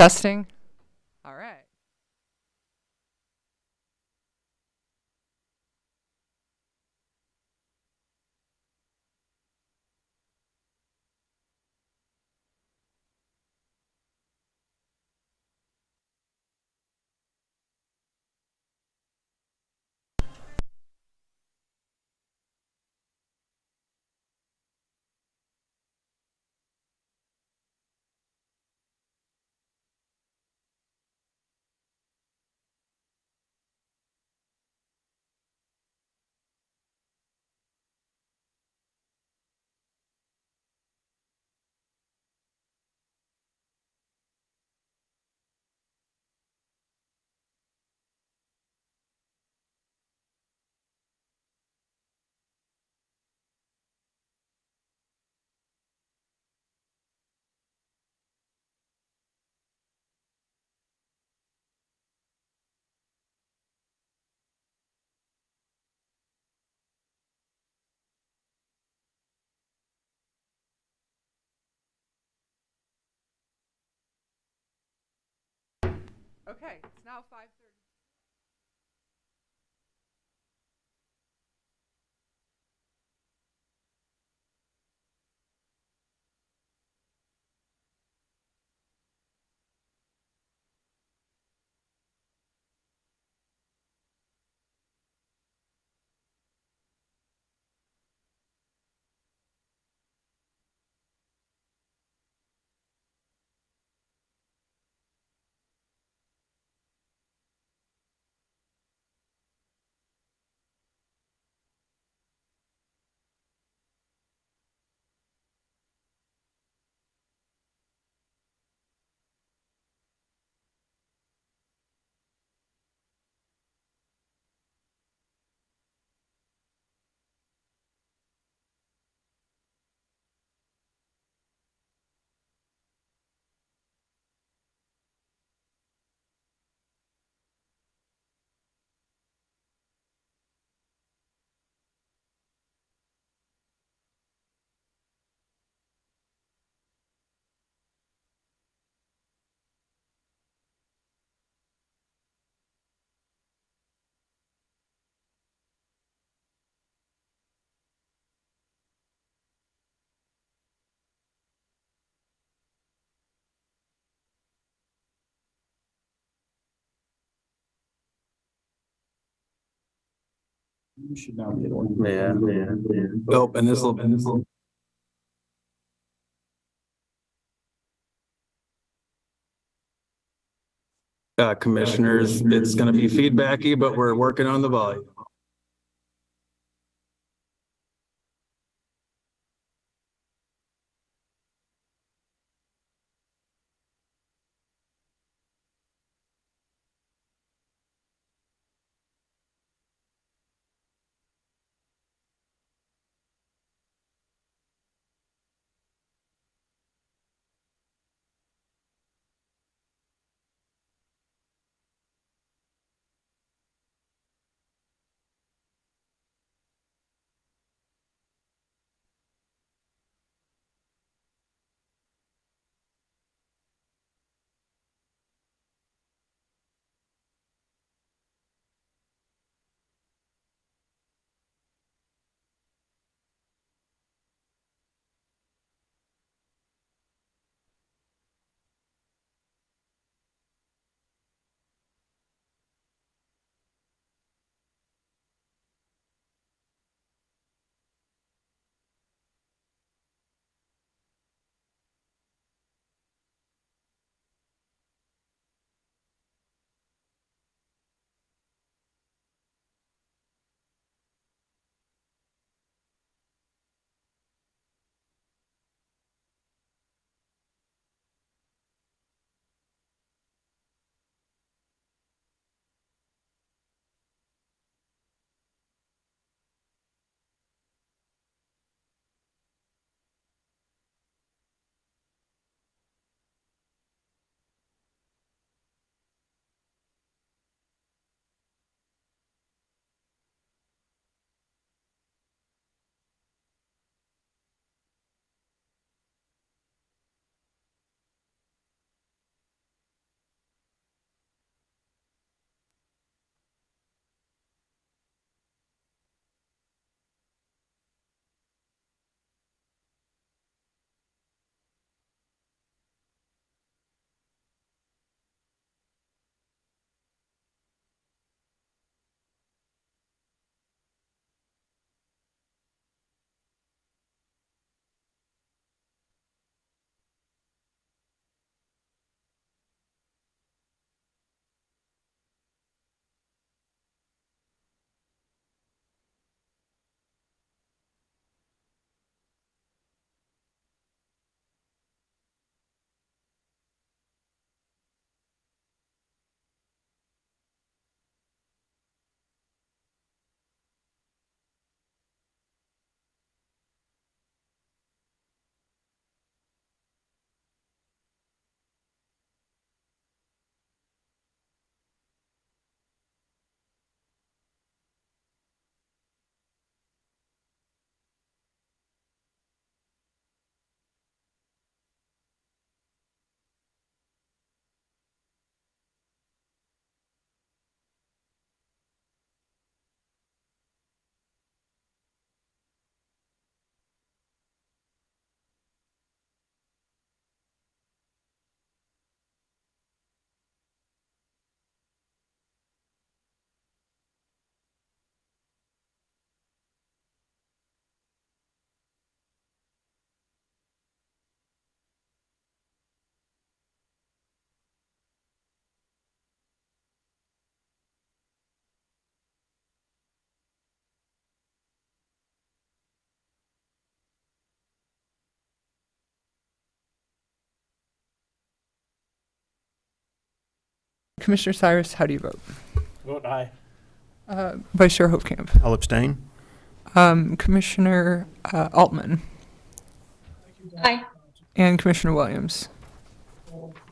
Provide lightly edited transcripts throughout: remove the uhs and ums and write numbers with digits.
Testing. All right. Okay, it's now 5:30. You should now be able to. Yeah. Nope, and this will. Commissioners, it's gonna be feedbacky, but we're working on the volume. Commissioner Cyrus, how do you vote? Vote aye. Vice Chair Hofkamp. I'll abstain. Commissioner Altman. Aye. And Commissioner Williams.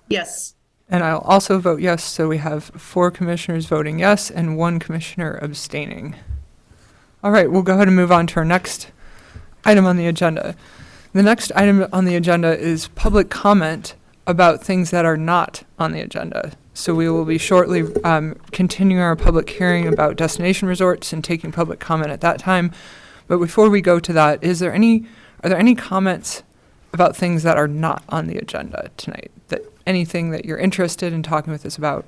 Yes. And I'll also vote yes, so we have 4 commissioners voting yes and 1 commissioner abstaining. All right, we'll go ahead and move on to our next item on the agenda. The next item on the agenda is public comment about things that are not on the agenda. So we will be shortly continuing our public hearing about destination resorts and taking public comment at that time. But before we go to that, are there any comments about things that are not on the agenda tonight? That anything that you're interested in talking with us about?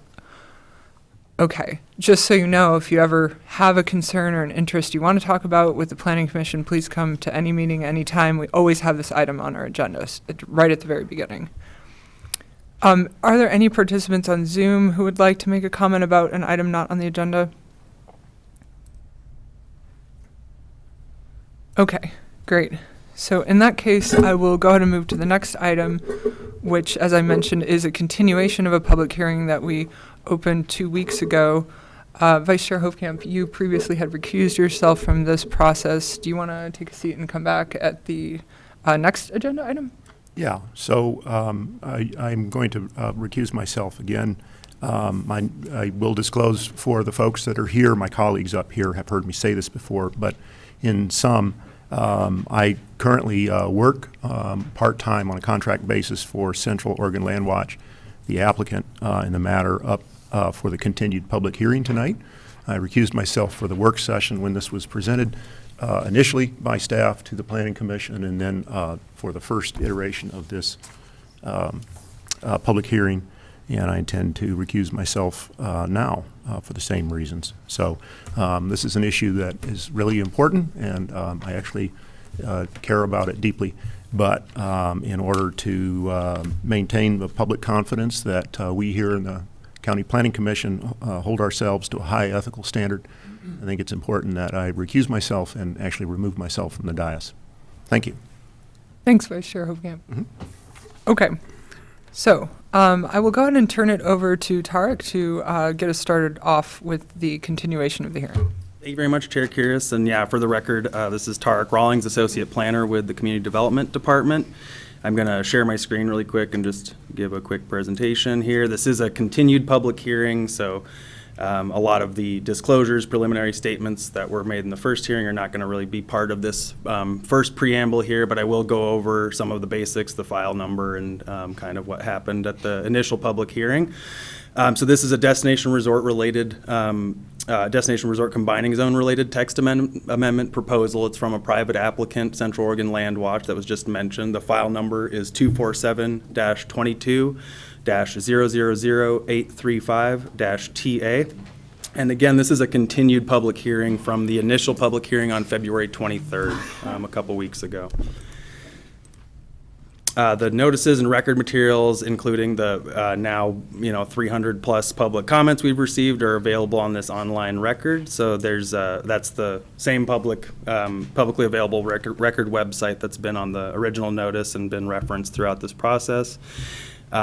Okay, just so you know, if you ever have a concern or an interest you want to talk about with the Planning Commission, please come to any meeting, anytime. We always have this item on our agenda, right at the very beginning. Are there any participants on Zoom who would like to make a comment about an item not on the agenda? Okay, great. So in that case, I will go ahead and move to the next item, which, as I mentioned, is a continuation of a public hearing that we opened 2 weeks ago. Vice Chair Hofkamp, you previously had recused yourself from this process. Do you want to take a seat and come back at the next agenda item? Yeah, so I'm going to recuse myself again. I will disclose for the folks that are here, my colleagues up here have heard me say this before, but in some, I currently work part-time on a contract basis for Central Oregon Land Watch, the applicant in the matter up for the continued public hearing tonight. I recused myself for the work session when this was presented initially by staff to the Planning Commission, and then for the first iteration of this public hearing, and I intend to recuse myself now for the same reasons. So this is an issue that is really important, and I actually care about it deeply. But in order to maintain the public confidence that we here in the County Planning Commission hold ourselves to a high ethical standard, I think it's important that I recuse myself and actually remove myself from the dais. Thank you. Thanks, Vice Chair Hofkamp. Okay, so I will go ahead and turn it over to Tarek to get us started off with the continuation of the hearing. Thank you very much, Chair Kiris. And yeah, for the record, this is Tarek Rawlings, Associate Planner with the Community Development Department. I'm going to share my screen really quick and just give a quick presentation here. This is a continued public hearing, so a lot of the disclosures, preliminary statements that were made in the first hearing are not going to really be part of this first preamble here, but I will go over some of the basics, the file number, and kind of what happened at the initial public hearing. So this is a destination resort related, destination resort combining zone related text amendment proposal. It's from a private applicant, Central Oregon Land Watch, that was just mentioned. The file number is 247-22-000835-TA. And again, this is a continued public hearing from the initial public hearing on February 23rd, a couple weeks ago. The notices and record materials, including the now 300 plus public comments we've received, are available on this online record. So there's that's the same publicly available record website that's been on the original notice and been referenced throughout this process.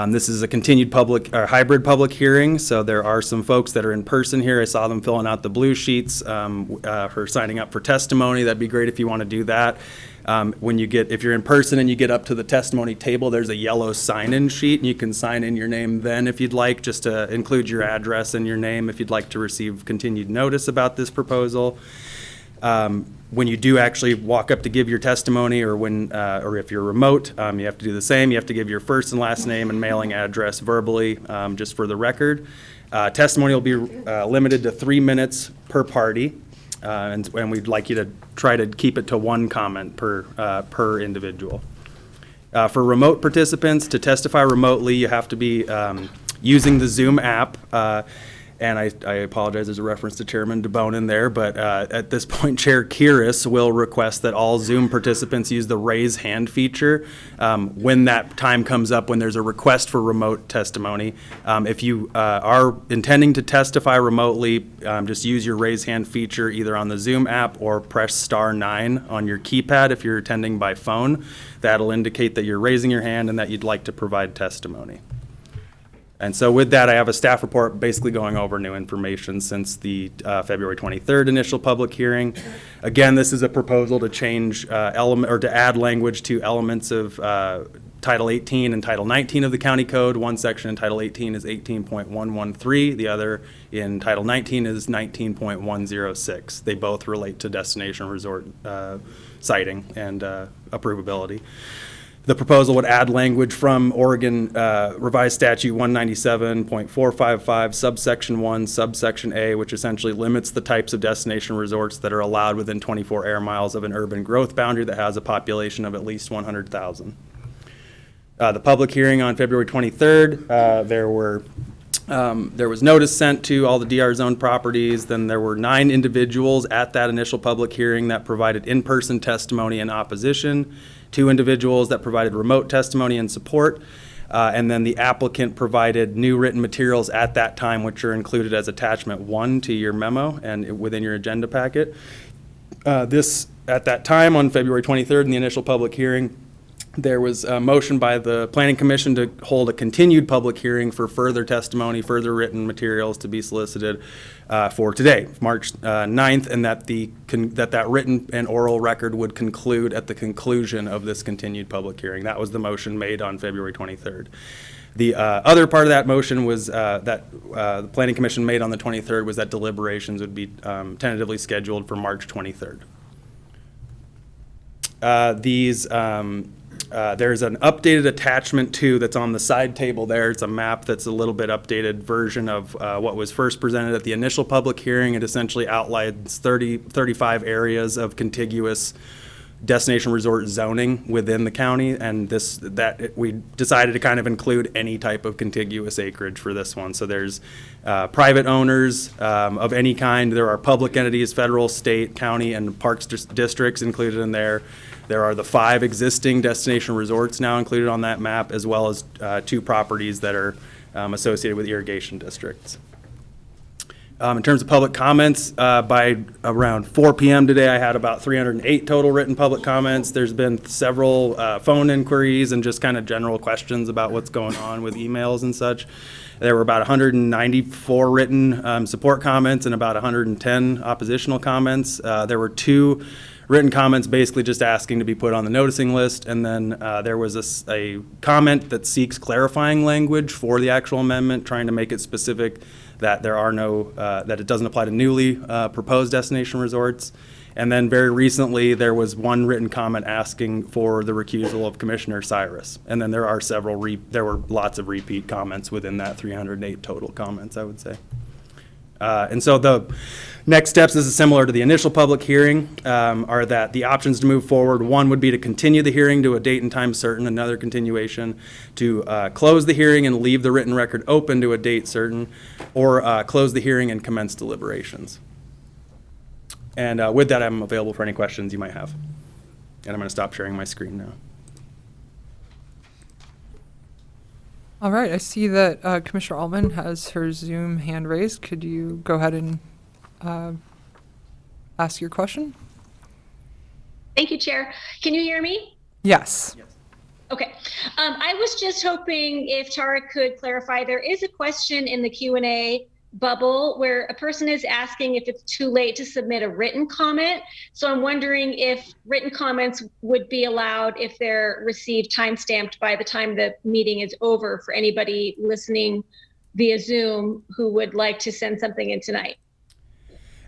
This is a continued hybrid public hearing, so there are some folks that are in person here. I saw them filling out the blue sheets for signing up for testimony. That'd be great if you want to do that. If you're in person and you get up to the testimony table, there's a yellow sign-in sheet, and you can sign in your name then if you'd like, just to include your address and your name if you'd like to receive continued notice about this proposal. When you do actually walk up to give your testimony, or if you're remote, you have to do the same. You have to give your first and last name and mailing address verbally, just for the record. Testimony will be limited to 3 minutes per party, and we'd like you to try to keep it to 1 comment per individual. For remote participants, to testify remotely, you have to be using the Zoom app. And I apologize, there's a reference to Chairman DeBone in there, but at this point, Chair Kiris will request that all Zoom participants use the raise hand feature when that time comes up, when there's a request for remote testimony. If you are intending to testify remotely, just use your raise hand feature either on the Zoom app or press *9 on your keypad if you're attending by phone. That'll indicate that you're raising your hand and that you'd like to provide testimony. And so with that, I have a staff report basically going over new information since the February 23rd initial public hearing. Again, this is a proposal to change element, or to add language to elements of Title 18 and Title 19 of the county code. One section in Title 18 is 18.113. The other in Title 19 is 19.106. They both relate to destination resort siting and approvability. The proposal would add language from Oregon Revised Statute 197.455, subsection 1, subsection A, which essentially limits the types of destination resorts that are allowed within 24 air miles of an urban growth boundary that has a population of at least 100,000. The public hearing on February 23rd, there was notice sent to all the DR zone properties. Then there were 9 individuals at that initial public hearing that provided in-person testimony in opposition, 2 individuals that provided remote testimony in support, and then the applicant provided new written materials at that time, which are included as attachment 1 to your memo and within your agenda packet. At that time, on February 23rd, in the initial public hearing, there was a motion by the Planning Commission to hold a continued public hearing for further testimony, further written materials to be solicited for today, March 9th, and that written and oral record would conclude at the conclusion of this continued public hearing. That was the motion made on February 23rd. The other part of that motion was that the Planning Commission made on the 23rd was that deliberations would be tentatively scheduled for March 23rd. There's an updated attachment too that's on the side table there. It's a map that's a little bit updated version of what was first presented at the initial public hearing. It essentially outlines 35 areas of contiguous destination resort zoning within the county, and we decided to kind of include any type of contiguous acreage for this one. So there's private owners of any kind. There are public entities, federal, state, county, and parks districts included in there. There are the 5 existing destination resorts now included on that map, as well as 2 properties that are associated with irrigation districts. In terms of public comments, by around 4 p.m. today, I had about 308 total written public comments. There's been several phone inquiries and just kind of general questions about what's going on with emails and such. There were about 194 written support comments and about 110 oppositional comments. There were 2 written comments basically just asking to be put on the noticing list, and then there was a comment that seeks clarifying language for the actual amendment, trying to make it specific that there are no, that it doesn't apply to newly proposed destination resorts. And then very recently, there was 1 written comment asking for the recusal of Commissioner Cyrus. And then there are there were lots of repeat comments within that 308 total comments, I would say. And so the next steps, this is similar to the initial public hearing, are that the options to move forward, 1 would be to continue the hearing to a date and time certain, another continuation, to close the hearing and leave the written record open to a date certain, or close the hearing and commence deliberations. And with that, I'm available for any questions you might have. And I'm going to stop sharing my screen now. All right, I see that Commissioner Altman has her Zoom hand raised. Could you go ahead and ask your question? Thank you, Chair. Can you hear me? Yes. Okay. I was just hoping if Tara could clarify, there is a question in the Q&A bubble where a person is asking if it's too late to submit a written comment. So I'm wondering if written comments would be allowed if they're received time-stamped by the time the meeting is over for anybody listening via Zoom who would like to send something in tonight.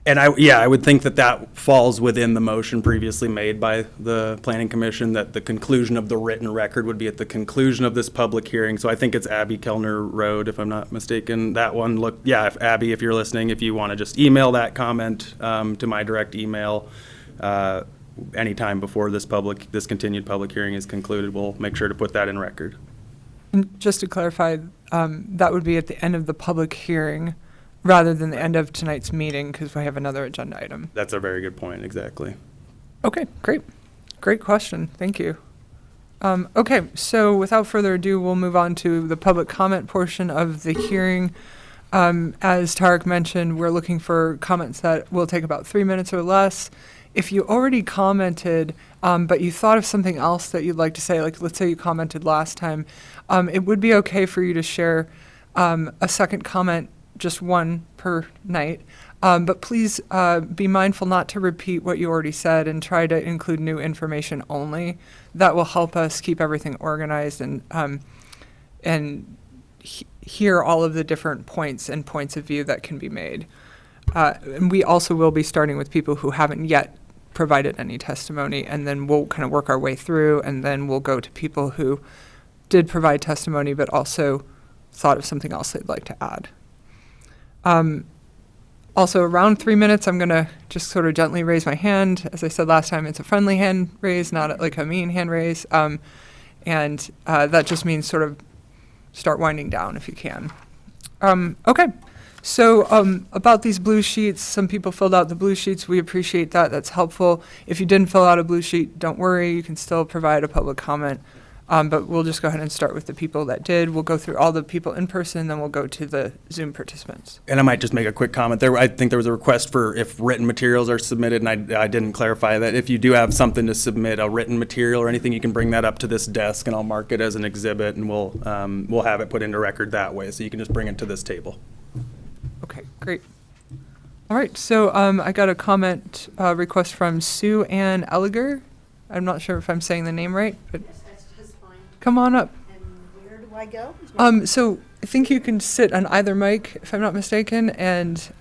And I would think that falls within the motion previously made by the Planning Commission, that the conclusion of the written record would be at the conclusion of this public hearing. So I think it's Abby Kellner Road, if I'm not mistaken. That one, if Abby, if you're listening, if you want to just email that comment to my direct email anytime before this continued public hearing is concluded, we'll make sure to put that in record. And just to clarify, that would be at the end of the public hearing, rather than the end of tonight's meeting, because we have another agenda item. That's a very good point, exactly. Okay, great. Great question. Thank you. Okay, so without further ado, we'll move on to the public comment portion of the hearing. As Tarek mentioned, we're looking for comments that will take about 3 minutes or less. If you already commented, but you thought of something else that you'd like to say, like let's say you commented last time, it would be okay for you to share A second comment, just one per night. But please be mindful not to repeat what you already said and try to include new information only. That will help us keep everything organized and hear all of the different points and points of view that can be made. And we also will be starting with people who haven't yet provided any testimony, and then we'll kind of work our way through, and then we'll go to people who did provide testimony but also thought of something else they'd like to add. Also, around 3 minutes, I'm going to just sort of gently raise my hand. As I said last time, it's a friendly hand raise, not like a mean hand raise. And that just means sort of start winding down if you can. Okay. So about these blue sheets, some people filled out the blue sheets. We appreciate that. That's helpful. If you didn't fill out a blue sheet, don't worry. You can still provide a public comment. But we'll just go ahead and start with the people that did. We'll go through all the people in person, then we'll go to the Zoom participants. And I might just make a quick comment there. I think there was a request for if written materials are submitted, and I didn't clarify that. If you do have something to submit, a written material or anything, you can bring that up to this desk, and I'll mark it as an exhibit, and we'll have it put into record that way. So you can just bring it to this table. Okay, great. All right, so I got a comment request from Sue Ann Elliger. I'm not sure if I'm saying the name right, but come on up. And where do I go? So I think you can sit on either mic, if I'm not mistaken. And,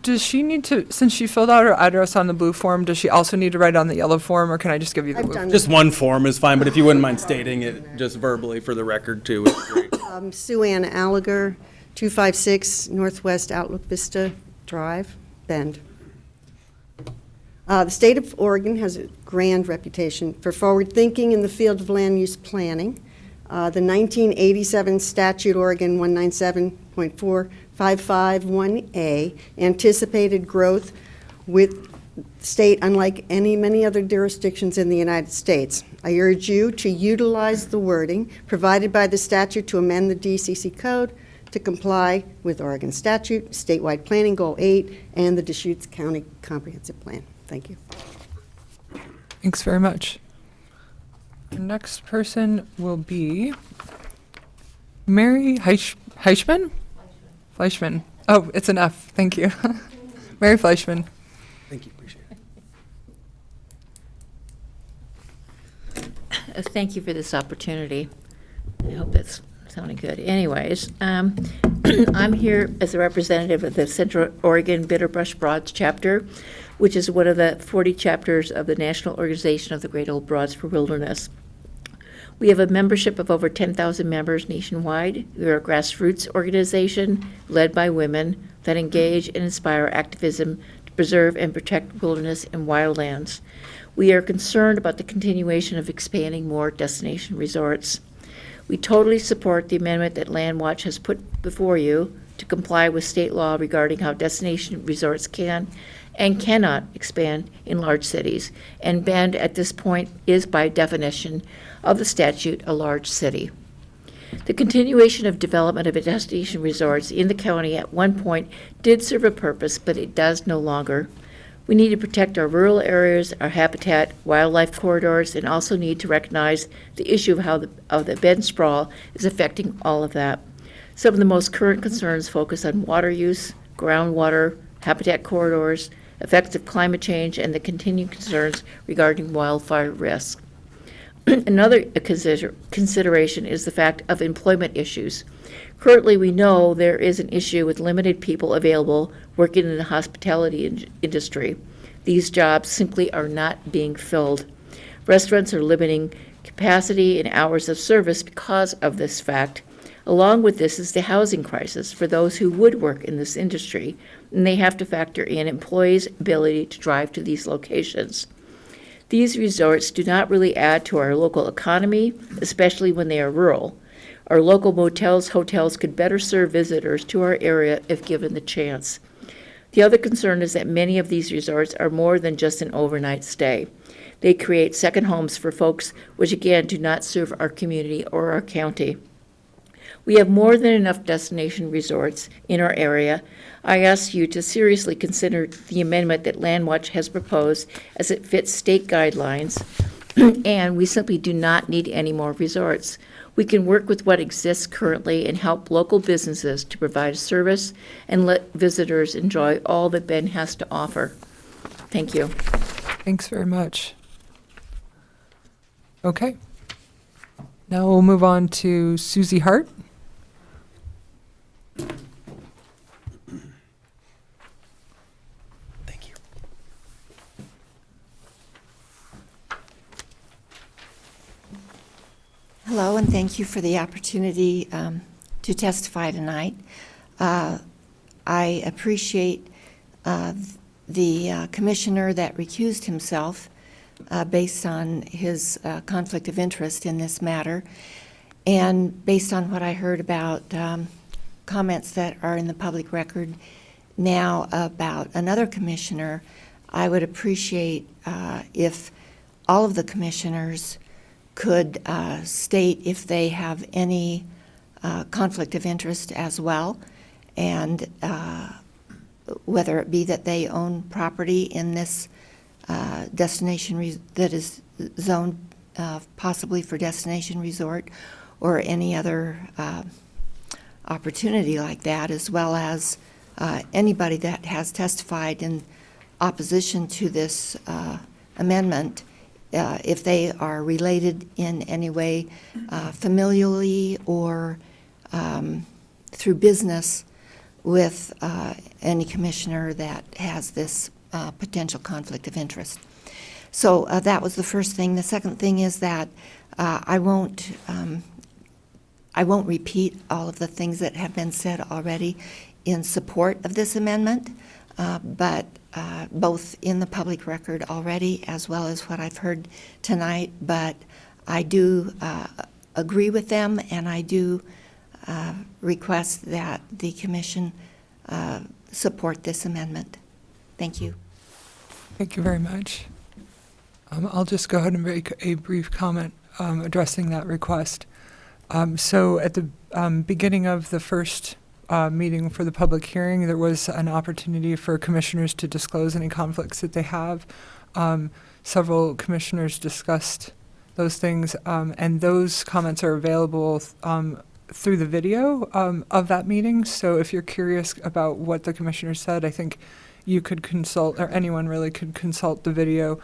does she need to, since she filled out her address on the blue form, does she also need to write on the yellow form, or can I just give you the I've blue? done Just one form is fine, but if you wouldn't mind stating it just verbally for the record too, would be great. Sue Ann Alliger, 256 Northwest Outlook Vista Drive, Bend. The state of Oregon has a grand reputation for forward thinking in the field of land use planning. The 1987 statute, Oregon 197.4551A, anticipated growth with state unlike many other jurisdictions in the United States. I urge you to utilize the wording provided by the statute to amend the DCC code to comply with Oregon statute, statewide planning goal 8, and the Deschutes County Comprehensive Plan. Thank you. Thanks very much. Our next person will be Mary Fleischman? Fleischman. Oh, it's an F. Thank you. Mary Fleischman. Thank you, appreciate it. Thank you for this opportunity. I hope that's sounding good. Anyways, I'm here as a representative of the Central Oregon Bitterbrush Broads chapter, which is one of the 40 chapters of the National Organization of the Great Old Broads for Wilderness. We have a membership of over 10,000 members nationwide. We are a grassroots organization led by women that engage and inspire activism to preserve and protect wilderness and wildlands. We are concerned about the continuation of expanding more destination resorts. We totally support the amendment that Landwatch has put before you to comply with state law regarding how destination resorts can and cannot expand in large cities, and Bend at this point is by definition of the statute a large city. The continuation of development of destination resorts in the county at one point did serve a purpose, but it does no longer. We need to protect our rural areas, our habitat, wildlife corridors, and also need to recognize the issue of how the Bend sprawl is affecting all of that. Some of the most current concerns focus on water use, groundwater, habitat corridors, effects of climate change, and the continuing concerns regarding wildfire risk. Another consideration is the fact of employment issues. Currently, we know there is an issue with limited people available working in the hospitality industry. These jobs simply are not being filled. Restaurants are limiting capacity and hours of service because of this fact. Along with this is the housing crisis for those who would work in this industry, and they have to factor in employees' ability to drive to these locations. These resorts do not really add to our local economy, especially when they are rural. Our local motels, hotels could better serve visitors to our area if given the chance. The other concern is that many of these resorts are more than just an overnight stay. They create second homes for folks which again do not serve our community or our county. We have more than enough destination resorts in our area. I ask you to seriously consider the amendment that Landwatch has proposed as it fits state guidelines, and we simply do not need any more resorts. We can work with what exists currently and help local businesses to provide service and let visitors enjoy all that Bend has to offer. Thank you. Thanks very much. Okay. Now we'll move on to Susie Hart. Thank you. Hello, and thank you for the opportunity to testify tonight. I appreciate the commissioner that recused himself based on his conflict of interest in this matter, and based on what I heard about comments that are in the public record now about another commissioner, I would appreciate if all of the commissioners could state if they have any conflict of interest as well, and whether it be that they own property in this destination that is zoned possibly for destination resort, or any other opportunity like that, as well as anybody that has testified in opposition to this amendment, if they are related in any way familially or through business with any commissioner that has this potential conflict of interest. So that was the first thing. The second thing is that I won't repeat all of the things that have been said already in support of this amendment, but both in the public record already as well as what I've heard tonight. But I do agree with them, and I do request that the commission support this amendment. Thank you. Thank you very much. I'll just go ahead and make a brief comment addressing that request. So at the beginning of the first meeting for the public hearing, there was an opportunity for commissioners to disclose any conflicts that they have. Several commissioners discussed those things, and those comments are available through the video of that meeting. So if you're curious about what the commissioner said, I think you could consult, or anyone really could consult the video,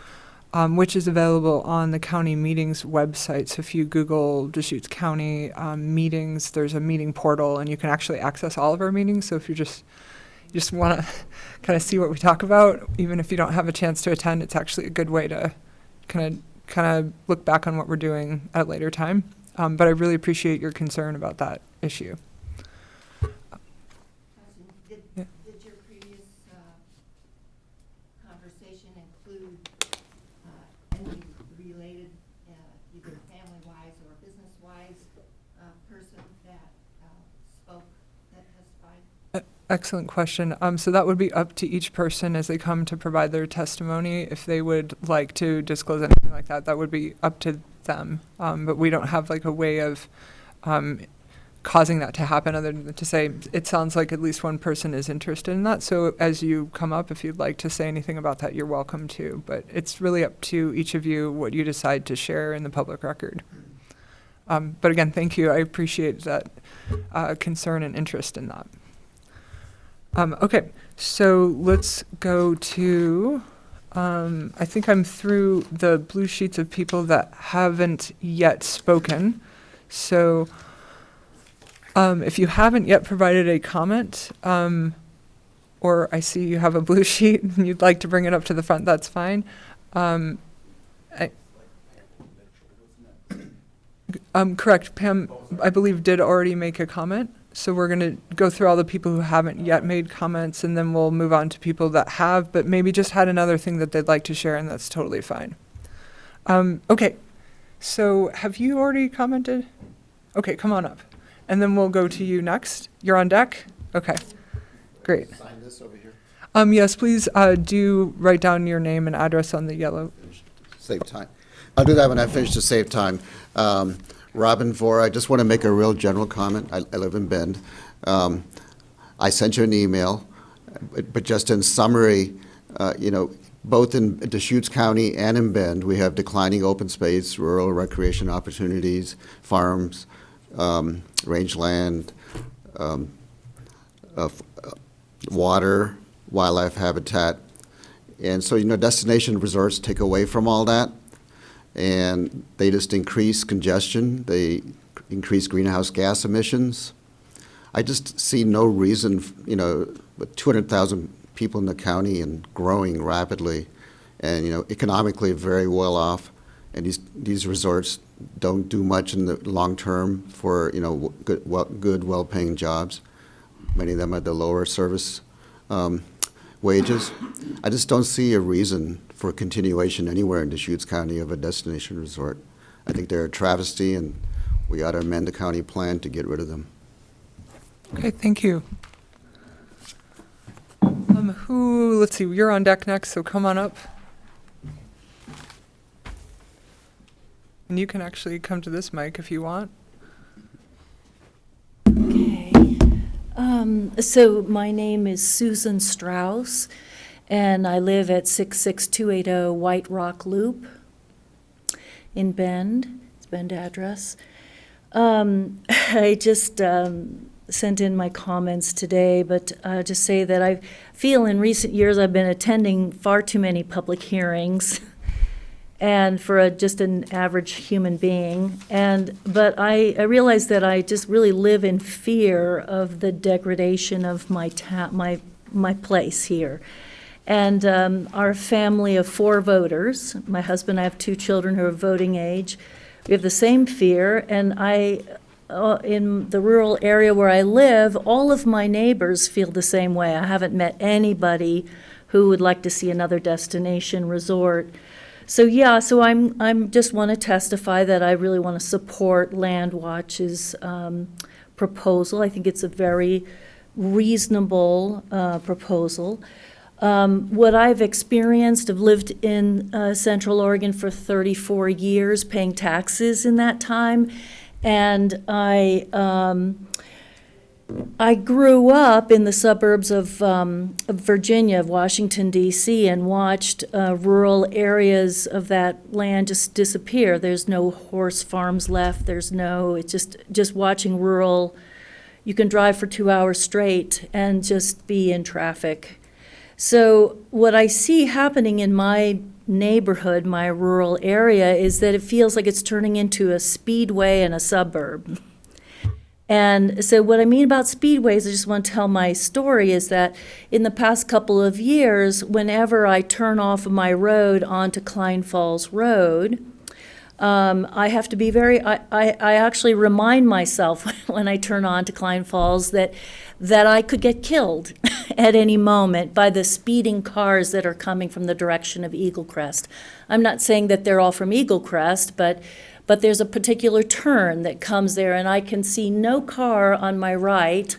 which is available on the county meetings website. So if you Google Deschutes County meetings, there's a meeting portal, and you can actually access all of our meetings. So if you just want to kind of see what we talk about, even if you don't have a chance to attend, it's actually a good way to kind of look back on what we're doing at a later time. But I really appreciate your concern about that issue. Did Yeah. your previous conversation include any related, either family-wise or business-wise person that spoke, that testified? Excellent question. So that would be up to each person as they come to provide their testimony. If they would like to disclose anything like that, that would be up to them. But we don't have like a way of causing that to happen other than to say it sounds like at least one person is interested in that. So as you come up, if you'd like to say anything about that, you're welcome to. But it's really up to each of you what you decide to share in the public record. But again, thank you. I appreciate that concern and interest in that. Okay, so let's go to, I think I'm through the blue sheets of people that haven't yet spoken. So if you haven't yet provided a comment, or I see you have a blue sheet and you'd like to bring it up to the front, that's fine. Correct, Pam, I believe did already make a comment. So we're going to go through all the people who haven't yet made comments, and then we'll move on to people that have, but maybe just had another thing that they'd like to share, and that's totally fine. Okay, so have you already commented? Okay, come on up. And then we'll go to you next. You're on deck? Okay, great. Sign this over here. Yes, please do write down your name and address on the yellow. Save time. I'll do that when I finish to save time. Robin Vora, I just want to make a real general comment. I live in Bend. I sent you an email, but just in summary, both in Deschutes County and in Bend, we have declining open space, rural recreation opportunities, farms, rangeland, water, wildlife habitat. And so, destination resorts take away from all that, and they just increase congestion, they increase greenhouse gas emissions. I just see no reason, with 200,000 people in the county and growing rapidly, and, economically very well off, and these resorts don't do much in the long term for, good, well-paying jobs. Many of them at the lower service wages. I just don't see a reason for continuation anywhere in Deschutes County of a destination resort. I think they're a travesty, and we ought to amend the county plan to get rid of them. Okay, thank you. Let's see, you're on deck next, so come on up. And you can actually come to this mic if you want. Okay. So my name is Susan Strauss, and I live at 66280 White Rock Loop in Bend. It's Bend address. I just sent in my comments today, but just say that I feel in recent years I've been attending far too many public hearings, and for just an average human being. But I realize that I just really live in fear of the degradation of my place here. And our family of 4 voters, my husband, I have 2 children who are voting age. We have the same fear, and in the rural area where I live, all of my neighbors feel the same way. I haven't met anybody who would like to see another destination resort. So I'm just want to testify that I really want to support Landwatch's proposal. I think it's a very reasonable proposal. What I've experienced, I've lived in Central Oregon for 34 years, paying taxes in that time, and I grew up in the suburbs of Virginia, of Washington, D.C., and watched rural areas of that land just disappear. There's no horse farms left. It's just watching rural. You can drive for 2 hours straight and just be in traffic. So what I see happening in my neighborhood, my rural area, is that it feels like it's turning into a speedway and a suburb. And so what I mean about speedways, I just want to tell my story, is that in the past couple of years, whenever I turn off of my road onto Klein Falls Road, I have to be I actually remind myself when I turn on to Klein Falls that I could get killed at any moment by the speeding cars that are coming from the direction of Eagle Crest. I'm not saying that they're all from Eagle Crest, but there's a particular turn that comes there, and I can see no car on my right,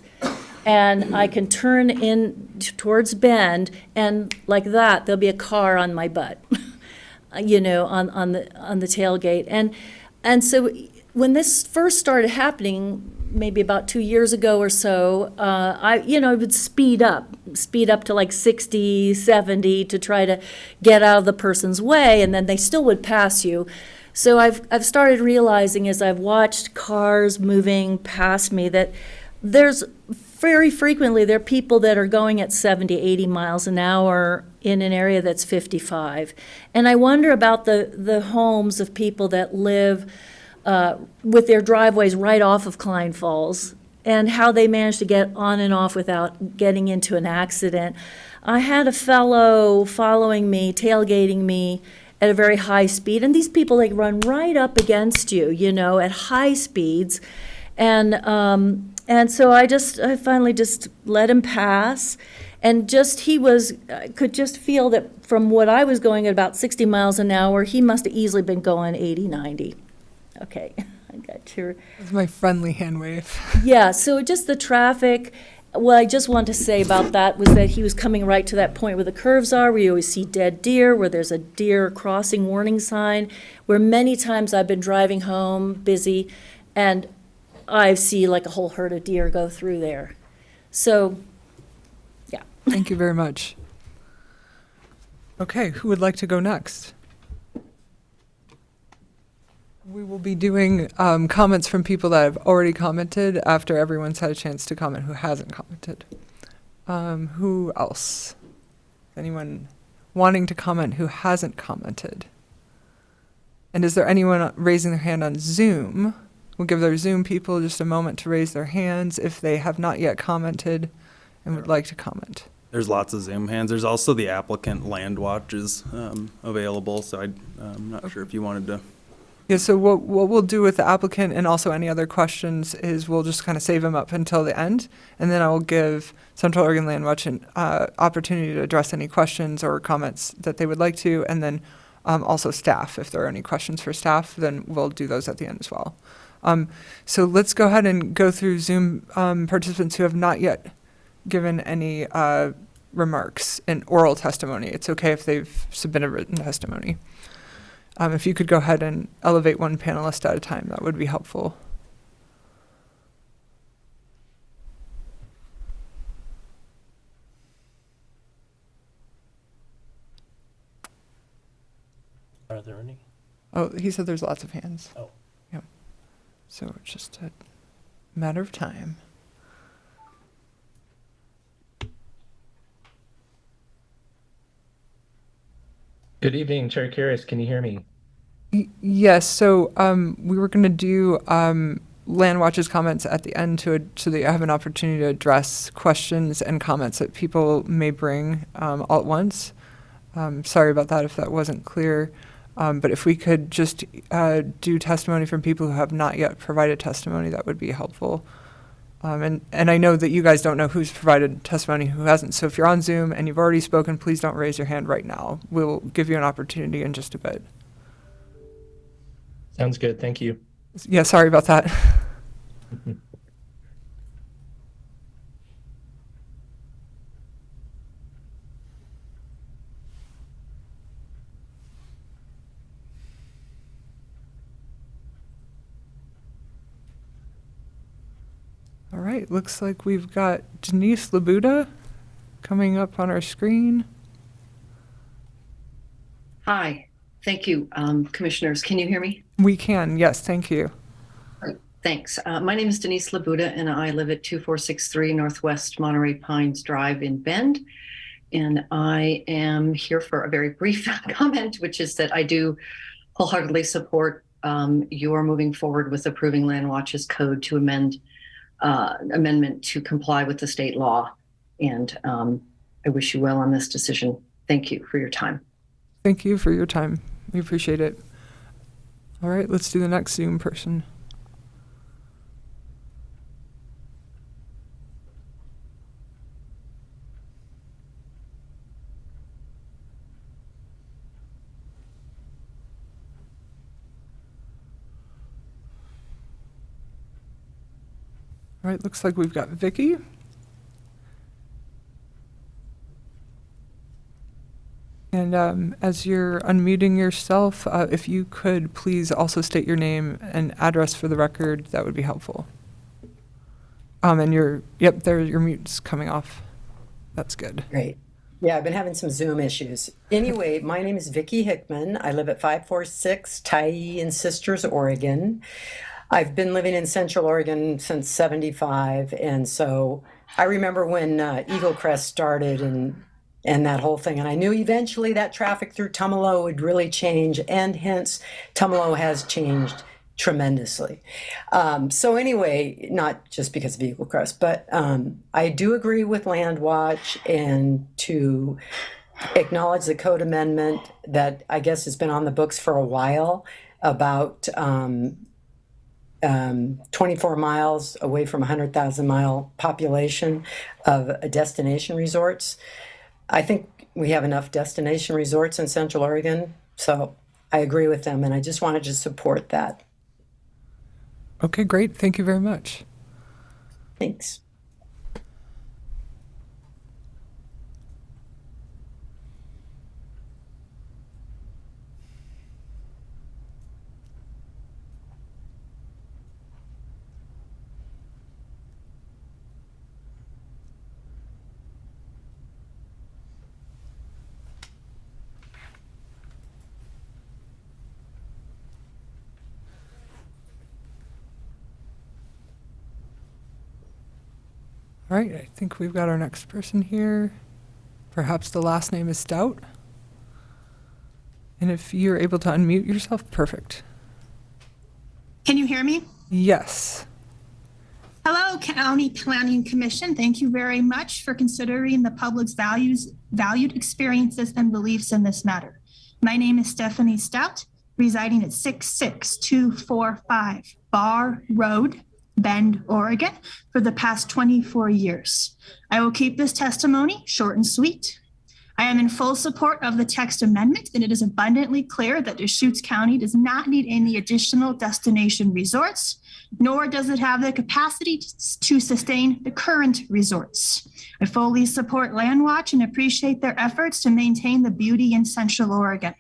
and I can turn in towards Bend, and like that, there'll be a car on my butt, on the tailgate. And so when this first started happening, maybe about 2 years ago or so, I would speed up to like 60, 70 to try to get out of the person's way, and then they still would pass you. So I've started realizing as I've watched cars moving past me that there's very frequently there are people that are going at 70, 80 miles an hour in an area that's 55. And I wonder about the homes of people that live with their driveways right off of Klein Falls and how they manage to get on and off without getting into an accident. I had a fellow following me, tailgating me at a very high speed, and these people, like, run right up against you, at high speeds. And so I finally just let him pass, and I could just feel that from what I was going at about 60 miles an hour, he must have easily been going 80, 90. Okay, I got your. That's my friendly hand wave. Yeah, so just the traffic. What I just wanted to say about that was that he was coming right to that point where the curves are, where you always see dead deer, where there's a deer crossing warning sign, where many times I've been driving home busy, and I see like a whole herd of deer go through there. So, yeah. Thank you very much. Okay, who would like to go next? We will be doing comments from people that have already commented after everyone's had a chance to comment who hasn't commented. Who else? Anyone wanting to comment who hasn't commented? And is there anyone raising their hand on Zoom? We'll give our Zoom people just a moment to raise their hands if they have not yet commented and would like to comment. There's lots of Zoom hands. There's also the applicant land watches available, so I'm not sure if you wanted to. Yeah, so what we'll do with the applicant and also any other questions is we'll just kind of save them up until the end, and then I will give Central Oregon Land Watch an opportunity to address any questions or comments that they would like to, and then also staff, if there are any questions for staff, then we'll do those at the end as well. So let's go ahead and go through Zoom participants who have not yet given any remarks in oral testimony. It's okay if they've submitted written testimony. If you could go ahead and elevate one panelist at a time, that would be helpful. Are there any? Oh, he said there's lots of hands. Oh. Yep. So it's just a matter of time. Good evening, Chair Curious. Can you hear me? Yes, so we were going to do Land Watch's comments at the end so that you have an opportunity to address questions and comments that people may bring all at once. Sorry about that if that wasn't clear. But if we could just do testimony from people who have not yet provided testimony, that would be helpful. And I know that you guys don't know who's provided testimony, who hasn't. So if you're on Zoom and you've already spoken, please don't raise your hand right now. We'll give you an opportunity in just a bit. Sounds good. Thank you. Yeah, sorry about that. All right, looks like we've got Denise Labuda coming up on our screen. Hi, thank you, commissioners. Can you hear me? We can, yes, thank you. Thanks. My name is Denise Labuda, and I live at 2463 Northwest Monterey Pines Drive in Bend. And I am here for a very brief comment, which is that I do wholeheartedly support your moving forward with approving Land Watch's code to amendment to comply with the state law. And I wish you well on this decision. Thank you for your time. Thank you for your time. We appreciate it. All right, let's do the next Zoom person. All right, looks like we've got Vicky. And as you're unmuting yourself, if you could please also state your name and address for the record, that would be helpful. And your mute's coming off. That's good. Great. Yeah, I've been having some Zoom issues. Anyway, my name is Vicki Hickman. I live at 546 Tyee in Sisters, Oregon. I've been living in Central Oregon since '75, and so I remember when Eagle Crest started and that whole thing, and I knew eventually that traffic through Tumalo would really change, and hence Tumalo has changed tremendously. So anyway, not just because of Eagle Crest, but I do agree with Land Watch and to acknowledge the code amendment that I guess has been on the books for a while about 24 miles away from 100,000 mile population of destination resorts. I think we have enough destination resorts in Central Oregon, so I agree with them, and I just wanted to support that. Okay, great. Thank you very much. Thanks. All right, I think we've got our next person here. Perhaps the last name is Stout. And if you're able to unmute yourself, perfect. Can you hear me? Yes. Hello, County Planning Commission. Thank you very much for considering the public's valued experiences and beliefs in this matter. My name is Stephanie Stout, residing at 66245 Bar Road, Bend, Oregon, for the past 24 years. I will keep this testimony short and sweet. I am in full support of the text amendment, and it is abundantly clear that Deschutes County does not need any additional destination resorts, nor does it have the capacity to sustain the current resorts. I fully support Landwatch and appreciate their efforts to maintain the beauty in Central Oregon.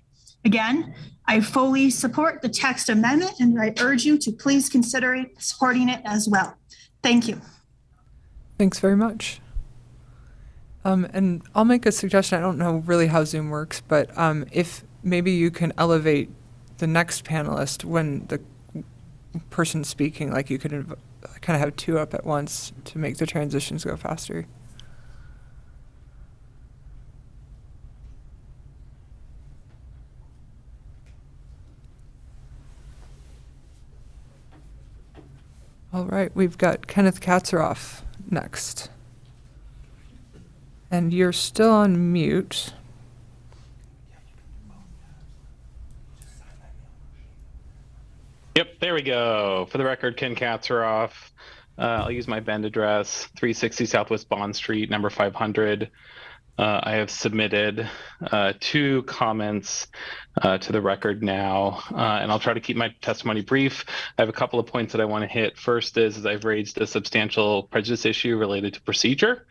Again, I fully support the text amendment, and I urge you to please consider supporting it as well. Thank you. Thanks very much. And I'll make a suggestion. I don't know really how Zoom works, but if maybe you can elevate the next panelist when the person speaking, like you could kind of have two up at once to make the transitions go faster. All right, we've got Kenneth Katzeroff next. And you're still on mute. Yep, there we go. For the record, Ken Katzeroff. I'll use my Bend address, 360 Southwest Bond Street, number 500. I have submitted 2 comments to the record now, and I'll try to keep my testimony brief. I have a couple of points that I want to hit. First is I've raised a substantial prejudice issue related to procedure,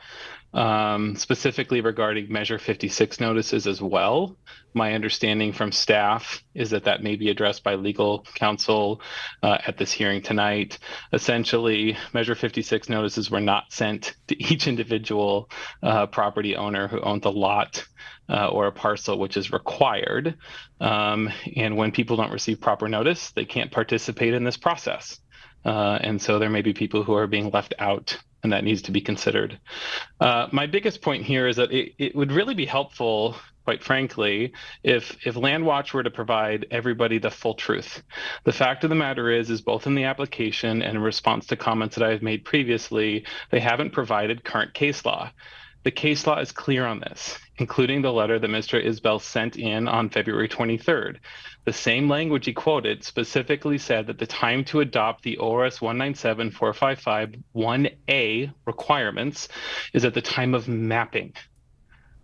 specifically regarding Measure 56 notices as well. My understanding from staff is that that may be addressed by legal counsel at this hearing tonight. Essentially, Measure 56 notices were not sent to each individual property owner who owned the lot or a parcel, which is required. And when people don't receive proper notice, they can't participate in this process. And so there may be people who are being left out, and that needs to be considered. My biggest point here is that it would really be helpful, quite frankly, if Landwatch were to provide everybody the full truth. The fact of the matter is both in the application and in response to comments that I have made previously, they haven't provided current case law. The case law is clear on this, including the letter that Mr. Isbell sent in on February 23rd. The same language he quoted specifically said that the time to adopt the ORS 197-455-1A requirements is at the time of mapping.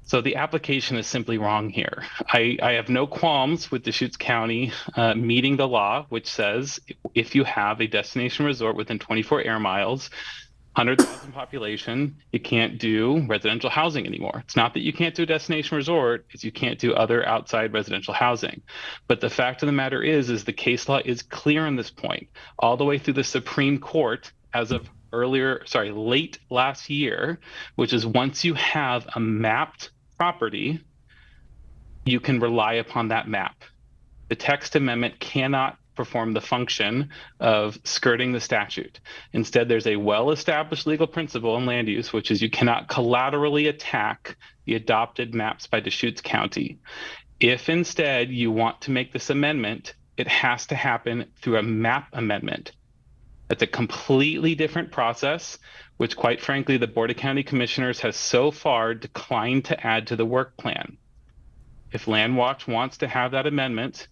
So the application is simply wrong here. I have no qualms with Deschutes County meeting the law, which says if you have a destination resort within 24 air miles, 100,000 population, you can't do residential housing anymore. It's not that you can't do a destination resort, it's you can't do other outside residential housing. But the fact of the matter is the case law is clear on this point, all the way through the Supreme Court as of late last year, which is once you have a mapped property, you can rely upon that map. The text amendment cannot perform the function of skirting the statute. Instead, there's a well-established legal principle in land use, which is you cannot collaterally attack the adopted maps by Deschutes County. If instead you want to make this amendment, it has to happen through a map amendment. That's a completely different process, which quite frankly, the Board of County Commissioners has so far declined to add to the work plan. If Landwatch wants to have that amendment,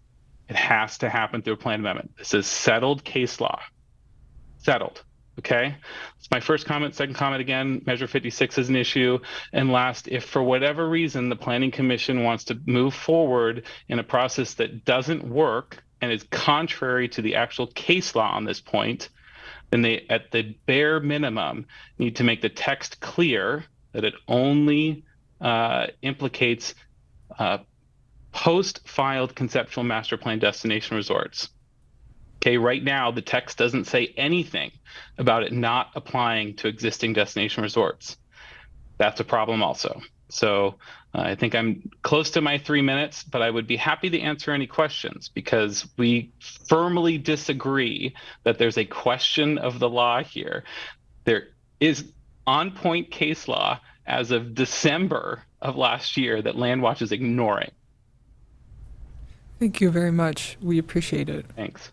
it has to happen through a plan amendment. This is settled case law. Settled, okay? That's my first comment. Second comment, again, Measure 56 is an issue. And last, if for whatever reason the Planning Commission wants to move forward in a process that doesn't work and is contrary to the actual case law on this point, then they, at the bare minimum, need to make the text clear that it only implicates post-filed conceptual master plan destination resorts. Okay, right now the text doesn't say anything about it not applying to existing destination resorts. That's a problem also. So I think I'm close to my 3 minutes, but I would be happy to answer any questions because we firmly disagree that there's a question of the law here. There is on-point case law as of December of last year that Landwatch is ignoring. Thank you very much. We appreciate it. Thanks.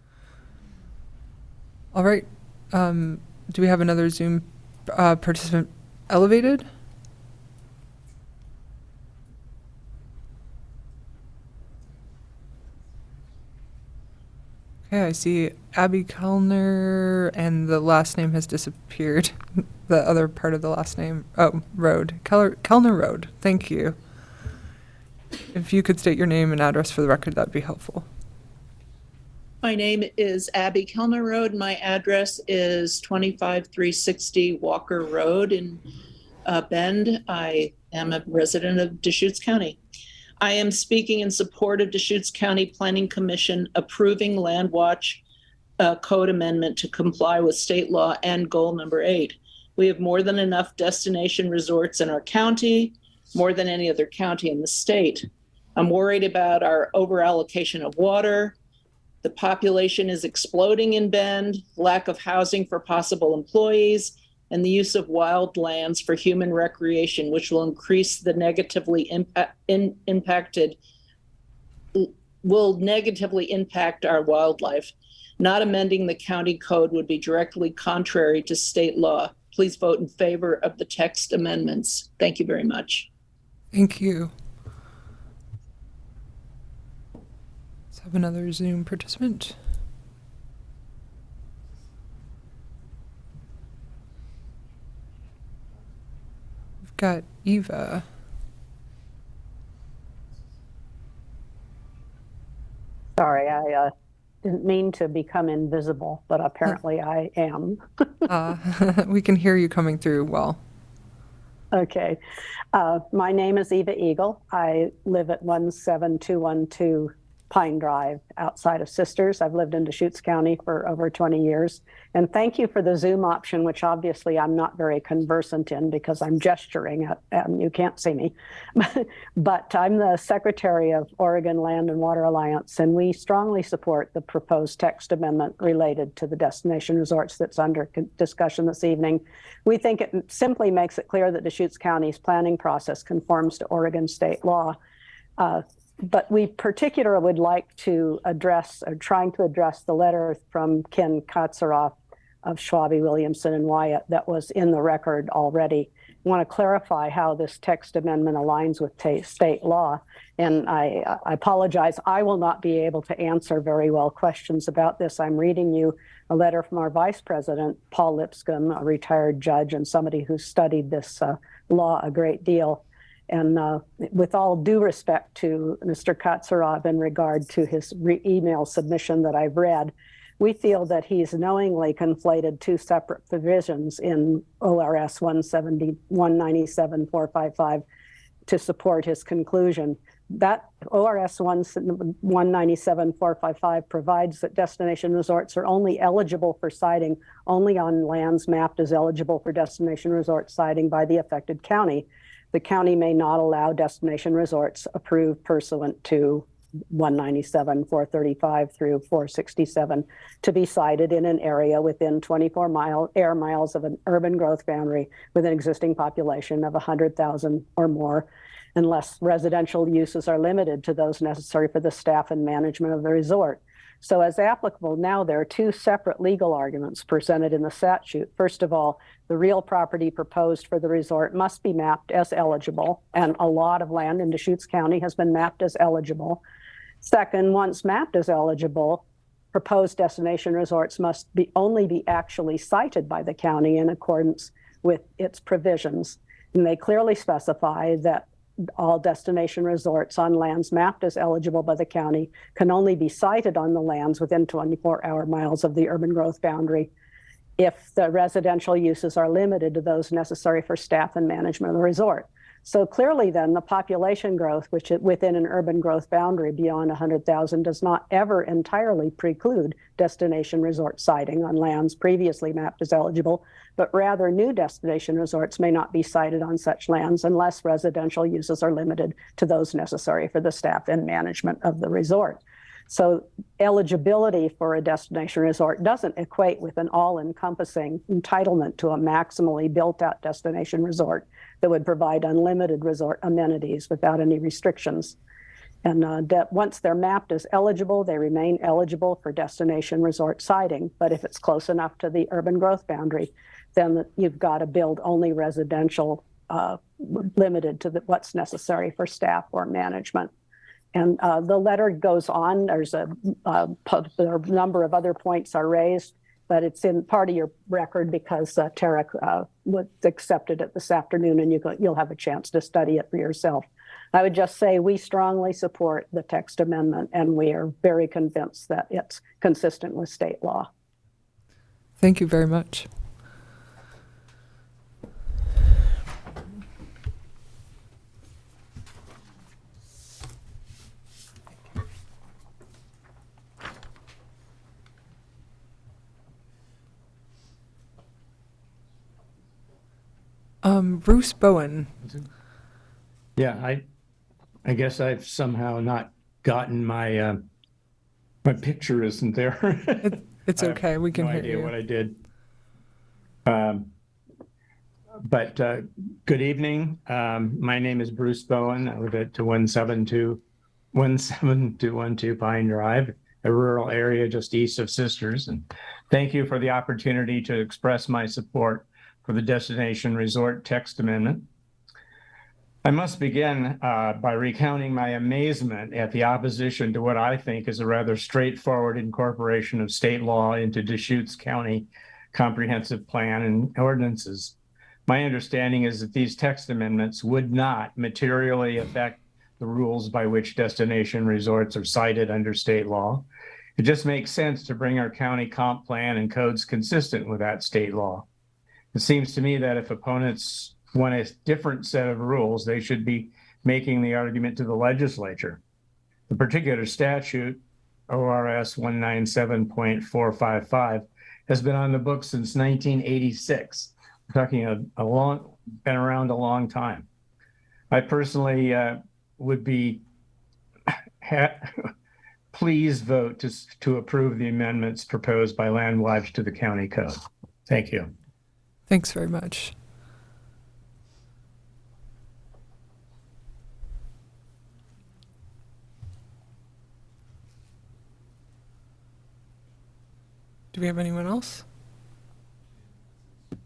All right. Do we have another Zoom participant elevated? Okay, I see Abby Kellner, and the last name has disappeared. The other part of the last name. Oh, Road. Kellner Road. Thank you. If you could state your name and address for the record, that'd be helpful. My name is Abby Kellner Road. My address is 25360 Walker Road in Bend. I am a resident of Deschutes County. I am speaking in support of Deschutes County Planning Commission approving Landwatch code amendment to comply with state law and goal number 8. We have more than enough destination resorts in our county, more than any other county in the state. I'm worried about our overallocation of water. The population is exploding in Bend, lack of housing for possible employees, and the use of wild lands for human recreation, which will increase the negatively impact our wildlife. Not amending the county code would be directly contrary to state law. Please vote in favor of the text amendments. Thank you very much. Thank you. Let's have another Zoom participant. We've got Eva. Sorry, I didn't mean to become invisible, but apparently I am. We can hear you coming through well. Okay. My name is Eva Eagle. I live at 17212 Pine Drive outside of Sisters. I've lived in Deschutes County for over 20 years. And thank you for the Zoom option, which obviously I'm not very conversant in because I'm gesturing at, and you can't see me. But I'm the Secretary of Oregon Land and Water Alliance, and we strongly support the proposed text amendment related to the destination resorts that's under discussion this evening. We think it simply makes it clear that Deschutes County's planning process conforms to Oregon state law. But we particularly would like to address, or trying to address, the letter from Ken Katsaroff of Schwabe, Williamson, and Wyatt that was in the record already. I want to clarify how this text amendment aligns with state law. And I apologize, I will not be able to answer very well questions about this. I'm reading you a letter from our Vice President, Paul Lipscomb, a retired judge and somebody who studied this law a great deal. And with all due respect to Mr. Katsaroff in regard to his email submission that I've read, we feel that he's knowingly conflated two separate provisions in ORS 197-455 to support his conclusion. That ORS 197-455 provides that destination resorts are only eligible for siting only on lands mapped as eligible for destination resort siting by the affected county. The county may not allow destination resorts approved pursuant to 197-435 through 467 to be sited in an area within 24 air miles of an urban growth boundary with an existing population of 100,000 or more, unless residential uses are limited to those necessary for the staff and management of the resort. So as applicable now, there are two separate legal arguments presented in the statute. First of all, the real property proposed for the resort must be mapped as eligible, and a lot of land in Deschutes County has been mapped as eligible. Second, once mapped as eligible, proposed destination resorts must only be actually sited by the county in accordance with its provisions. And they clearly specify that all destination resorts on lands mapped as eligible by the county can only be sited on the lands within 24 miles of the urban growth boundary if the residential uses are limited to those necessary for staff and management of the resort. So clearly then the population growth, which within an urban growth boundary beyond 100,000 does not ever entirely preclude destination resort siting on lands previously mapped as eligible, but rather new destination resorts may not be sited on such lands unless residential uses are limited to those necessary for the staff and management of the resort. So eligibility for a destination resort doesn't equate with an all-encompassing entitlement to a maximally built-out destination resort that would provide unlimited resort amenities without any restrictions. And that once they're mapped as eligible, they remain eligible for destination resort siting. But if it's close enough to the urban growth boundary, then you've got to build only residential limited to what's necessary for staff or management. And the letter goes on. There's a number of other points are raised, but it's in part of your record because Tara accepted it this afternoon, and you'll have a chance to study it for yourself. I would just say we strongly support the text amendment, and we are very convinced that it's consistent with state law. Thank you very much. Bruce Bowen. Yeah, I guess I've somehow not gotten my my picture isn't there. It's okay. We can no hear idea you. what I did. But good evening. My name is Bruce Bowen. I live at 17212 Pine Drive, a rural area just east of Sisters. And thank you for the opportunity to express my support for the Destination Resort Text Amendment. I must begin by recounting my amazement at the opposition to what I think is a rather straightforward incorporation of state law into Deschutes County Comprehensive Plan and ordinances. My understanding is that these text amendments would not materially affect the rules by which destination resorts are cited under state law. It just makes sense to bring our county comp plan and codes consistent with that state law. It seems to me that if opponents want a different set of rules, they should be making the argument to the legislature. The particular statute, ORS 197.455, has been on the books since 1986. We're talking been around a long time. I personally would be please vote to approve the amendments proposed by Land Watch to the county code. Thank you. Thanks very much. Do we have anyone else?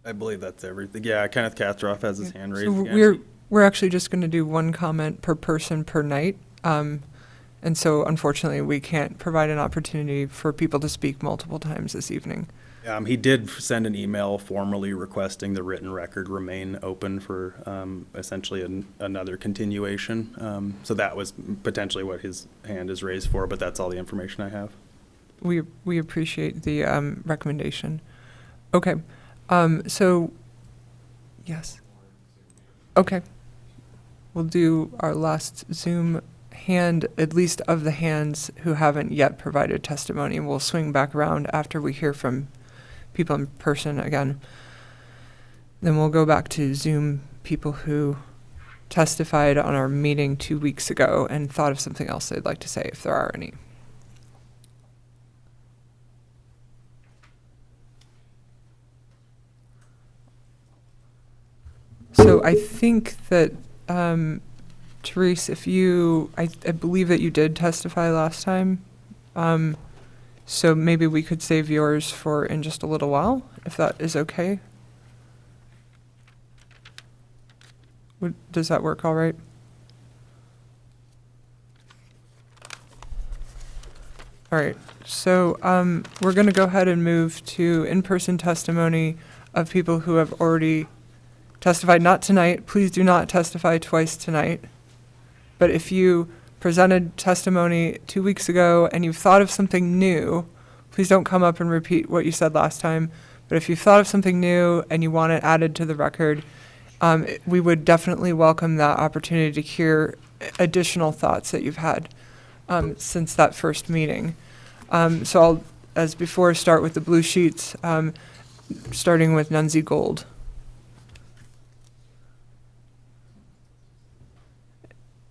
I believe that's everything. Yeah, Kenneth Kastroff has his hand raised So again. we're actually just going to do one comment per person per night. And so unfortunately, we can't provide an opportunity for people to speak multiple times this evening. He did send an email formally requesting the written record remain open for essentially another continuation. So that was potentially what his hand is raised for, but that's all the information I have. We appreciate the recommendation. Okay. So, yes. Okay. We'll do our last Zoom hand, at least of the hands who haven't yet provided testimony. We'll swing back around after we hear from people in person again. Then we'll go back to Zoom people who testified on our meeting 2 weeks ago and thought of something else they'd like to say, if there are any. So I think that, Therese, if you, I believe that you did testify last time. So maybe we could save yours for in just a little while, if that is okay. Does that work all right? All right, so we're going to go ahead and move to in-person testimony of people who have already testified, not tonight. Please do not testify twice tonight. But if you presented testimony 2 weeks ago and you've thought of something new, please don't come up and repeat what you said last time. But if you've thought of something new and you want it added to the record, we would definitely welcome that opportunity to hear additional thoughts that you've had since that first meeting. So I'll, as before, start with the blue sheets, starting with Nunzi Gold.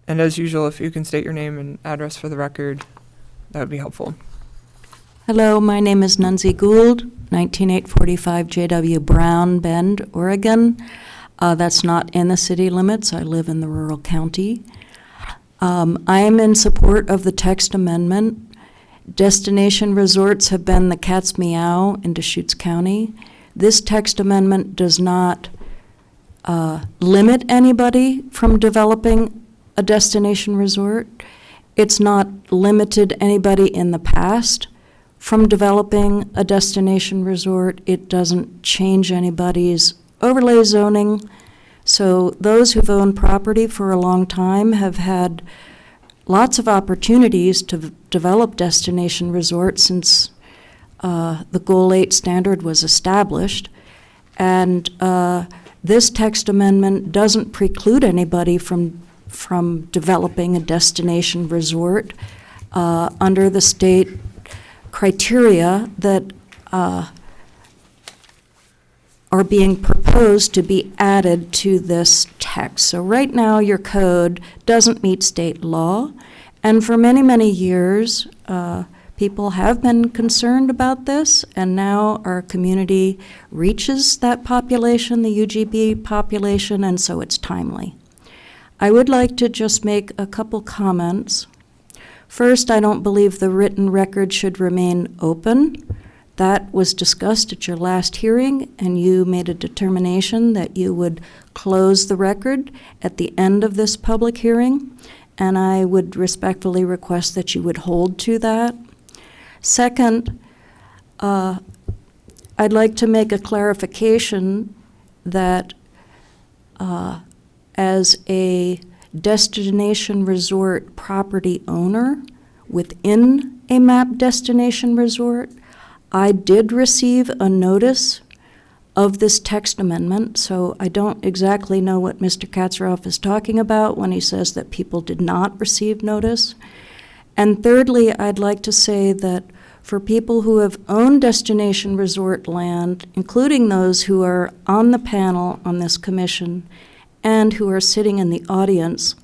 And as usual, if you can state your name and address for the record, That would be helpful. Hello, my name is Nunzi Gould, 19845 J.W. Brown, Bend, Oregon. That's not in the city limits. I live in the rural county. I am in support of the text amendment. Destination resorts have been the cat's meow in Deschutes County. This text amendment does not limit anybody from developing a destination resort. It's not limited anybody in the past from developing a destination resort. It doesn't change anybody's overlay zoning. So those who've owned property for a long time have had lots of opportunities to develop destination resorts since the Goal 8 standard was established. And this text amendment doesn't preclude anybody from developing a destination resort under the state criteria that are being proposed to be added to this text. So right now, your code doesn't meet state law, and for many, many years, people have been concerned about this, and now our community reaches that population, the UGB population, and so it's timely. I would like to just make a couple comments. First, I don't believe the written record should remain open. That was discussed at your last hearing, and you made a determination that you would close the record at the end of this public hearing, and I would respectfully request that you would hold to that. Second, I'd like to make a clarification that as a destination resort property owner within a MAP destination resort, I did receive a notice of this text amendment, so I don't exactly know what Mr. Katzeroff is talking about when he says that people did not receive notice. And thirdly, I'd like to say that for people who have owned destination resort land, including those who are on the panel on this commission and who are sitting in the audience,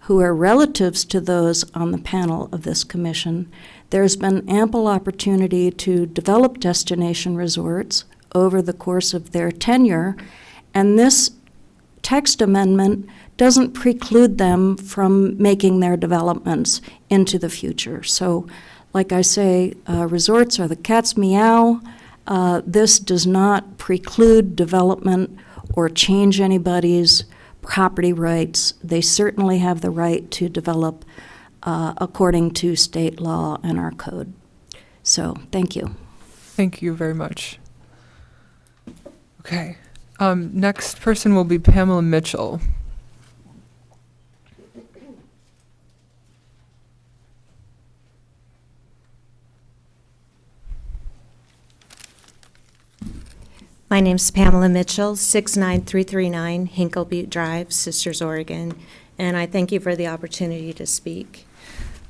who are relatives to those on the panel of this commission, there's been ample opportunity to develop destination resorts over the course of their tenure, and this text amendment doesn't preclude them from making their developments into the future. So, like I say, resorts are the cat's meow. This does not preclude development or change anybody's property rights. They certainly have the right to develop according to state law and our code. So, thank you. Thank you very much. Okay. Next person will be Pamela Mitchell. My name's Pamela Mitchell, 69339 Hinkle Butte Drive, Sisters, Oregon, and I thank you for the opportunity to speak.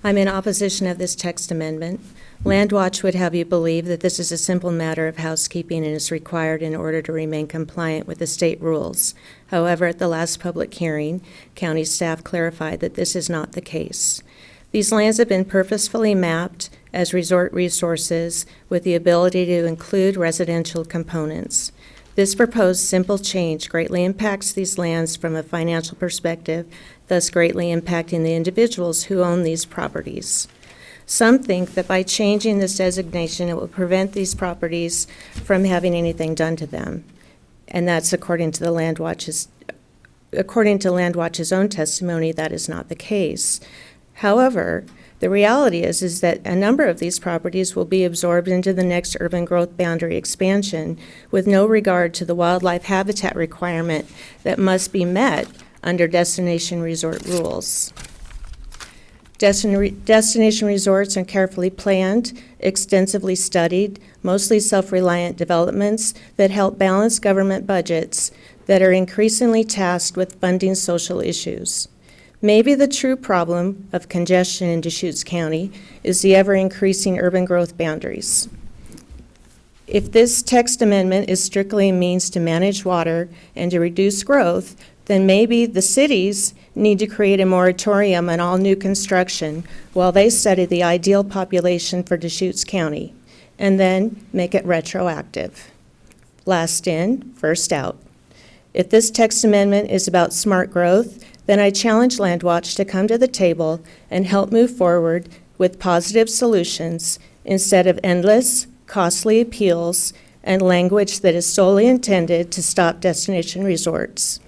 I'm in opposition of this text amendment. Landwatch would have you believe that this is a simple matter of housekeeping and is required in order to remain compliant with the state rules. However, at the last public hearing, county staff clarified that this is not the case. These lands have been purposefully mapped as resort resources with the ability to include residential components. This proposed simple change greatly impacts these lands from a financial perspective, thus greatly impacting the individuals who own these properties. Some think that by changing this designation, it will prevent these properties from having anything done to them. And that's according to Landwatch's own testimony, that is not the case. However, the reality is that a number of these properties will be absorbed into the next urban growth boundary expansion with no regard to the wildlife habitat requirement that must be met under destination resort rules. Destination resorts are carefully planned, extensively studied, mostly self-reliant developments that help balance government budgets that are increasingly tasked with funding social issues. Maybe the true problem of congestion in Deschutes County is the ever-increasing urban growth boundaries. If this text amendment is strictly a means to manage water and to reduce growth, then maybe the cities need to create a moratorium on all new construction while they study the ideal population for Deschutes County, and then make it retroactive. Last in, first out. If this text amendment is about smart growth, then I challenge Landwatch to come to the table and help move forward with positive solutions instead of endless, costly appeals and language that is solely intended to stop destination resorts.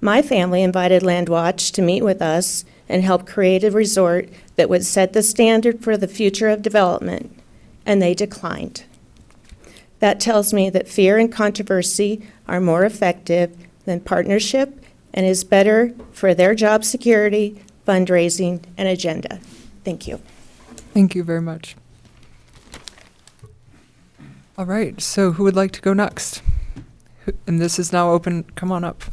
My family invited Landwatch to meet with us and help create a resort that would set the standard for the future of development, and they declined. That tells me that fear and controversy are more effective than partnership and is better for their job security, fundraising, and agenda. Thank you. Thank you very much. All right, so who would like to go next? And this is now open. Come on up.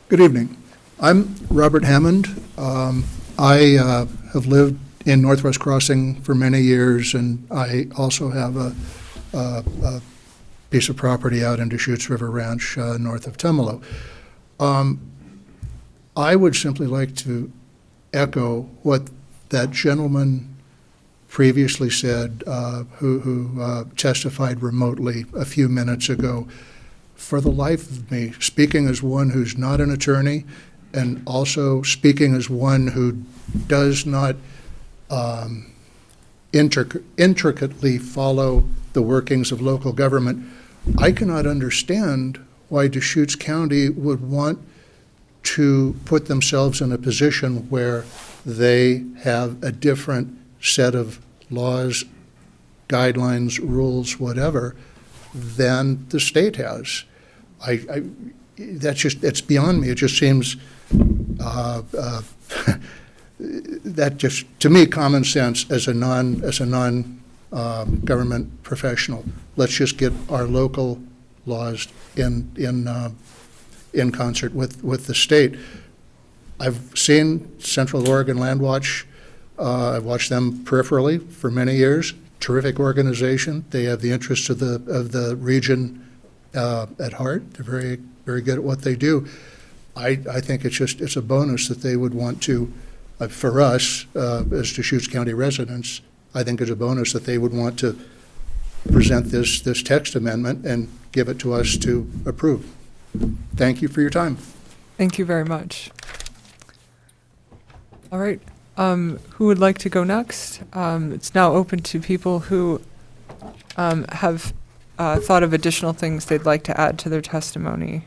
Good evening. I'm Robert Hammond. I have lived in Northwest Crossing for many years, and I also have a piece of property out in Deschutes River Ranch north of Tumalo. I would simply like to echo what that gentleman previously said, who testified remotely a few minutes ago. For the life of me, speaking as one who's not an attorney and also speaking as one who does not intricately follow the workings of local government, I cannot understand why Deschutes County would want to put themselves in a position where they have a different set of laws, guidelines, rules, whatever, than the state has. It's beyond me. It just seems that just, to me, common sense as a non-government professional. Let's just get our local laws in concert with the state. I've seen Central Oregon Landwatch. I've watched them peripherally for many years. Terrific organization. They have the interests of the region at heart. They're very, very good at what they do. I think it's a bonus that they would want to, for us as Deschutes County residents, I think it's a bonus that they would want to present this text amendment and give it to us to approve. Thank you for your time. Thank you very much. All right. Who would like to go next? It's now open to people who have thought of additional things they'd like to add to their testimony.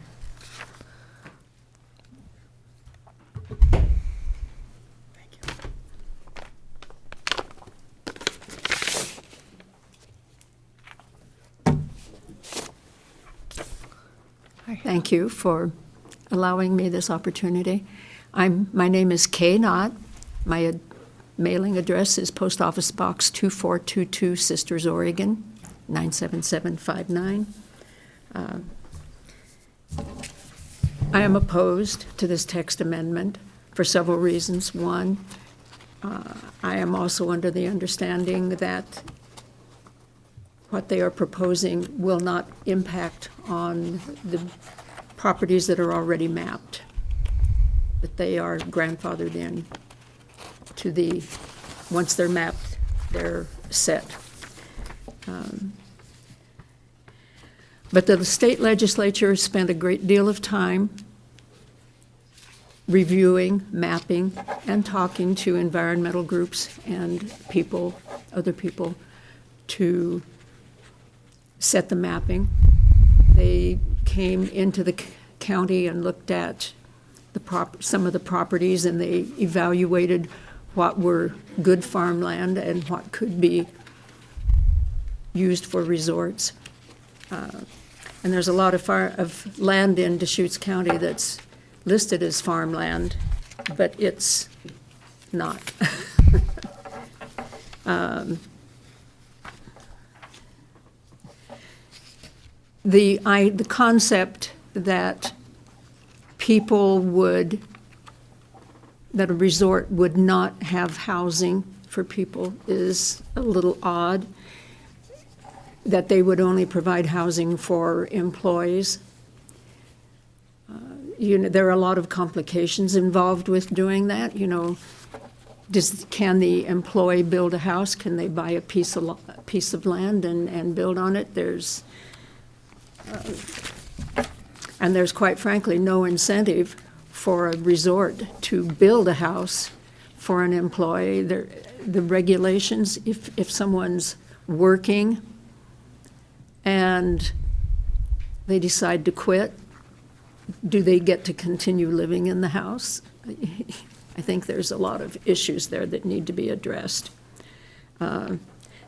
Thank you for allowing me this opportunity. My name is Kay Knott. My mailing address is Post Office Box 2422, Sisters, Oregon, 97759. I am opposed to this text amendment for several reasons. One, I am also under the understanding that what they are proposing will not impact on the properties that are already mapped, that they are grandfathered in to the, once they're mapped, they're set. But the state legislature spent a great deal of time reviewing, mapping, and talking to environmental groups and people, other people, to set the mapping. They came into the county and looked at some of the properties, and they evaluated what were good farmland and what could be used for resorts. And there's a lot of land in Deschutes County that's listed as farmland, but it's not. The concept that that a resort would not have housing for people is a little odd. that they would only provide housing for employees. There are a lot of complications involved with doing that. Can the employee build a house? Can they buy a piece of land and build on it? There's quite frankly no incentive for a resort to build a house for an employee. The regulations, if someone's working and they decide to quit, do they get to continue living in the house? I think there's a lot of issues there that need to be addressed. And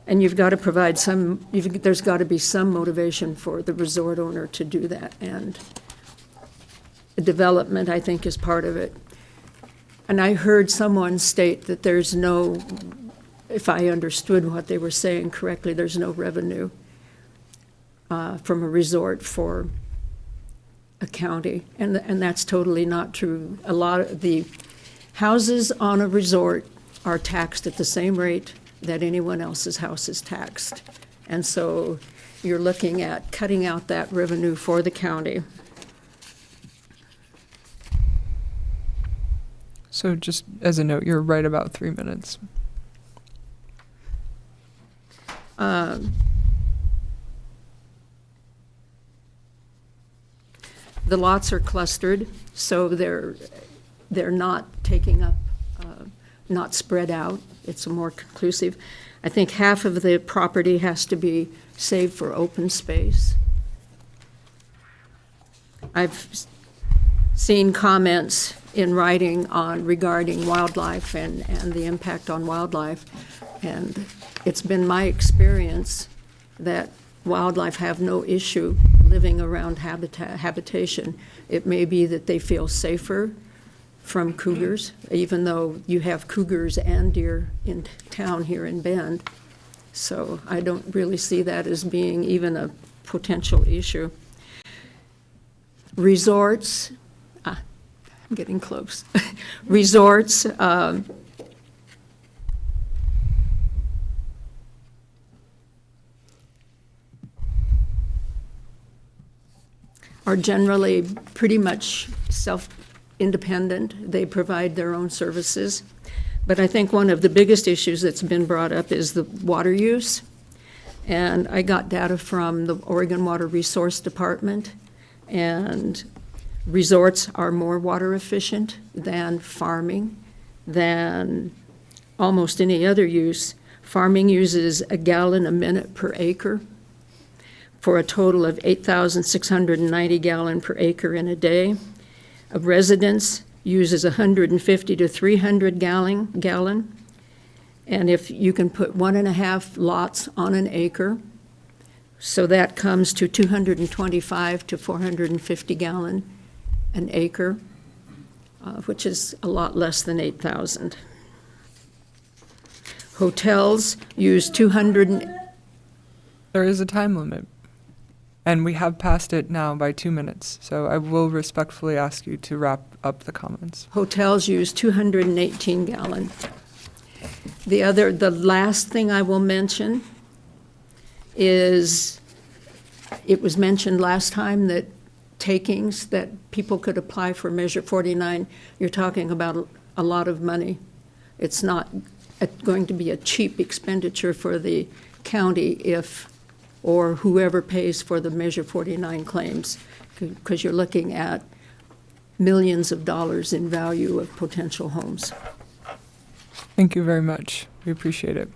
you've got to provide there's got to be some motivation for the resort owner to do that. And development, I think, is part of it. And I heard someone state that there's no, if I understood what they were saying correctly, there's no revenue from a resort for a county. And that's totally not true. A lot of the houses on a resort are taxed at the same rate that anyone else's house is taxed. And so you're looking at cutting out that revenue for the county. So just as a note, you're right about 3 minutes. The lots are clustered, so they're not taking up, not spread out. It's more conclusive. I think half of the property has to be saved for open space. I've seen comments in writing regarding wildlife and the impact on wildlife, and it's been my experience that wildlife have no issue living around habitation. It may be that they feel safer from cougars, even though you have cougars and deer in town here in Bend. So I don't really see that as being even a potential issue. Resorts, I'm getting close. Resorts, are generally pretty much self-independent. They provide their own services. But I think one of the biggest issues that's been brought up is the water use. And I got data from the Oregon Water Resource Department, and resorts are more water efficient than farming, than almost any other use. Farming uses 1 gallon a minute per acre, for a total of 8,690 gallon per acre in a day. A residence uses 150 to 300 gallon. And if you can put 1.5 lots on an acre, so that comes to 225 to 450 gallon an acre, which is a lot less than 8,000. Hotels use 200. There is a time limit. And we have passed it now by 2 minutes, so I will respectfully ask you to wrap up the comments. Hotels use 218 gallon. The last thing I will mention is, it was mentioned last time that takings, that people could apply for Measure 49. You're talking about a lot of money. It's not going to be a cheap expenditure for the county or whoever pays for the Measure 49 claims, because you're looking at millions of dollars in value of potential homes. Thank you very much. We appreciate it.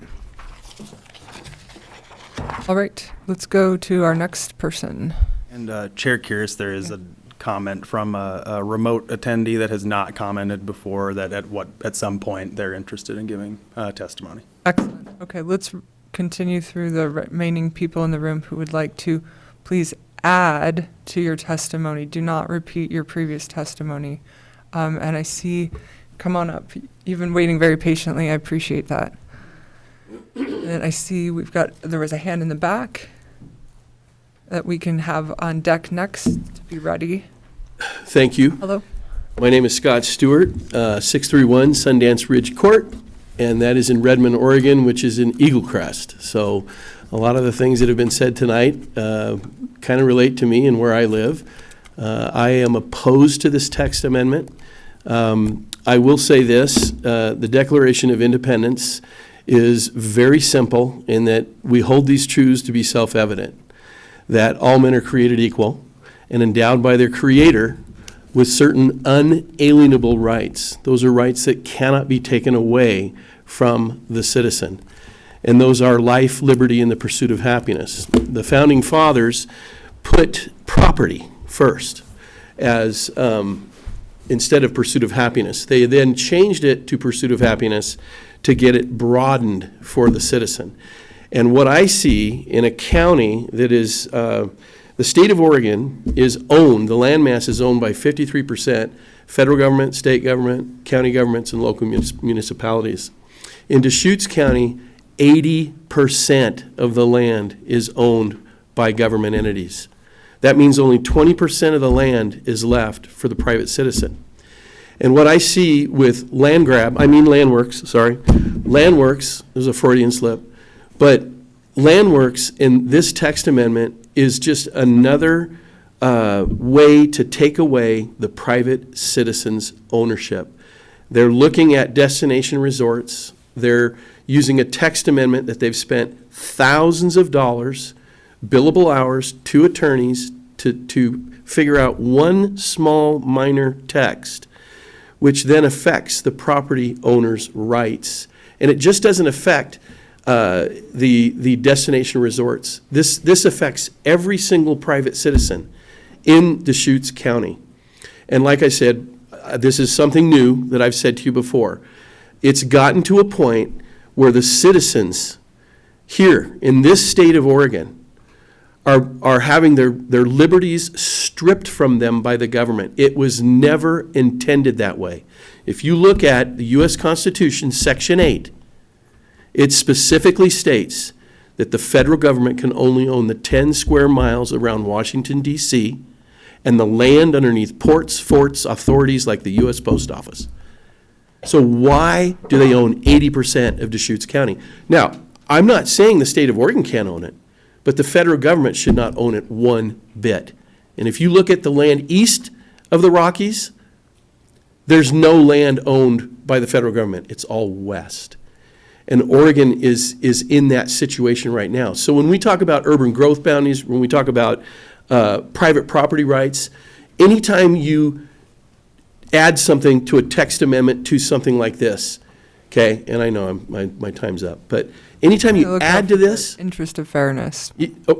All right, let's go to our next person. And Chair Curious, there is a comment from a remote attendee that has not commented before, that at some point they're interested in giving testimony. Excellent. Okay, let's continue through the remaining people in the room who would like to please add to your testimony. Do not repeat your previous testimony. And I see, come on up. You've been waiting very patiently. I appreciate that. And I see there was a hand in the back that we can have on deck next to be ready. Thank you. Hello. My name is Scott Stewart, 631 Sundance Ridge Court, and that is in Redmond, Oregon, which is in Eagle Crest. So A lot of the things that have been said tonight kind of relate to me and where I live. I am opposed to this text amendment. I will say this, the Declaration of Independence is very simple in that we hold these truths to be self-evident, that all men are created equal and endowed by their Creator with certain unalienable rights. Those are rights that cannot be taken away from the citizen. And those are life, liberty, and the pursuit of happiness. The Founding Fathers put property first as instead of pursuit of happiness. They then changed it to pursuit of happiness to get it broadened for the citizen. And what I see in a county that is, the state of Oregon is owned, the landmass is owned by 53% federal government, state government, county governments, and local municipalities. In Deschutes County, 80% of the land is owned by government entities. That means only 20% of the land is left for the private citizen. And what I see with Landworks, there's a Freudian slip, but Landworks in this text amendment is just another way to take away the private citizen's ownership. They're looking at destination resorts. They're using a text amendment that they've spent thousands of dollars, billable hours to attorneys to figure out one small minor text, which then affects the property owner's rights. And it just doesn't affect the destination resorts. This affects every single private citizen in Deschutes County. And like I said, this is something new that I've said to you before. It's gotten to a point where the citizens here in this state of Oregon are having their liberties stripped from them by the government. It was never intended that way. If you look at the U.S. Constitution, Section 8, it specifically states that the federal government can only own the 10 square miles around Washington, D.C., and the land underneath ports, forts, authorities like the U.S. Post Office. So why do they own 80% of Deschutes County? Now, I'm not saying the state of Oregon can't own it, but the federal government should not own it one bit. And if you look at the land east of the Rockies, there's no land owned by the federal government. It's all west. And Oregon is in that situation right now. So when we talk about urban growth boundaries, when we talk about private property rights, anytime you add something to a text amendment to something like this, okay, and I know my time's up, but anytime you add to this, interest of fairness.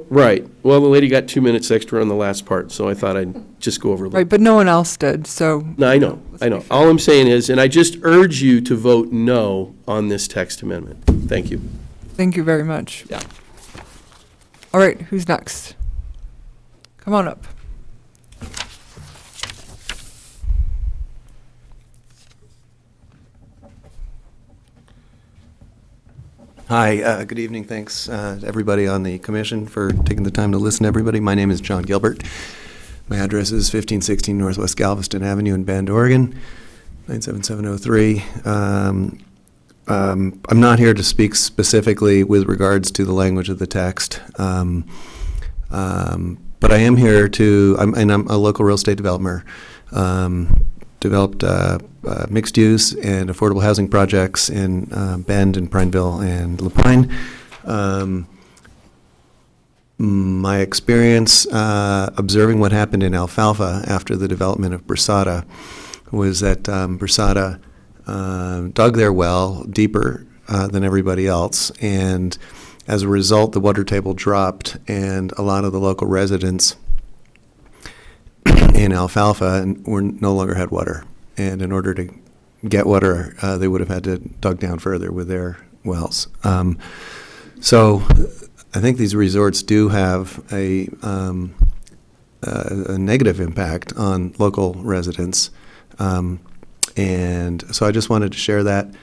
Right. Well, the lady got 2 minutes extra on the last part, so I thought I'd just go over. Right, but no one else did, so. No, I know. All I'm saying is, and I just urge you to vote no on this text amendment. Thank you. Thank you very much. Yeah. All right, who's next? Come on up. Hi, good evening. Thanks to everybody on the commission for taking the time to listen to everybody. My name is John Gilbert. My address is 1516 Northwest Galveston Avenue in Bend, Oregon, 97703. I'm not here to speak specifically with regards to the language of the text, but I am here to, I'm a local real estate developer. Developed mixed use and affordable housing projects in Bend and Prineville and Lapine. My experience observing what happened in Alfalfa after the development of Brasada was that Brasada dug their well deeper than everybody else, and as a result the water table dropped, and a lot of the local residents in Alfalfa no longer had water, and in order to get water, they would have had to dug down further with their wells. So I think these resorts do have a negative impact on local residents, and so I just wanted to share that.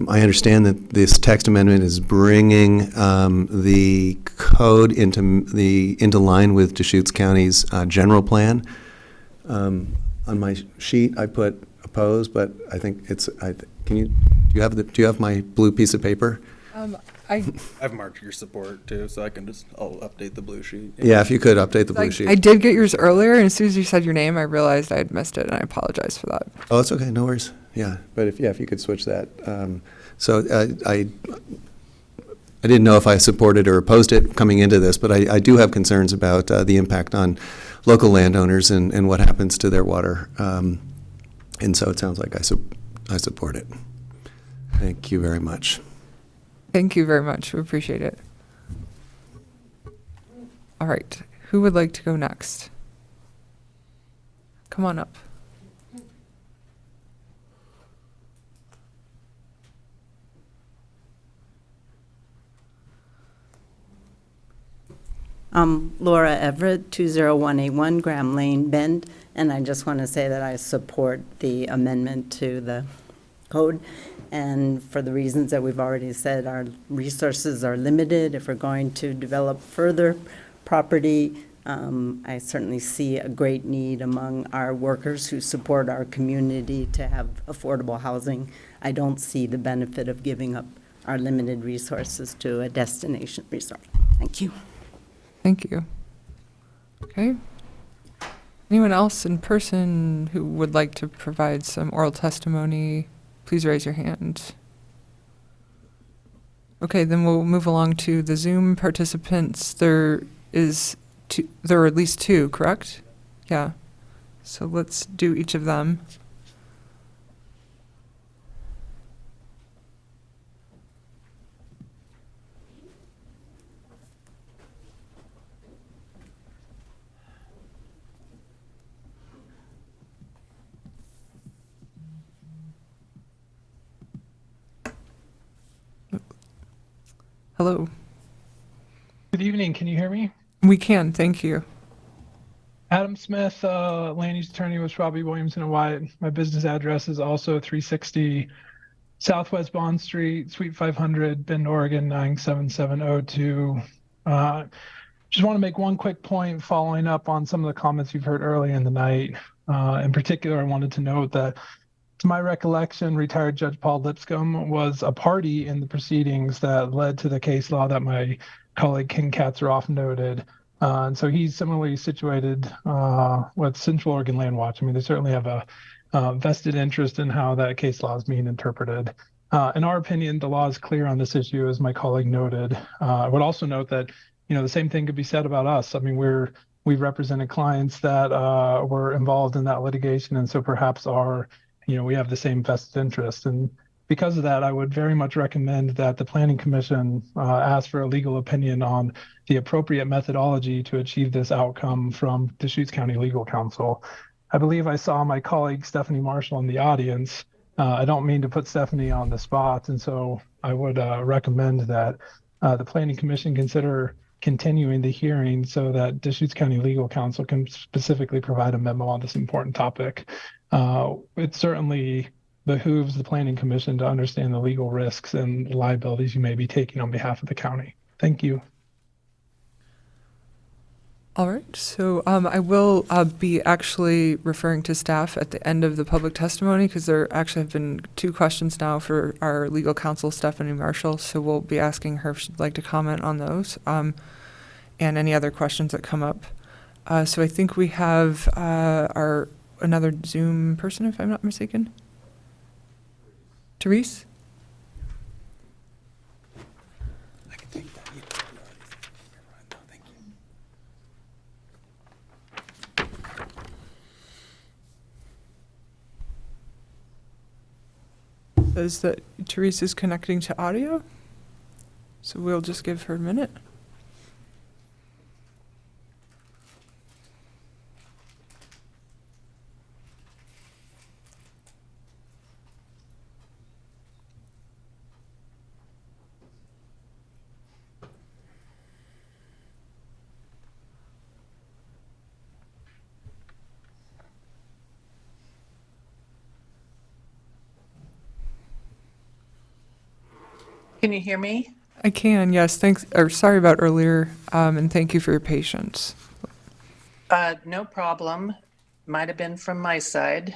I understand that this text amendment is bringing the code into line with Deschutes County's general plan. On my sheet, I put opposed, but I think it's. Do you Do you have my blue piece of paper? I've marked your support too, so I'll update the blue sheet. Yeah, if you could update the blue sheet. I did get yours earlier, and as soon as you said your name, I realized I had missed it, and I apologize for that. Oh, it's okay, no worries. Yeah, but if you could switch that. I didn't know if I supported or opposed it coming into this, but I do have concerns about the impact on local landowners and what happens to their water. And so it sounds like I support it. Thank you very much. Thank you very much. We appreciate it. All right. Who would like to go next? Come on up. Laura Everett, 20181 Graham Lane, Bend, and I just want to say that I support the amendment to the code. And for the reasons that we've already said, our resources are limited. If we're going to develop further property, I certainly see a great need among our workers who support our community to have affordable housing. I don't see the benefit of giving up our limited resources to a destination resort. Thank you. Thank you. Okay. Anyone else in person who would like to provide some oral testimony, please raise your hand. Okay, then we'll move along to the Zoom participants. There are at least two, correct? Yeah. So let's do each of them. Hello. Good evening. Can you hear me? We can, thank you. Adam Smith, land use attorney with Robbie Williamson and Wyatt. My business address is also 360 Southwest Bond Street, Suite 500, Bend, Oregon 97702. Just want to make one quick point following up on some of the comments you've heard earlier in the night. In particular, I wanted to note that, to my recollection, retired Judge Paul Lipscomb was a party in the proceedings that led to the case law that my colleague Ken Katzeroff noted. And so he's similarly situated with Central Oregon Land Watch. I mean, they certainly have a vested interest in how that case law is being interpreted. In our opinion, the law is clear on this issue, as my colleague noted. I would also note that, the same thing could be said about us. I mean, we've represented clients that were involved in that litigation, and so perhaps we have the same vested interest. And because of that, I would very much recommend that the Planning Commission ask for a legal opinion on the appropriate methodology to achieve this outcome from Deschutes County Legal Counsel. I believe I saw my colleague Stephanie Marshall in the audience. I don't mean to put Stephanie on the spot, and so I would recommend that the Planning Commission consider continuing the hearing so that Deschutes County Legal Counsel can specifically provide a memo on this important topic. It certainly behooves the Planning Commission to understand the legal risks and liabilities you may be taking on behalf of the county. Thank you. All right, so I will be actually referring to staff at the end of the public testimony, because there actually have been two questions now for our legal counsel, Stephanie Marshall, so we'll be asking her if she'd like to comment on those and any other questions that come up. So I think we have another Zoom person, if I'm not mistaken. Therese? I can take that. Thank you. Says that Therese is connecting to audio, so we'll just give her a minute. Can you hear me? I can, yes. Thanks, or sorry about earlier, and thank you for your patience. No problem. Might have been from my side.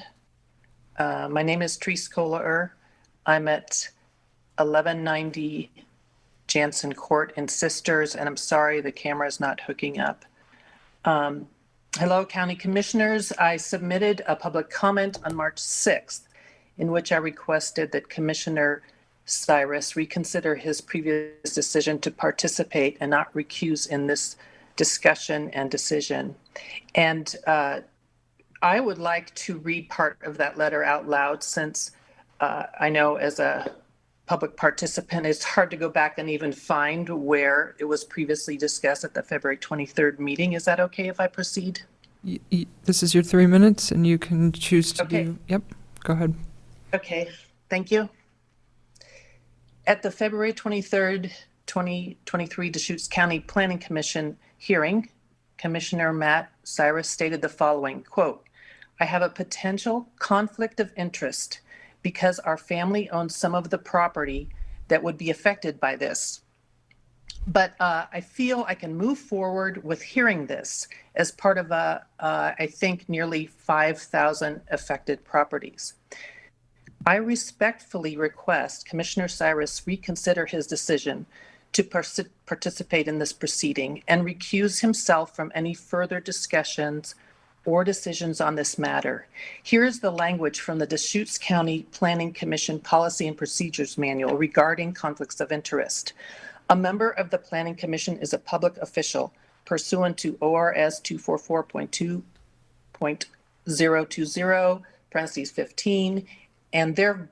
My name is Therese Kohler. I'm at 1190 Jansen Court in Sisters, and I'm sorry the camera is not hooking up. Hello, County Commissioners. I submitted a public comment on March 6th in which I requested that Commissioner Cyrus reconsider his previous decision to participate and not recuse in this discussion and decision. And I would like to read part of that letter out loud, since I know as a public participant, it's hard to go back and even find where it was previously discussed at the February 23rd meeting. Is that okay if I proceed? This is your 3 minutes, and you can choose to Okay. do, yep, go ahead. Okay, thank you. At the February 23rd, 2023 Deschutes County Planning Commission hearing, Commissioner Matt Cyrus stated the following, quote, "I have a potential conflict of interest because our family owns some of the property that would be affected by this. But I feel I can move forward with hearing this as part of I think nearly 5,000 affected properties. I respectfully request Commissioner Cyrus reconsider his decision to participate in this proceeding and recuse himself from any further discussions or decisions on this matter. Here is the language from the Deschutes County Planning Commission Policy and Procedures Manual regarding conflicts of interest. A member of the Planning Commission is a public official pursuant to ORS 244.2.020, parentheses 15, and thereby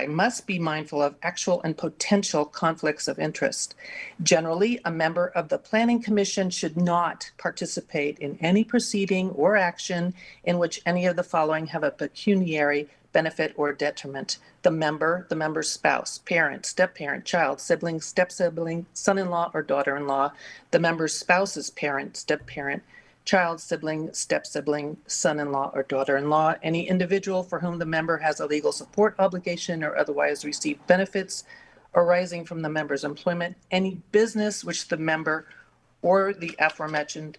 must be mindful of actual and potential conflicts of interest. Generally, a member of the Planning Commission should not participate in any proceeding or action in which any of the following have a pecuniary benefit or detriment: the member's spouse, parent, step-parent, child, sibling, step-sibling, son-in-law or daughter-in-law, the member's spouse's parent, step-parent, child, sibling, step-sibling, son-in-law or daughter-in-law, any individual for whom the member has a legal support obligation or otherwise received benefits arising from the member's employment, any business which the member or the aforementioned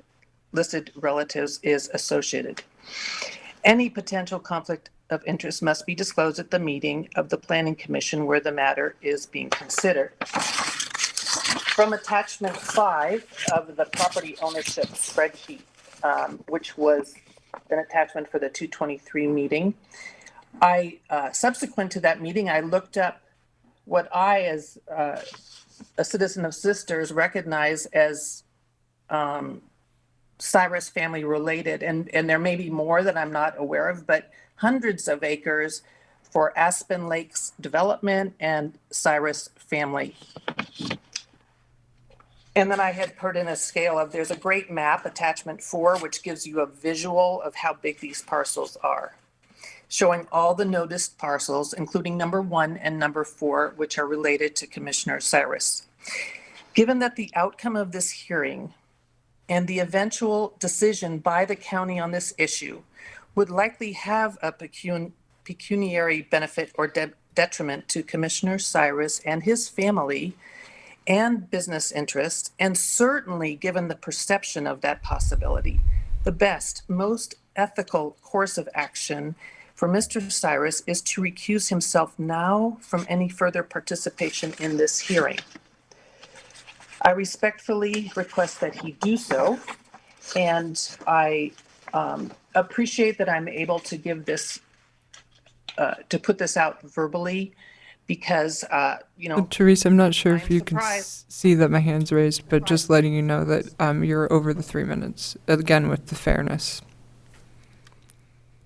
listed relatives is associated. Any potential conflict of interest must be disclosed at the meeting of the Planning Commission where the matter is being considered." From attachment 5 of the property ownership spreadsheet, which was an attachment for the 223 meeting, subsequent to that meeting, I looked up what I, as a citizen of Sisters, recognize as Cyrus family related, and there may be more that I'm not aware of, but hundreds of acres for Aspen Lakes Development and Cyrus family. And then I had put in a scale of, there's a great map, attachment 4, which gives you a visual of how big these parcels are, showing all the noticed parcels, including number 1 and number 4, which are related to Commissioner Cyrus. Given that the outcome of this hearing and the eventual decision by the county on this issue would likely have a pecuniary benefit or detriment to Commissioner Cyrus and his family and business interests, and certainly given the perception of that possibility, the best, most ethical course of action for Mr. Cyrus is to recuse himself now from any further participation in this hearing. I respectfully request that he do so, and I appreciate that I'm able to give this, to put this out verbally, because, Teresa, I'm not sure if I'm you can surprised. see that my hand's raised, but just letting you know that you're over the 3 minutes, again, with the fairness.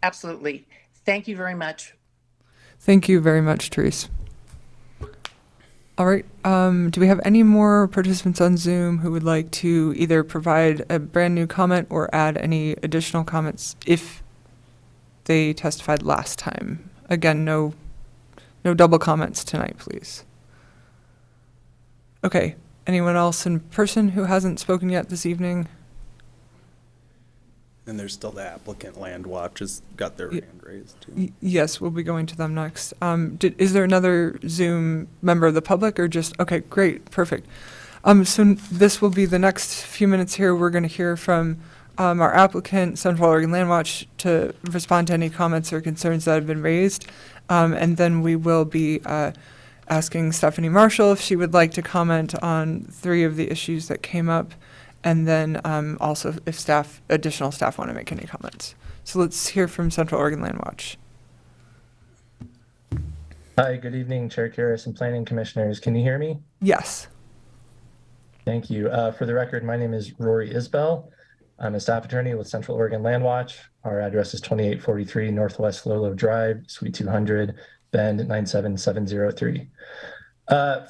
Absolutely. Thank you very much. Thank you very much, Teresa. All right, do we have any more participants on Zoom who would like to either provide a brand new comment or add any additional comments if they testified last time? Again, no double comments tonight, please. Okay, anyone else in person who hasn't spoken yet this evening? And there's still the applicant Land Watch has got their hand raised too. Yes, we'll be going to them next. Is there another Zoom member of the public or just, okay, great, perfect. So this will be the next few minutes here. We're going to hear from our applicant, Central Oregon Land Watch, to respond to any comments or concerns that have been raised. And then we will be asking Stephanie Marshall if she would like to comment on 3 of the issues that came up, and then also if additional staff want to make any comments. So let's hear from Central Oregon Land Watch. Hi, good evening, Chair Karras and Planning Commissioners. Can you hear me? Yes. Thank you. For the record, my name is Rory Isbell. I'm a staff attorney with Central Oregon Land Watch. Our address is 2843 Northwest Lolo Drive, Suite 200, Bend 97703.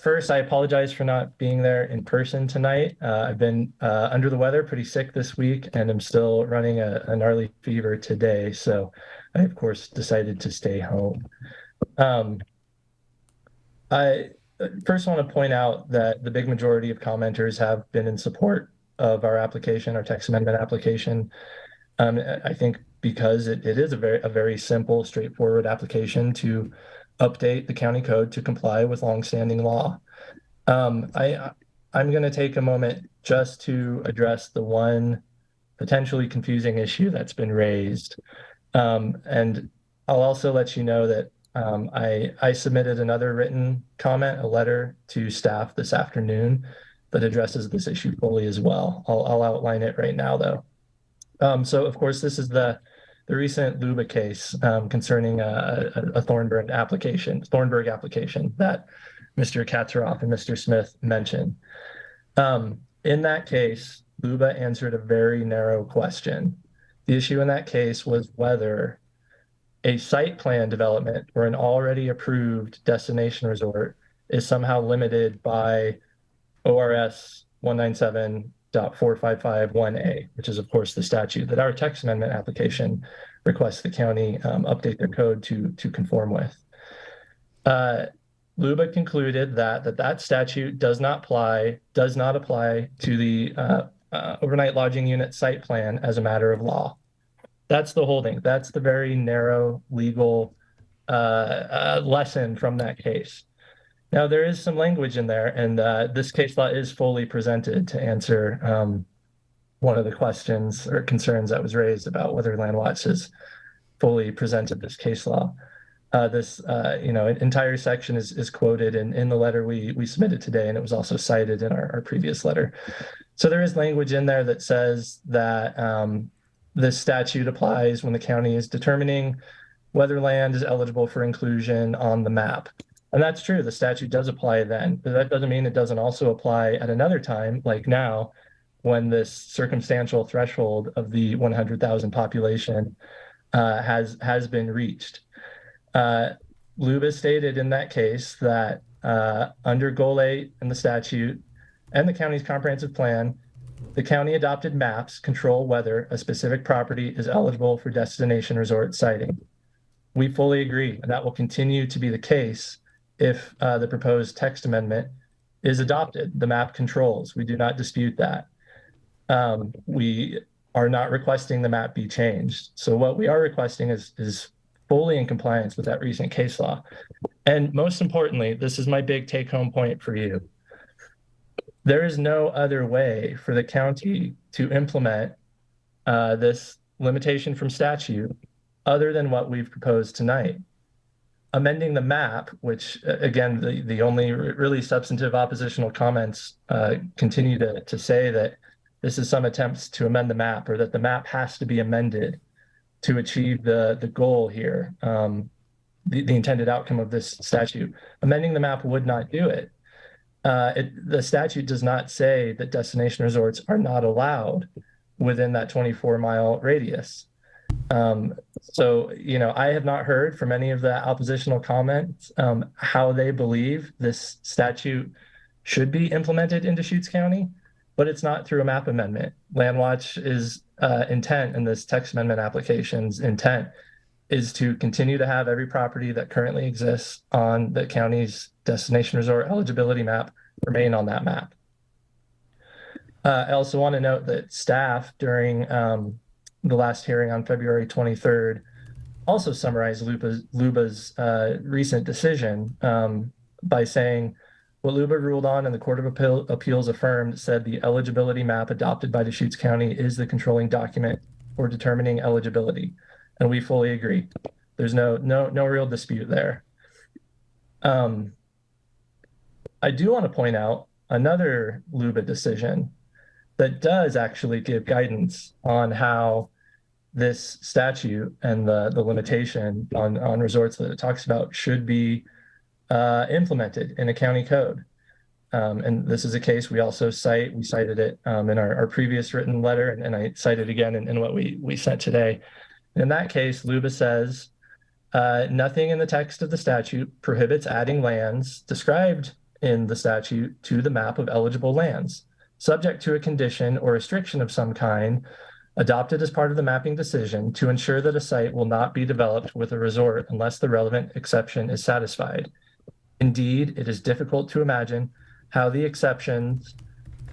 First, I apologize for not being there in person tonight. I've been under the weather, pretty sick this week, and I'm still running a gnarly fever today. So I, of course, decided to stay home. I first want to point out that the big majority of commenters have been in support of our application, our text amendment application. I think because it is a very simple, straightforward application to update the county code to comply with longstanding law. I'm going to take a moment just to address the one potentially confusing issue that's been raised. And I'll also let you know that I submitted another written comment, a letter to staff this afternoon that addresses this issue fully as well. I'll outline it right now, though. So, of course, this is the recent Luba case concerning a Thornburg application that Mr. Katzeroff and Mr. Smith mentioned. In that case, Luba answered a very narrow question. The issue in that case was whether a site plan development for an already approved destination resort is somehow limited by ORS 197.4551A, which is, of course, the statute that our text amendment application requests the county update their code to conform with. Luba concluded that statute does not apply to the overnight lodging unit site plan as a matter of law. That's the holding. That's the very narrow legal lesson from that case. Now, there is some language in there, and this case law is fully presented to answer one of the questions or concerns that was raised about whether Land Watch has fully presented this case law. This entire section is quoted in the letter we submitted today, and it was also cited in our previous letter. So there is language in there that says that this statute applies when the county is determining whether land is eligible for inclusion on the map. And that's true, the statute does apply then, but that doesn't mean it doesn't also apply at another time, like now, when this circumstantial threshold of the 100,000 population has been reached. Luba stated in that case that under Goal 8 in the statute and the county's comprehensive plan, the county adopted maps control whether a specific property is eligible for destination resort siting. We fully agree, and that will continue to be the case if the proposed text amendment is adopted. The map controls. We do not dispute that. We are not requesting the map be changed. So what we are requesting is fully in compliance with that recent case law. And most importantly, this is my big take-home point for you. There is no other way for the county to implement this limitation from statute other than what we've proposed tonight. Amending the map, which again, the only really substantive oppositional comments continue to say that this is some attempts to amend the map or that the map has to be amended to achieve the goal here, the intended outcome of this statute. Amending the map would not do it. The statute does not say that destination resorts are not allowed within that 24-mile radius. So, I have not heard from any of the oppositional comments how they believe this statute should be implemented into Deschutes County, but it's not through a map amendment. Land Watch's intent in this text amendment application's intent is to continue to have every property that currently exists on the county's destination resort eligibility map remain on that map. I also want to note that staff during the last hearing on February 23rd also summarized Luba's recent decision by saying, what Luba ruled on and the Court of Appeals affirmed said the eligibility map adopted by Deschutes County is the controlling document for determining eligibility. And we fully agree. There's no real dispute there. I do want to point out another LUBA decision that does actually give guidance on how this statute and the limitation on resorts that it talks about should be implemented in a county code. And this is a case we also cite. We cited it in our previous written letter, and I cite it again in what we sent today. In that case, LUBA says, nothing in the text of the statute prohibits adding lands described in the statute to the map of eligible lands, subject to a condition or restriction of some kind adopted as part of the mapping decision to ensure that a site will not be developed with a resort unless the relevant exception is satisfied. Indeed, it is difficult to imagine how the exceptions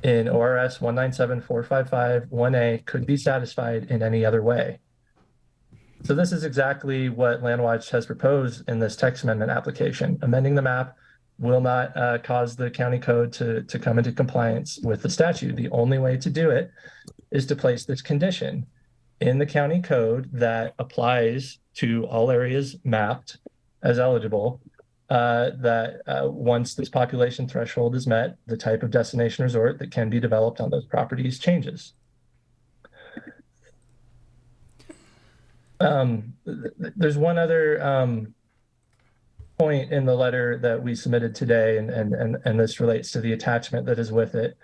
in ORS 197.455(1)A could be satisfied in any other way. So this is exactly what Landwatch has proposed in this text amendment application. Amending the map will not cause the county code to come into compliance with the statute. The only way to do it is to place this condition in the county code that applies to all areas mapped as eligible, that once this population threshold is met, the type of destination resort that can be developed on those properties changes. There's one other point in the letter that we submitted today, and this relates to the attachment that is with it.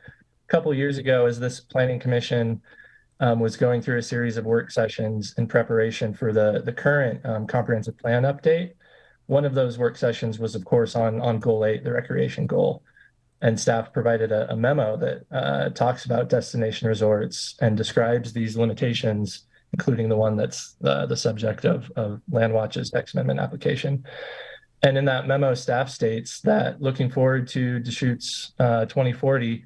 A couple years ago, as this planning commission was going through a series of work sessions in preparation for the current comprehensive plan update, one of those work sessions was, of course, on Goal 8, the recreation goal. And staff provided a memo that talks about destination resorts and describes these limitations, including the one that's the subject of Landwatch's text amendment application. And in that memo, staff states that looking forward to Deschutes 2040,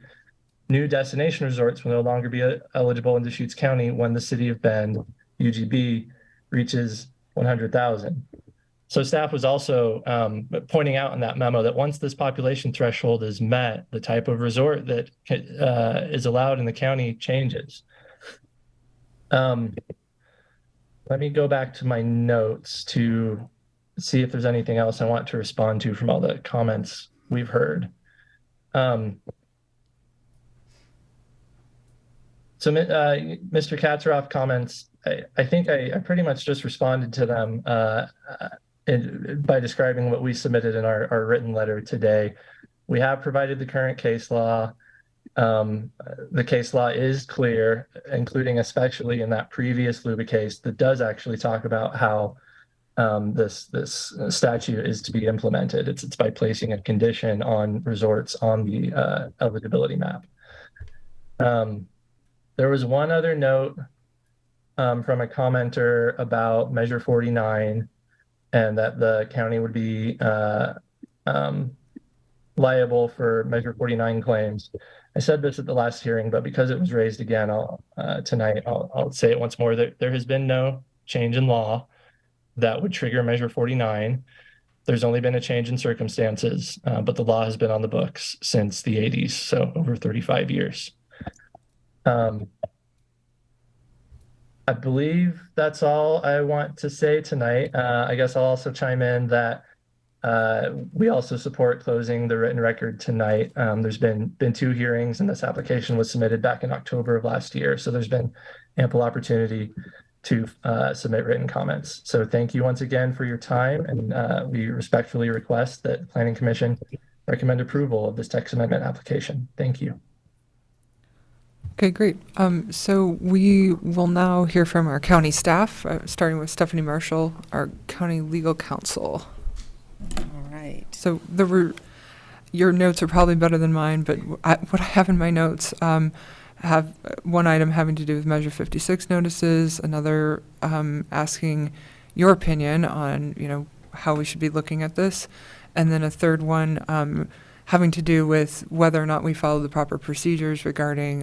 new destination resorts will no longer be eligible in Deschutes County when the city of Bend, UGB, reaches 100,000. So staff was also pointing out in that memo that once this population threshold is met, the type of resort that is allowed in the county changes. Let me go back to my notes to see if there's anything else I want to respond to from all the comments we've heard. So Mr. Katzeroff comments, I think I pretty much just responded to them by describing what we submitted in our written letter today. We have provided the current case law. The case law is clear, including especially in that previous LUBA case that does actually talk about how this statute is to be implemented. It's by placing a condition on resorts on the eligibility map. There was one other note from a commenter about Measure 49 and that the county would be liable for Measure 49 claims. I said this at the last hearing, but because it was raised again tonight, I'll say it once more. There has been no change in law that would trigger Measure 49. There's only been a change in circumstances, but the law has been on the books since the 80s, so over 35 years. I believe that's all I want to say tonight. I guess I'll also chime in that we also support closing the written record tonight. There's been 2 hearings, and this application was submitted back in October of last year. So there's been ample opportunity to submit written comments. So thank you once again for your time, and we respectfully request that the Planning Commission recommend approval of this text amendment application. Thank you. Okay, great. So we will now hear from our county staff, starting with Stephanie Marshall, our county legal counsel. All right. So your notes are probably better than mine, but what I have in my notes have one item having to do with Measure 56 notices, another asking your opinion on how we should be looking at this, and then a third one having to do with whether or not we follow the proper procedures regarding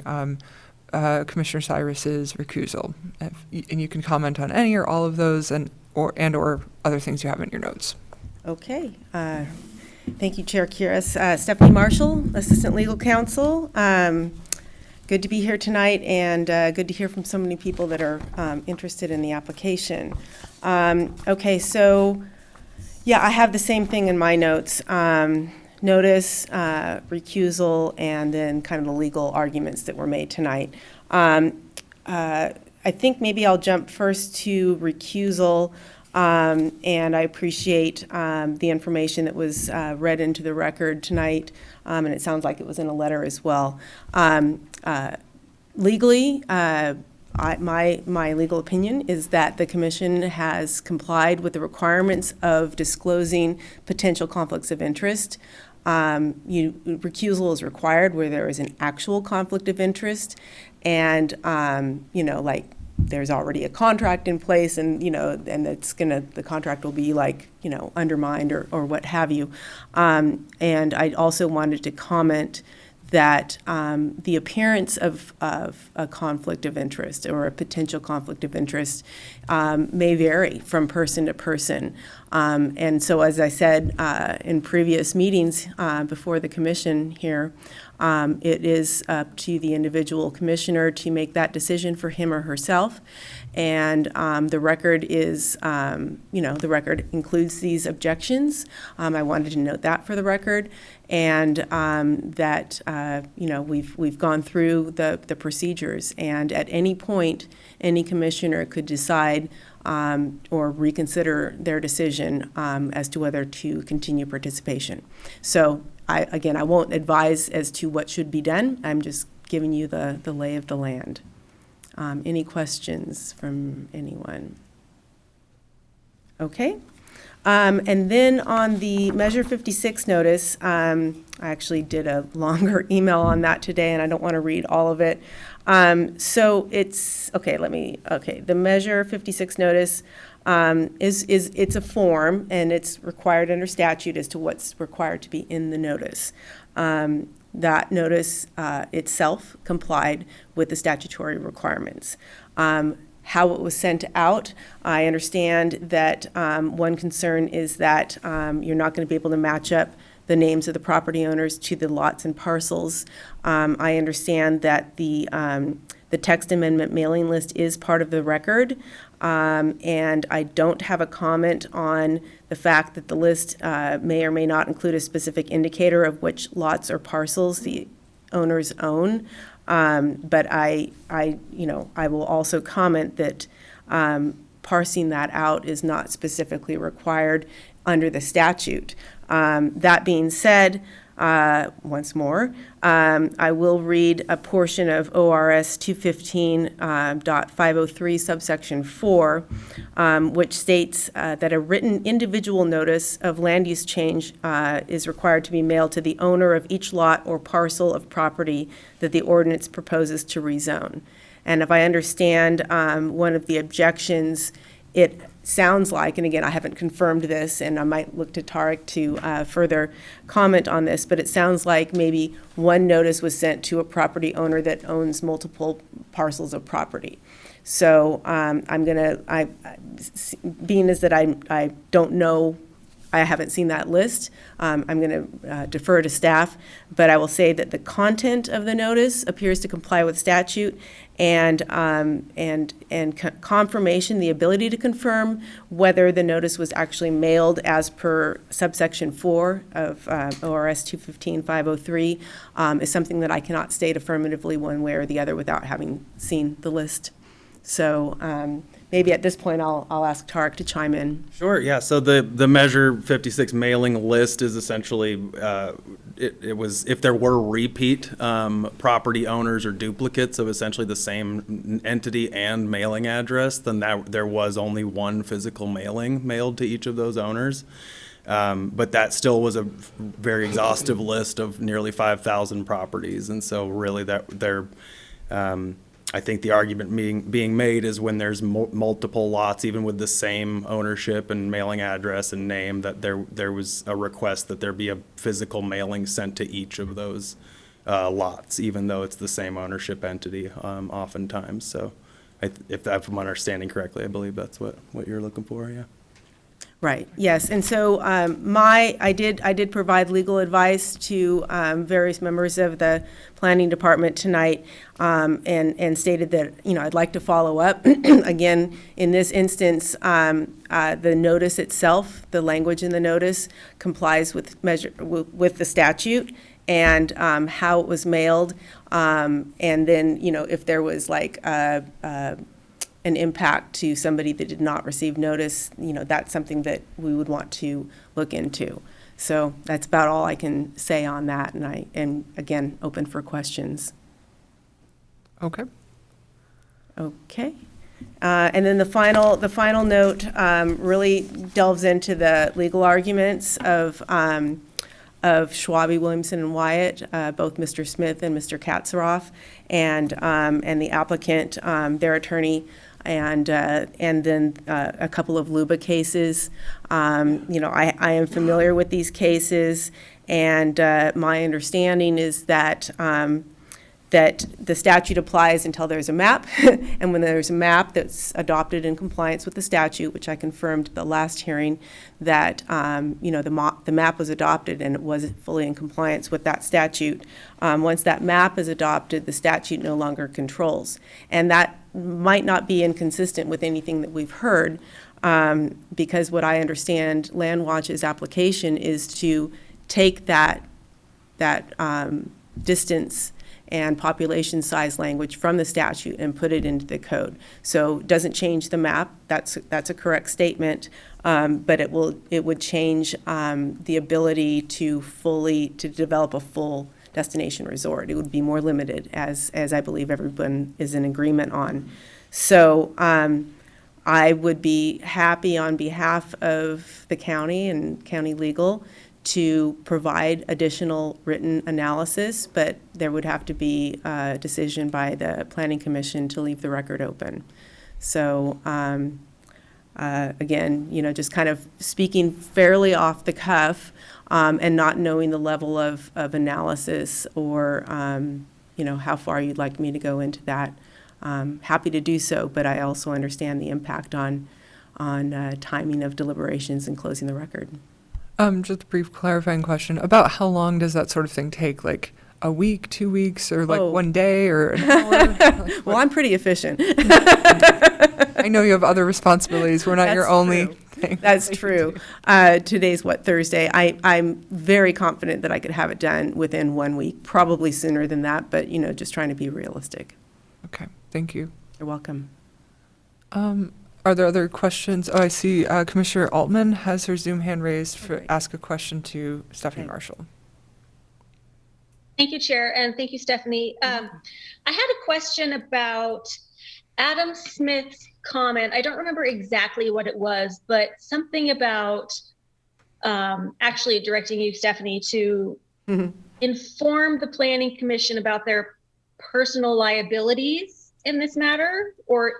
Commissioner Cyrus's recusal. And you can comment on any or all of those and or other things you have in your notes. Okay. Thank you, Chair Kuras. Stephanie Marshall, Assistant Legal Counsel. Good to be here tonight, and good to hear from so many people that are interested in the application. Okay, so, yeah, I have the same thing in my notes. Notice, recusal, and then kind of the legal arguments that were made tonight. I think maybe I'll jump first to recusal, and I appreciate the information that was read into the record tonight, and it sounds like it was in a letter as well. Legally, my legal opinion is that the commission has complied with the requirements of disclosing potential conflicts of interest. Recusal is required where there is an actual conflict of interest, and like there's already a contract in place, and and the contract will be undermined or what have you. And I also wanted to comment that the appearance of a conflict of interest or a potential conflict of interest may vary from person to person. And so, as I said in previous meetings before the commission here, it is up to the individual commissioner to make that decision for him or herself. And the record is, the record includes these objections. I wanted to note that for the record, and that we've gone through the procedures, and at any point, any commissioner could decide or reconsider their decision as to whether to continue participation. So I won't advise as to what should be done. I'm just giving you the lay of the land. Any questions from anyone? Okay. And then on the Measure 56 notice, I actually did a longer email on that today, and I don't want to read all of it. So it's, the Measure 56 notice it's a form, and it's required under statute as to what's required to be in the notice. That notice itself complied with the statutory requirements. How it was sent out, I understand that one concern is that you're not going to be able to match up the names of the property owners to the lots and parcels. I understand that the text amendment mailing list is part of the record, and I don't have a comment on the fact that the list may or may not include a specific indicator of which lots or parcels the owners own. But I will also comment that parsing that out is not specifically required under the statute. That being said, once more, I will read a portion of ORS 215.503 subsection 4, which states that a written individual notice of land use change is required to be mailed to the owner of each lot or parcel of property that the ordinance proposes to rezone. And if I understand one of the objections, it sounds like, and again, I haven't confirmed this, and I might look to Tarek to further comment on this, but it sounds like maybe one notice was sent to a property owner that owns multiple parcels of property. So being as that I don't know, I haven't seen that list, I'm going to defer to staff, but I will say that the content of the notice appears to comply with statute, and confirmation, the ability to confirm whether the notice was actually mailed as per subsection 4 of ORS 215.503 is something that I cannot state affirmatively one way or the other without having seen the list. So maybe at this point I'll ask Tarek to chime in. Sure, yeah. So the Measure 56 mailing list is essentially, it was, if there were repeat property owners or duplicates of essentially the same entity and mailing address, then there was only one physical mailing mailed to each of those owners. But that still was a very exhaustive list of nearly 5,000 properties. And so really I think the argument being made is when there's multiple lots, even with the same ownership and mailing address and name, that there was a request that there be a physical mailing sent to each of those lots, even though it's the same ownership entity oftentimes. So if I'm understanding correctly, I believe that's what you're looking for, yeah. Right, yes, and so I did provide legal advice to various members of the planning department tonight, and stated that, I'd like to follow up. Again, in this instance, the notice itself, the language in the notice complies with the statute and how it was mailed, and then, if there was like an impact to somebody that did not receive notice, that's something that we would want to look into. So that's about all I can say on that, and I am, again, open for questions. Okay. Okay. And then the final note really delves into the legal arguments of Schwabe, Williamson, and Wyatt, both Mr. Smith and Mr. Katsaroff, and the applicant, their attorney, and then a couple of LUBA cases. I am familiar with these cases, and my understanding is that that the statute applies until there's a map, and when there's a map that's adopted in compliance with the statute, which I confirmed at the last hearing, that the map was adopted and it wasn't fully in compliance with that statute. Once that map is adopted, the statute no longer controls, and that might not be inconsistent with anything that we've heard, because what I understand LandWatch's application is to take that distance and population size language from the statute and put it into the code. So it doesn't change the map. That's a correct statement, but it would change the ability to develop a full destination resort. It would be more limited, as I believe everyone is in agreement on. So I would be happy on behalf of the county and county legal to provide additional written analysis, but there would have to be a decision by the Planning Commission to leave the record open. So again, just kind of speaking fairly off the cuff, and not knowing the level of analysis or how far you'd like me to go into that. Happy to do so, but I also understand the impact on timing of deliberations and closing the record. Just a brief clarifying question. About how long does that sort of thing take? Like a week, 2 weeks, or like 1 day, or an hour? Well, I'm pretty efficient. I know you have other responsibilities. We're not your only thing. That's true. Today's Thursday? I'm very confident that I could have it done within 1 week, probably sooner than that, but, just trying to be realistic. Okay, thank you. You're welcome. Are there other questions? Oh, I see Commissioner Altman has her Zoom hand raised for ask a question to Stephanie Marshall. Thank you, Chair, and thank you, Stephanie. I had a question about Adam Smith's comment. I don't remember exactly what it was, but something about actually directing you, Stephanie, to inform the Planning Commission about their personal liabilities in this matter, or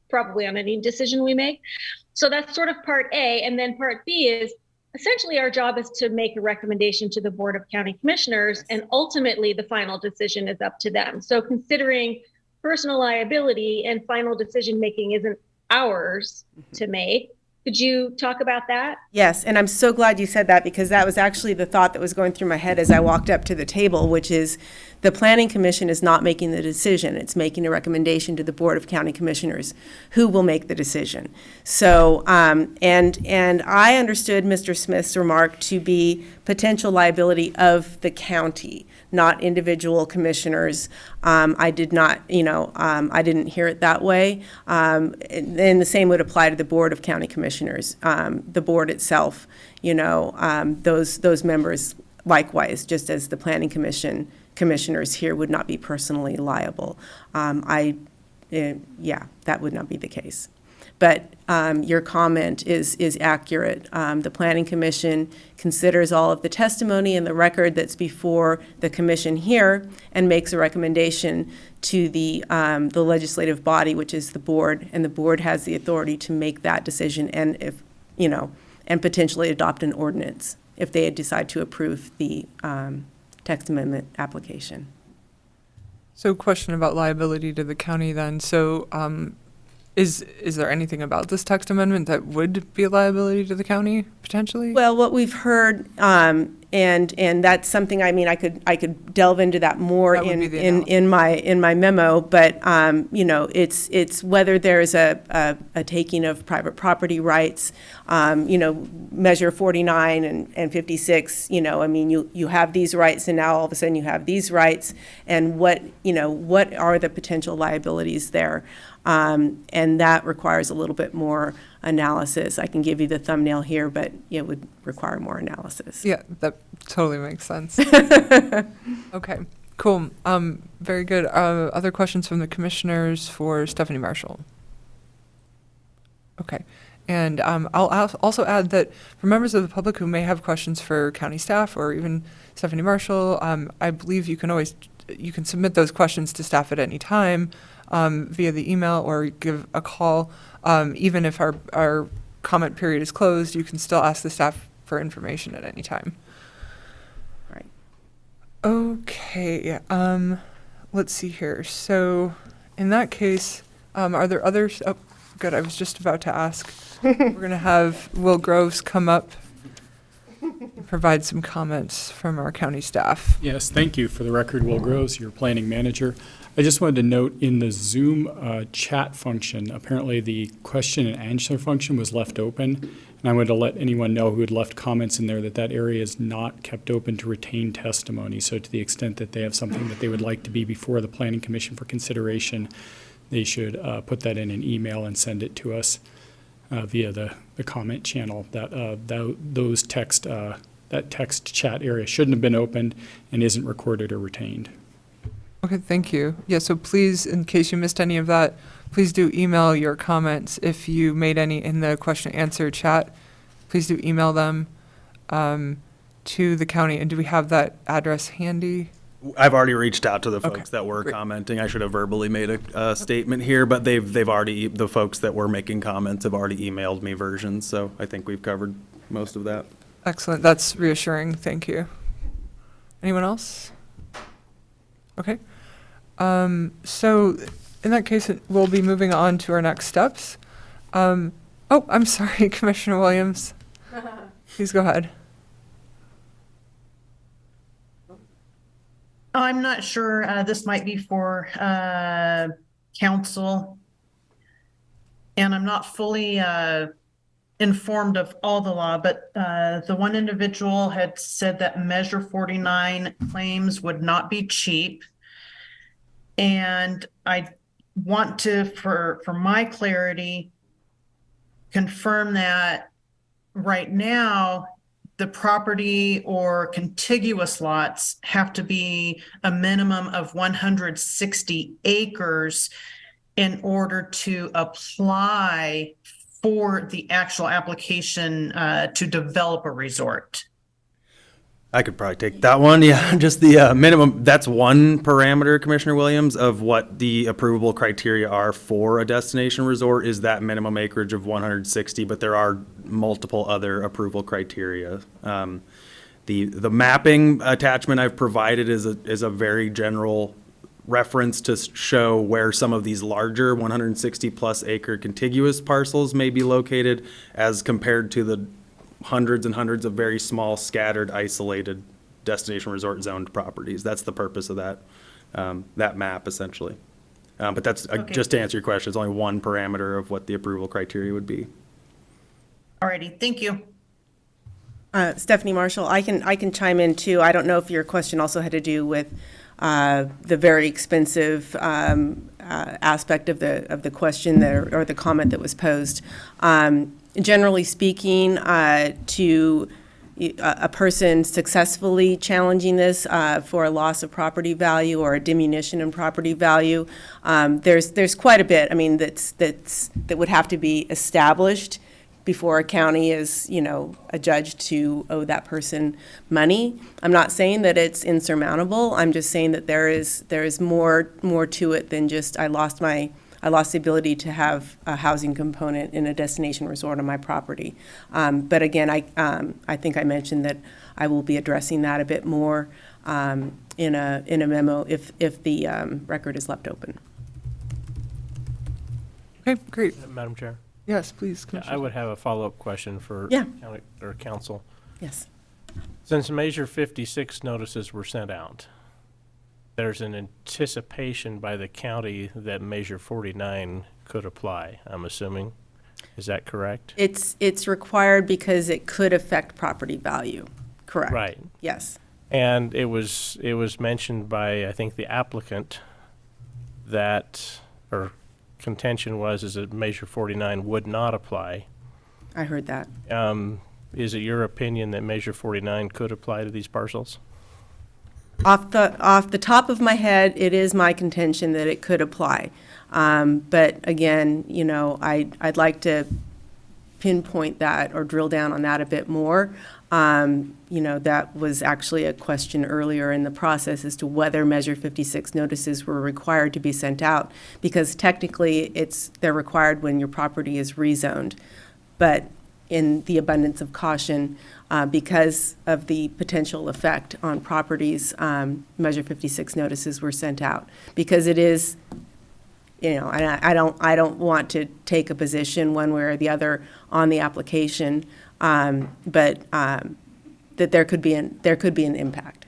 probably on any decision we make. So that's sort of part A. And then part B is essentially our job is to make a recommendation to the Board of County Commissioners, and ultimately the final decision is up to them. So considering personal liability and final decision making isn't ours to make, could you talk about that? Yes, and I'm so glad you said that, because that was actually the thought that was going through my head as I walked up to the table, which is the Planning Commission is not making the decision. It's making a recommendation to the Board of County Commissioners, who will make the decision. So, and I understood Mr. Smith's remark to be potential liability of the county, not individual commissioners. I did not, I didn't hear it that way. And the same would apply to the Board of County Commissioners, the board itself, those members likewise, just as the Planning Commission commissioners here would not be personally liable. Yeah, that would not be the case. But your comment is accurate. The Planning Commission considers all of the testimony and the record that's before the commission here and makes a recommendation to the legislative body, which is the board, and the board has the authority to make that decision and and potentially adopt an ordinance if they decide to approve the text amendment application. So question about liability to the county then. So Is there anything about this text amendment that would be a liability to the county potentially? Well, what we've heard, and that's something, I mean, I could delve into that more That would be the in my memo, but, you know, it's whether there's a taking of private property rights, you know, Measure 49 and 56, you know, I mean, you have these rights and now all of a sudden you have these rights, and what are the potential liabilities there? And that requires a little bit more analysis. I can give you the thumbnail here, but it would require more analysis. Yeah, that totally makes sense. Okay, cool. Very good. Other questions from the commissioners for Stephanie Marshall? Okay. And I'll also add that for members of the public who may have questions for county staff or even Stephanie Marshall, I believe you can submit those questions to staff at any time via the email or give a call. Even if our comment period is closed, you can still ask the staff for information at any time. Right. Okay. Let's see here. So in that case, are there others? Oh, good. I was just about to ask. We're going to have Will Groves come up and provide some comments from our county staff. Yes, thank you. For the record, Will Groves, your planning manager. I just wanted to note in the Zoom chat function, apparently the question and answer function was left open. And I wanted to let anyone know who had left comments in there that area is not kept open to retain testimony. So to the extent that they have something that they would like to be before the Planning Commission for consideration, they should put that in an email and send it to us via the comment channel. That text chat area shouldn't have been opened and isn't recorded or retained. Okay, thank you. Yeah, so please, in case you missed any of that, please do email your comments. If you made any in the question and answer chat, please do email them to the county. And do we have that address handy? I've already reached out to the folks Okay, that were great. commenting. I should have verbally made a statement here, but they've already, the folks that were making comments have already emailed me versions, so I think we've covered most of that. Excellent. That's reassuring. Thank you. Anyone else? Okay. So in that case, we'll be moving on to our next steps. Oh, I'm sorry, Commissioner Williams. Please go ahead. I'm not sure, this might be for council. And I'm not fully informed of all the law, but the one individual had said that Measure 49 claims would not be cheap. And I want to, for my clarity, confirm that right now, the property or contiguous lots have to be a minimum of 160 acres in order to apply for the actual application to develop a resort. I could probably take that one. Yeah, just the minimum. That's one parameter, Commissioner Williams, of what the approvable criteria are for a destination resort is that minimum acreage of 160, but there are multiple other approval criteria. The mapping attachment I've provided is a very general reference to show where some of these larger 160 plus acre contiguous parcels may be located as compared to the hundreds and hundreds of very small, scattered, isolated destination resort zoned properties. That's the purpose of that map, essentially. But that's Okay. just to answer your question. It's only one parameter of what the approval criteria would be. Alrighty, thank you. Stephanie Marshall, I can chime in too. I don't know if your question also had to do with the very expensive aspect of the question there, or the comment that was posed. Generally speaking, to a person successfully challenging this for a loss of property value or a diminution in property value, there's quite a bit. I mean, that would have to be established before a county is, adjudged to owe that person money. I'm not saying that it's insurmountable. I'm just saying that there is more to it than just I lost the ability to have a housing component in a destination resort on my property. But again, I think I mentioned that I will be addressing that a bit more in a memo if the record is left open. Okay, great. Madam Chair? Yes, please, Yeah, Commissioner. I would have a follow-up question for Yeah. county or council. Yes. Since Measure 56 notices were sent out, there's an anticipation by the county that Measure 49 could apply, I'm assuming. Is that correct? It's required because it could affect property value, correct? Right. Yes. And it was mentioned by, I think, the applicant that, or contention was, is that Measure 49 would not apply. I heard that. Is it your opinion that Measure 49 could apply to these parcels? Off the top of my head, it is my contention that it could apply. But again, you know, I'd like to pinpoint that or drill down on that a bit more. You know, that was actually a question earlier in the process as to whether Measure 56 notices were required to be sent out, because technically they're required when your property is rezoned. But in the abundance of caution, because of the potential effect on properties, Measure 56 notices were sent out. Because it is, you know, and I don't want to take a position one way or the other on the application, but that there could be an impact.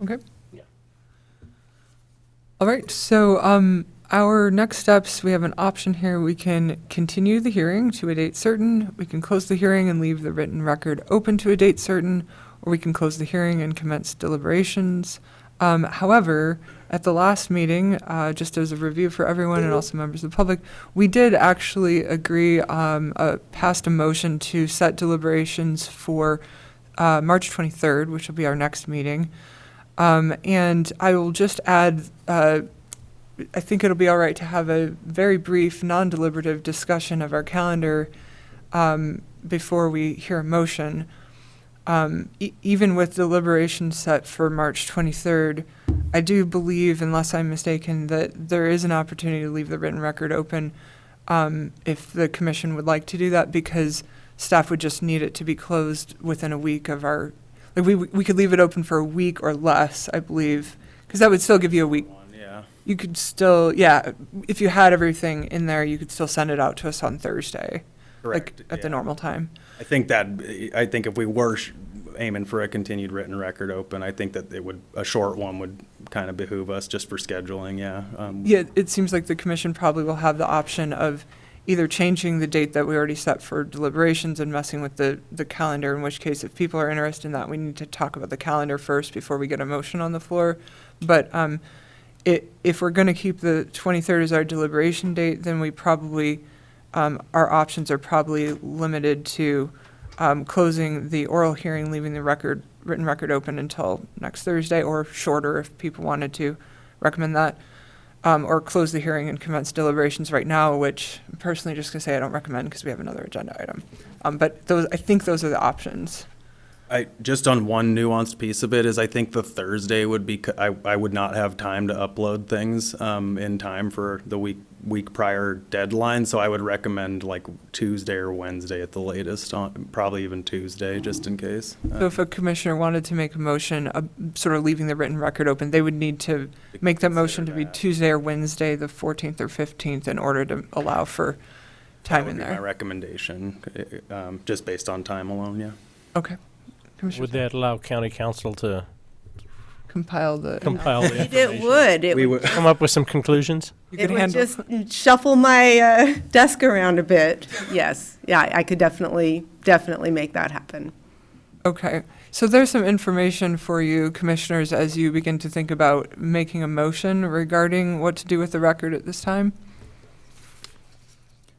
Okay. Yeah. All right, so our next steps, we have an option here. We can continue the hearing to a date certain, we can close the hearing and leave the written record open to a date certain, or we can close the hearing and commence deliberations. However, at the last meeting, just as a review for everyone and also members of the public, we did actually agree, passed a motion to set deliberations for March 23rd, which will be our next meeting. And I will just add, I think it'll be all right to have a very brief, non-deliberative discussion of our calendar before we hear a motion. Even with deliberation set for March 23rd, I do believe, unless I'm mistaken, that there is an opportunity to leave the written record open if the commission would like to do that, because staff would just need it to be closed within a week of our, like we could leave it open for a week or less, I believe, because that would still give you a week. Yeah. You could still, yeah, if you had everything in there, you could still send it out to us on Thursday. Correct, Like at the normal time. I think if we were aiming for a continued written record open, I think that a short one would kind of behoove us just for scheduling, yeah. Yeah, it seems like the commission probably will have the option of either changing the date that we already set for deliberations and messing with the calendar, in which case if people are interested in that, we need to talk about the calendar first before we get a motion on the floor. But if we're going to keep the 23rd as our deliberation date, then we probably, our options are probably limited to closing the oral hearing, leaving the written record open until next Thursday, or shorter if people wanted to recommend that, or close the hearing and commence deliberations right now, which I'm personally just going to say I don't recommend because we have another agenda item. But I think those are the options. Just on one nuanced piece of it is I think the Thursday would be, I would not have time to upload things in time for the week prior deadline, so I would recommend like Tuesday or Wednesday at the latest, probably even Tuesday, just in case. So if a commissioner wanted to make a motion, sort of leaving the written record open, they would need to make that motion to be Tuesday or Wednesday, the 14th or 15th, in order to allow for time in there. My recommendation, just based on time alone, yeah. Okay. Would that allow county council to compile the It would. We would come up with some conclusions? It would just shuffle my desk around a bit. Yes. Yeah, I could definitely make that happen. Okay. So there's some information for you, commissioners, as you begin to think about making a motion regarding what to do with the record at this time.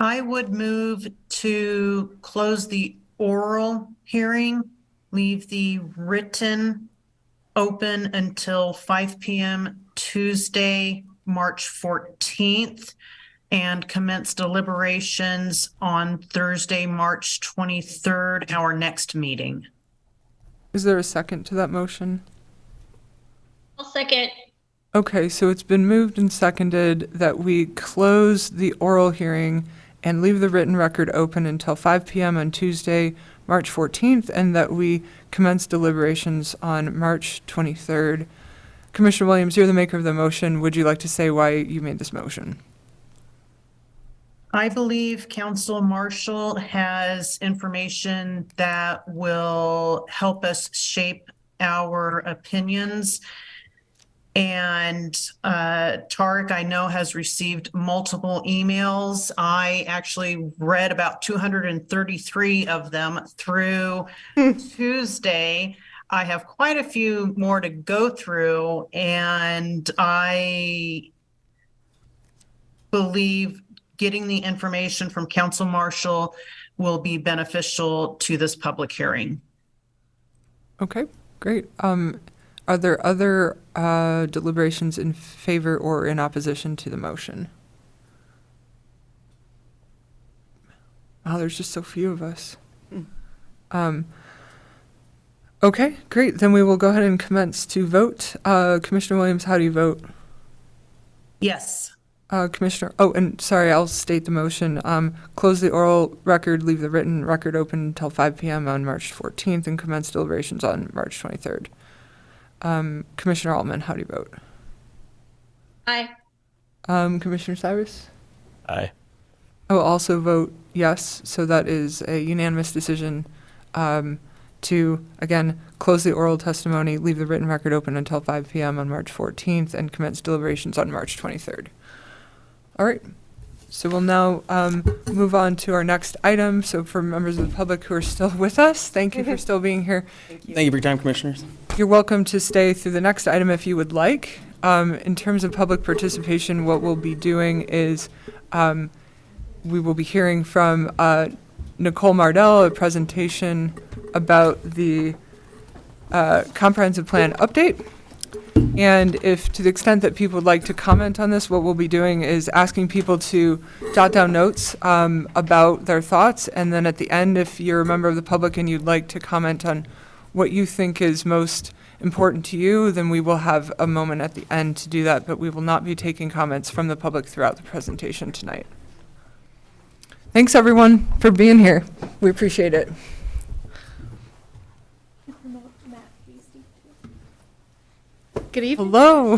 I would move to close the oral hearing, leave the written open until 5 p.m. Tuesday, March 14th, and commence deliberations on Thursday, March 23rd, our next meeting. Is there a second to that motion? I'll second. Okay, so it's been moved and seconded that we close the oral hearing and leave the written record open until 5 p.m. on Tuesday, March 14th, and that we commence deliberations on March 23rd. Commissioner Williams, you're the maker of the motion. Would you like to say why you made this motion? I believe Council Marshall has information that will help us shape our opinions. And Tarek, I know, has received multiple emails. I actually read about 233 of them through Tuesday. I have quite a few more to go through, and I believe getting the information from Council Marshall will be beneficial to this public hearing. Okay, great. Are there other deliberations in favor or in opposition to the motion? Oh, there's just so few of us. Okay, great. Then we will go ahead and commence to vote. Commissioner Williams, how do you vote? Yes. Commissioner, oh, and sorry, I'll state the motion. Close the oral record, leave the written record open until 5 p.m. on March 14th, and commence deliberations on March 23rd. Commissioner Altman, how do you vote? Aye. Commissioner Cyrus? Aye. I will also vote yes, so that is a unanimous decision to, again, close the oral testimony, leave the written record open until 5 p.m. on March 14th, and commence deliberations on March 23rd. All right, so we'll now move on to our next item. So for members of the public who are still with us, thank you for still being here. Thank you for your time, Commissioners. You're welcome to stay through the next item if you would like. In terms of public participation, what we'll be doing is we will be hearing from Nicole Mardell, a presentation about the comprehensive plan update. And if, to the extent that people would like to comment on this, what we'll be doing is asking people to jot down notes about their thoughts. And then at the end, if you're a member of the public and you'd like to comment on what you think is most important to you, then we will have a moment at the end to do that. But we will not be taking comments from the public throughout the presentation tonight. Thanks, everyone, for being here. We appreciate it. Good evening. Hello.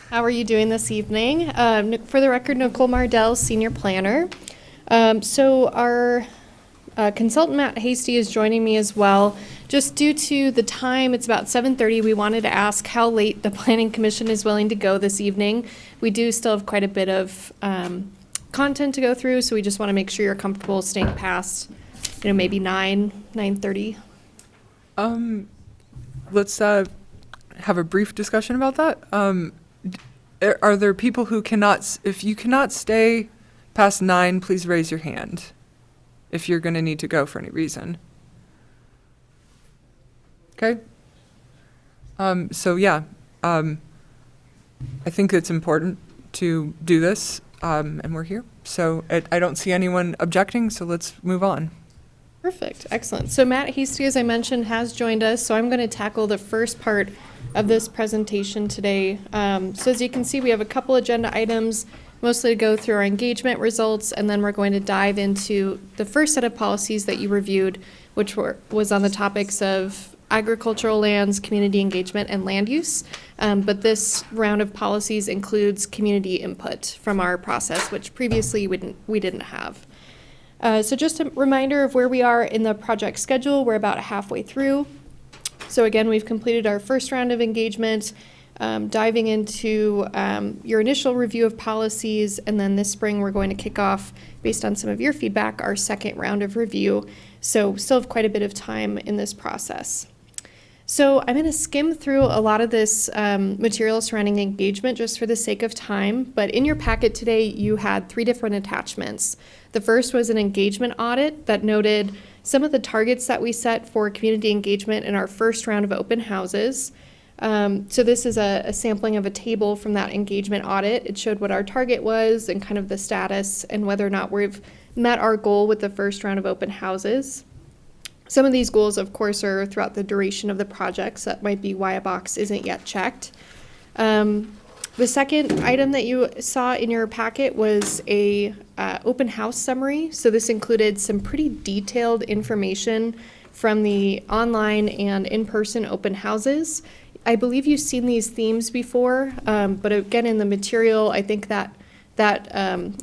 How are you doing this evening? For the record, Nicole Mardell, Senior Planner. So our consultant, Matt Hasty, is joining me as well. Just due to the time, it's about 7:30, we wanted to ask how late the Planning Commission is willing to go this evening. We do still have quite a bit of content to go through, so we just want to make sure you're comfortable staying past, maybe 9:30. Let's have a brief discussion about that. Are there people who cannot, if you cannot stay past 9, please raise your hand if you're going to need to go for any reason. Okay. So yeah, I think it's important to do this, and we're here. So I don't see anyone objecting, so let's move on. Perfect, excellent. So Matt Hasty, as I mentioned, has joined us, so I'm going to tackle the first part of this presentation today. So as you can see, we have a couple agenda items, mostly to go through our engagement results, and then we're going to dive into the first set of policies that you reviewed, which was on the topics of agricultural lands, community engagement, and land use. But this round of policies includes community input from our process, which previously we didn't have. So just a reminder of where we are in the project schedule. We're about halfway through. So again, we've completed our first round of engagement, diving into your initial review of policies, and then this spring we're going to kick off, based on some of your feedback, our second round of review. So still have quite a bit of time in this process. So I'm going to skim through a lot of this material surrounding engagement just for the sake of time, but in your packet today you had 3 different attachments. The first was an engagement audit that noted some of the targets that we set for community engagement in our first round of open houses. So this is a sampling of a table from that engagement audit. It showed what our target was and kind of the status and whether or not we've met our goal with the first round of open houses. Some of these goals, of course, are throughout the duration of the projects. That might be why a box isn't yet checked. The second item that you saw in your packet was a open house summary. So this included some pretty detailed information from the online and in-person open houses. I believe you've seen these themes before, but again, in the material, I think that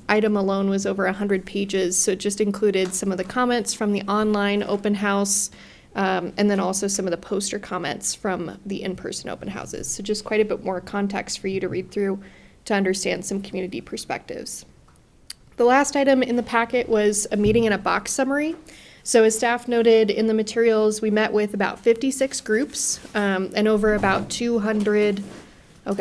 item alone was over 100 pages, so it just included some of the comments from the online open house, and then also some of the poster comments from the in-person open houses. So just quite a bit more context for you to read through to understand some community perspectives. The last item in the packet was a meeting and a box summary. So as staff noted in the materials, we met with about 56 groups and over about 200, I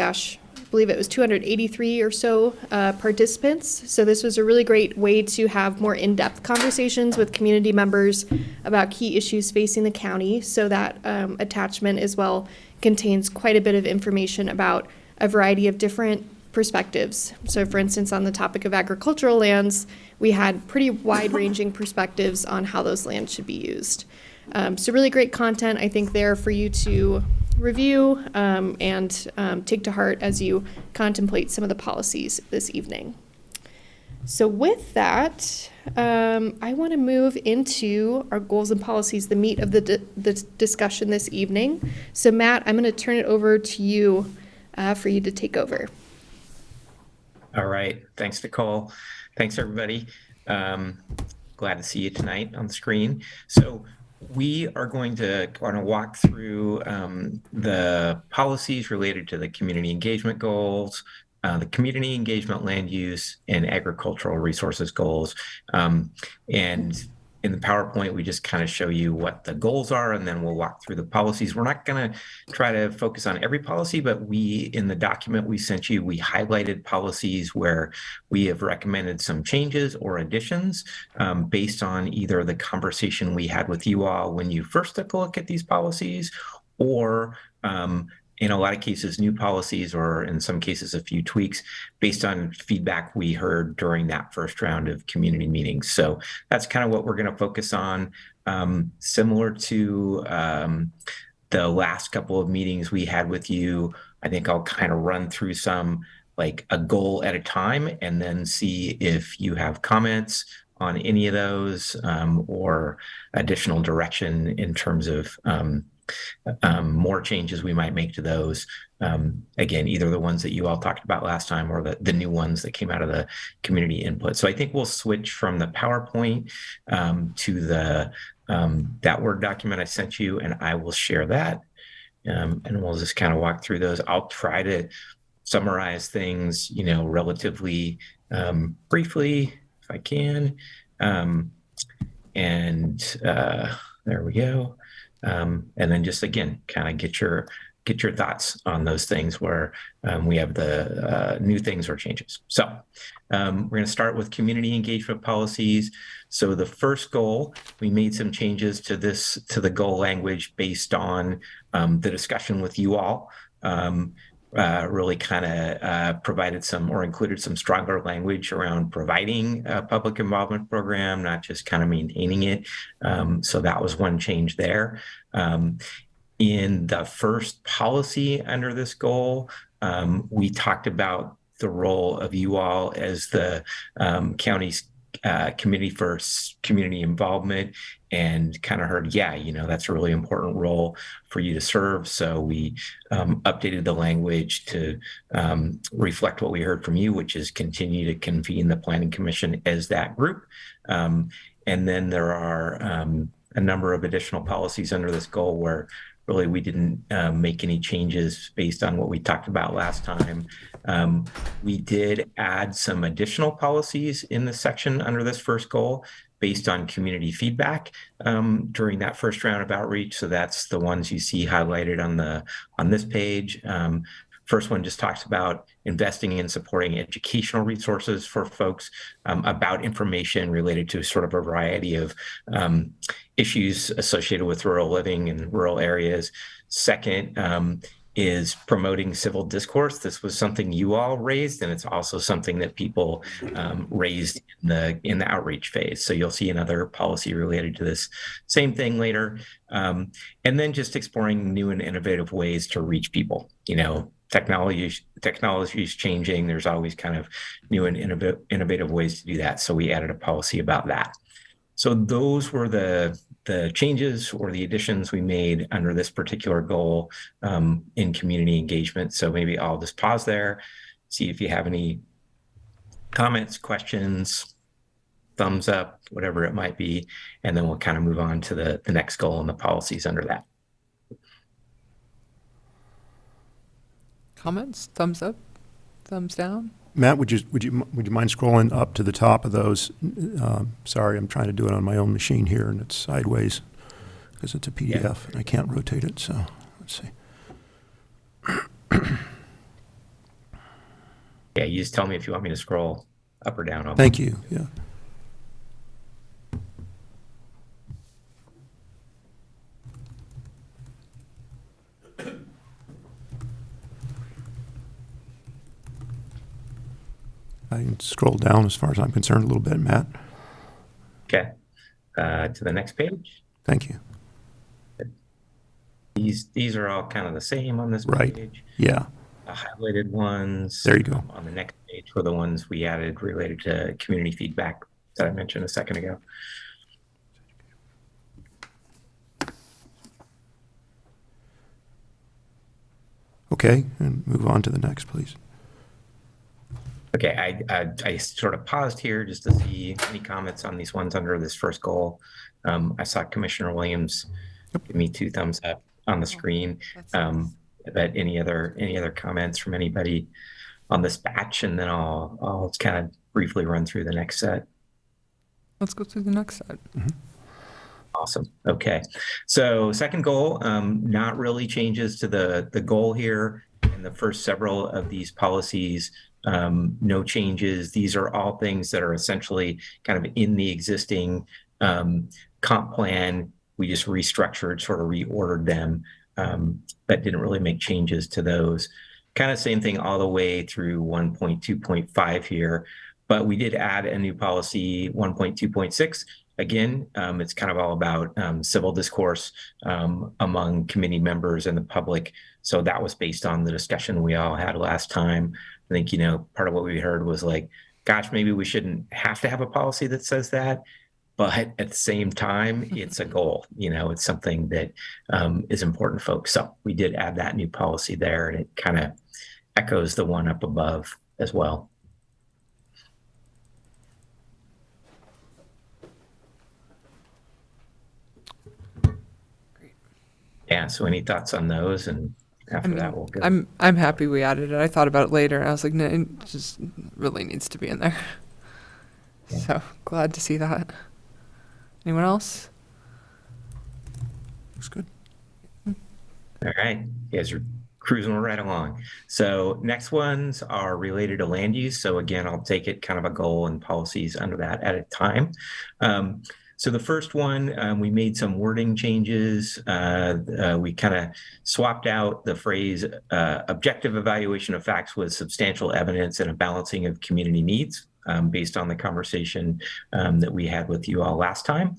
believe it was 283 or so participants. So this was a really great way to have more in-depth conversations with community members about key issues facing the county. So that attachment as well contains quite a bit of information about a variety of different perspectives. So for instance, on the topic of agricultural lands, we had pretty wide-ranging perspectives on how those lands should be used. So really great content, I think, there for you to review and take to heart as you contemplate some of the policies this evening. So with that, I want to move into our goals and policies, the meat of the discussion this evening. So Matt, I'm going to turn it over to you for you to take over. All right. Thanks, Nicole. Thanks, everybody. Glad to see you tonight on the screen. So we are going to walk through the policies related to the community engagement goals, the community engagement land use, and agricultural resources goals. And in the PowerPoint, we just kind of show you what the goals are, and then we'll walk through the policies. We're not going to try to focus on every policy, but in the document we sent you, we highlighted policies where we have recommended some changes or additions based on either the conversation we had with you all when you first took a look at these policies, or in a lot of cases, new policies, or in some cases, a few tweaks based on feedback we heard during that first round of community meetings. So that's kind of what we're going to focus on. Similar to the last couple of meetings we had with you, I think I'll kind of run through some, like a goal at a time, and then see if you have comments on any of those or additional direction in terms of more changes we might make to those. Again, either the ones that you all talked about last time or the new ones that came out of the community input. So I think we'll switch from the PowerPoint to the that Word document I sent you, and I will share that. And we'll just kind of walk through those. I'll try to summarize things, relatively briefly if I can. There we go. And then just again, kind of get your thoughts on those things where we have the new things or changes. So we're going to start with community engagement policies. So the first goal, we made some changes to the goal language based on the discussion with you all. Really kind of provided some or included some stronger language around providing a public involvement program, not just kind of maintaining it. So that was one change there. In the first policy under this goal, we talked about the role of you all as the county's committee for community involvement, and kind of heard, that's a really important role for you to serve. So we updated the language to reflect what we heard from you, which is continue to convene the Planning Commission as that group. And then there are a number of additional policies under this goal where really we didn't make any changes based on what we talked about last time. We did add some additional policies in the section under this first goal based on community feedback during that first round of outreach. So that's the ones you see highlighted on this page. First one just talks about investing in supporting educational resources for folks about information related to sort of a variety of issues associated with rural living in rural areas. Second is promoting civil discourse. This was something you all raised, and it's also something that people raised in the outreach phase. So you'll see another policy related to this same thing later. And then just exploring new and innovative ways to reach people. Technology is changing. There's always kind of new and innovative ways to do that. So we added a policy about that. So those were the the changes or the additions we made under this particular goal in community engagement. So maybe I'll just pause there, see if you have any comments, questions, thumbs up, whatever it might be, and then we'll kind of move on to the next goal and the policies under that. Comments? Thumbs up? Thumbs down? Matt, would you mind scrolling up to the top of those? Sorry, I'm trying to do it on my own machine here, and it's sideways because it's a PDF, and I can't rotate it. So let's see. Yeah, you just tell me if you want me to scroll up or down. Thank you. Yeah. I can scroll down as far as I'm concerned a little bit, Matt. Okay. To the next page. Thank you. These are all kind of the same on this Right. page. Yeah. The highlighted ones. There you go. On the next page were the ones we added related to community feedback that I mentioned a second ago. Okay, and move on to the next, please. Okay, I sort of paused here just to see any comments on these ones under this first goal. I saw Commissioner Williams give me 2 thumbs up on the screen. But any other comments from anybody on this batch, and then I'll kind of briefly run through the next set. Let's go through the next set. Awesome. Okay. So second goal, not really changes to the goal here. In the first several of these policies, no changes. These are all things that are essentially kind of in the existing comp plan. We just restructured, sort of reordered them, but didn't really make changes to those. Kind of same thing all the way through 1.2.5 here, but we did add a new policy, 1.2.6. Again, it's kind of all about civil discourse among committee members and the public. So that was based on the discussion we all had last time. I think, part of what we heard was like, gosh, maybe we shouldn't have to have a policy that says that. But at the same time, it's a goal. It's something that is important to folks. So we did add that new policy there, and it kind of echoes the one up above as well. Yeah, so any thoughts on those? And after that, we'll go. I'm happy we added it. I thought about it later, and I was like, no, it just really needs to be in there. Yeah. So glad to see that. Anyone else? Looks good. All right, you guys are cruising right along. So next ones are related to land use. So again, I'll take it kind of a goal and policies under that at a time. So the first one, we made some wording changes. We kind of swapped out the phrase objective evaluation of facts with substantial evidence and a balancing of community needs based on the conversation that we had with you all last time.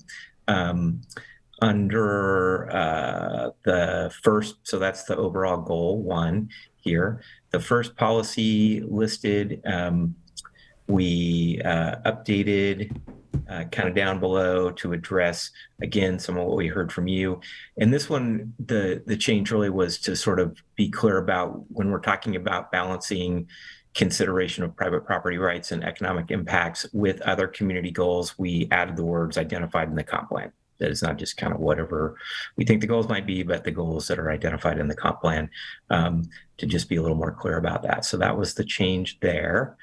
Under the first, so that's the overall goal 1 here. The first policy listed, we updated kind of down below to address, again, some of what we heard from you. And this one, the change really was to sort of be clear about when we're talking about balancing consideration of private property rights and economic impacts with other community goals, we added the words identified in the comp plan. That is not just kind of whatever we think the goals might be, but the goals that are identified in the comp plan, to just be a little more clear about that. So that was the change there.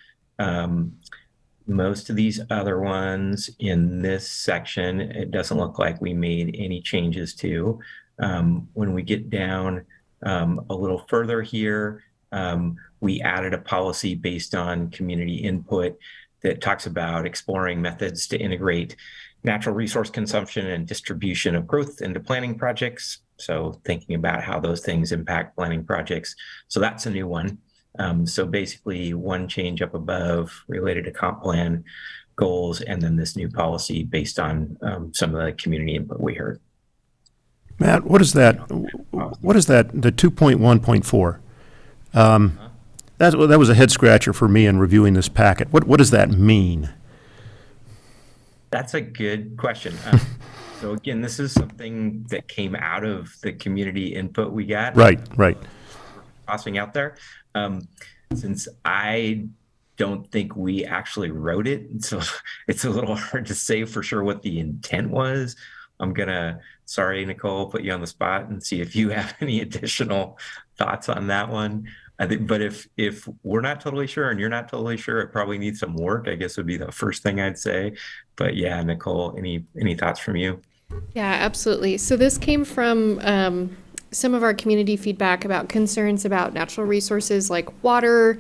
Most of these other ones in this section, it doesn't look like we made any changes to. When we get down a little further here, we added a policy based on community input that talks about exploring methods to integrate natural resource consumption and distribution of growth into planning projects. So thinking about how those things impact planning projects. So that's a new one. So basically one change up above related to comp plan goals, and then this new policy based on some of the community input we heard. Matt, what is that? What is that, the 2.1.4? That was a head scratcher for me in reviewing this packet. What does that mean? That's a good question. So again, this is something that came out of the community input we got. Right. Tossing out there. Since I don't think we actually wrote it, so it's a little hard to say for sure what the intent was. I'm gonna, sorry, Nicole, put you on the spot and see if you have any additional thoughts on that one. I think, but if we're not totally sure and you're not totally sure, it probably needs some work, I guess would be the first thing I'd say. But yeah, Nicole, any thoughts from you? Yeah, absolutely. So this came from some of our community feedback about concerns about natural resources like water,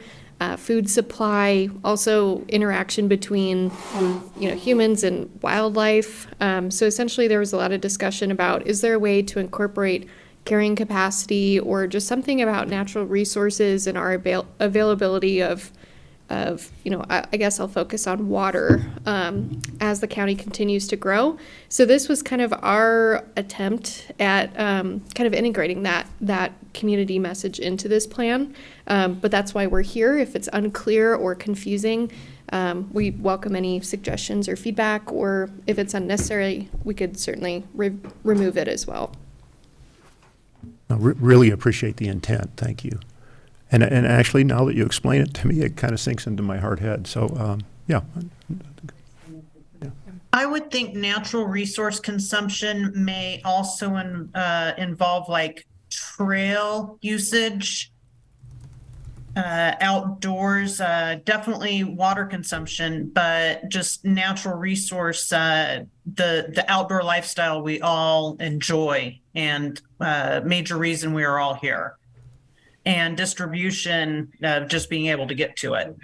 food supply, also interaction between humans and wildlife. So essentially there was a lot of discussion about, is there a way to incorporate carrying capacity or just something about natural resources and our availability of I guess I'll focus on water as the county continues to grow. So this was kind of our attempt at kind of integrating that community message into this plan. But that's why we're here. If it's unclear or confusing, we welcome any suggestions or feedback, or if it's unnecessary, we could certainly remove it as well. I really appreciate the intent. Thank you. And actually, now that you explain it to me, it kind of sinks into my hard head. So, yeah. I would think natural resource consumption may also involve like trail usage, outdoors, definitely water consumption, but just natural resource, the outdoor lifestyle we all enjoy, and major reason we are all here. And distribution, just being able to get to it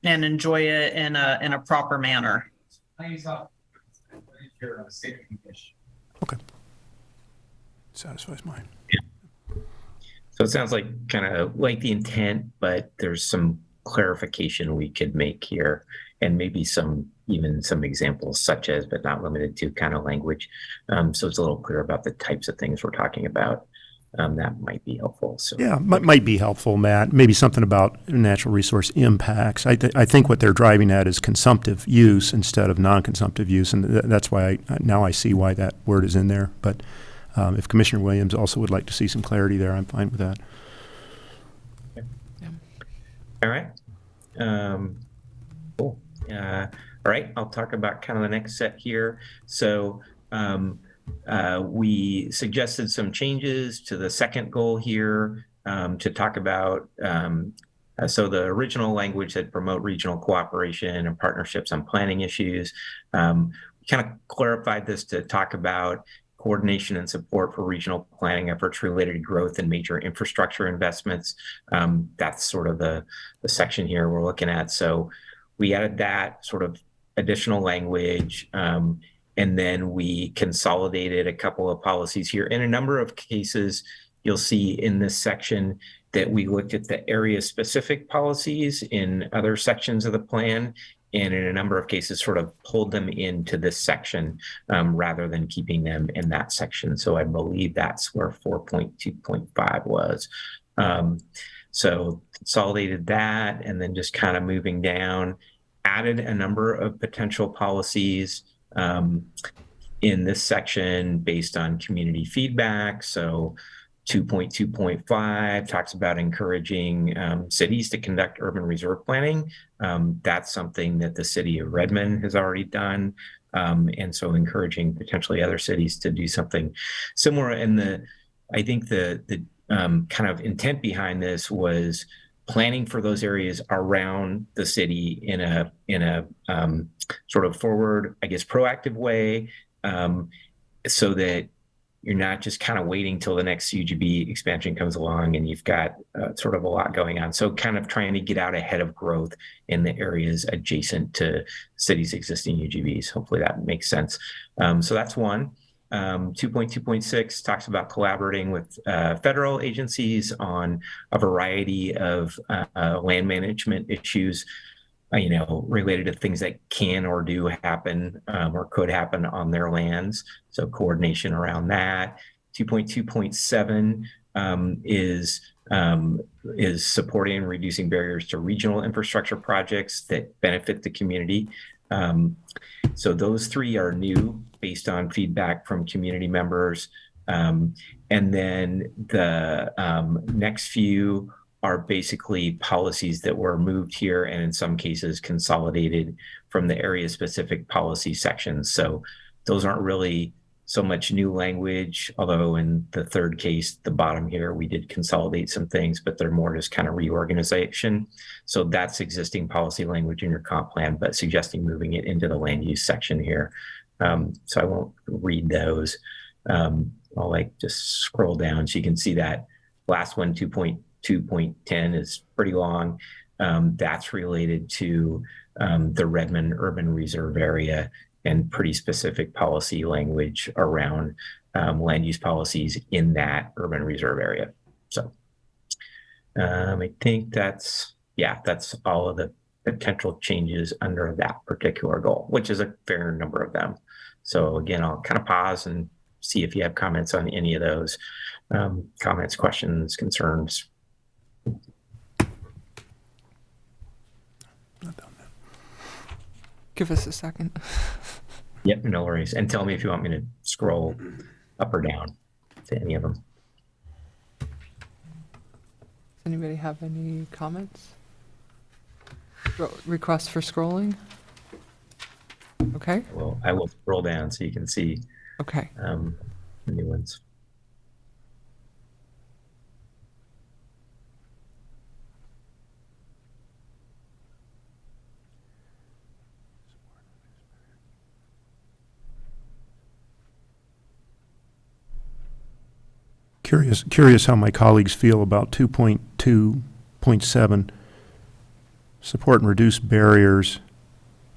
and enjoy it in a proper manner. Okay. Satisfies mine. So it sounds like kind of like the intent, but there's some clarification we could make here, and maybe even some examples such as, but not limited to, kind of language. So it's a little clear about the types of things we're talking about. That might be helpful. So yeah, might be helpful, Matt. Maybe something about natural resource impacts. I think what they're driving at is consumptive use instead of non-consumptive use, and that's why now I see why that word is in there. But if Commissioner Williams also would like to see some clarity there, I'm fine with that. Okay. Yeah. All right. Cool. All right. I'll talk about kind of the next set here. So. We suggested some changes to the second goal here to talk about. So the original language said promote regional cooperation and partnerships on planning issues. We kind of clarified this to talk about coordination and support for regional planning efforts related to growth and major infrastructure investments. That's sort of the section here we're looking at. So we added that sort of additional language. And then we consolidated a couple of policies here. In a number of cases, you'll see in this section that we looked at the area-specific policies in other sections of the plan, and in a number of cases sort of pulled them into this section rather than keeping them in that section. So I believe that's where 4.2.5 was. So consolidated that, and then just kind of moving down, added a number of potential policies in this section based on community feedback. So 2.2.5 talks about encouraging cities to conduct urban reserve planning. That's something that the city of Redmond has already done. And so encouraging potentially other cities to do something similar. And I think the kind of intent behind this was planning for those areas around the city in a sort of forward, I guess, proactive way, so that you're not just kind of waiting till the next UGB expansion comes along and you've got sort of a lot going on. So kind of trying to get out ahead of growth in the areas adjacent to cities' existing UGBs. Hopefully that makes sense. So that's one. 2.2.6 talks about collaborating with federal agencies on a variety of land management issues, related to things that can or do happen or could happen on their lands. So coordination around that. 2.2.7 is supporting and reducing barriers to regional infrastructure projects that benefit the community. So those three are new based on feedback from community members. And then the next few are basically policies that were moved here and in some cases consolidated from the area specific policy sections. So those aren't really so much new language, although in the third case, the bottom here, we did consolidate some things, but they're more just kind of reorganization. So that's existing policy language in your comp plan, but suggesting moving it into the land use section here. So I won't read those. I'll just scroll down so you can see that last one, 2.2.10 is pretty long. That's related to the Redmond Urban Reserve Area and pretty specific policy language around land use policies in that urban reserve area. So I think that's all of the potential changes under that particular goal, which is a fair number of them. So again, I'll kind of pause and see if you have comments on any of those comments, questions, concerns. Give us a second. Yep, no worries. And tell me if you want me to scroll up or down to any of them. Does anybody have any comments? Requests for scrolling? Okay. Well, I will scroll down so you can see okay. The new ones. Curious how my colleagues feel about 2.2.7, support and reduce barriers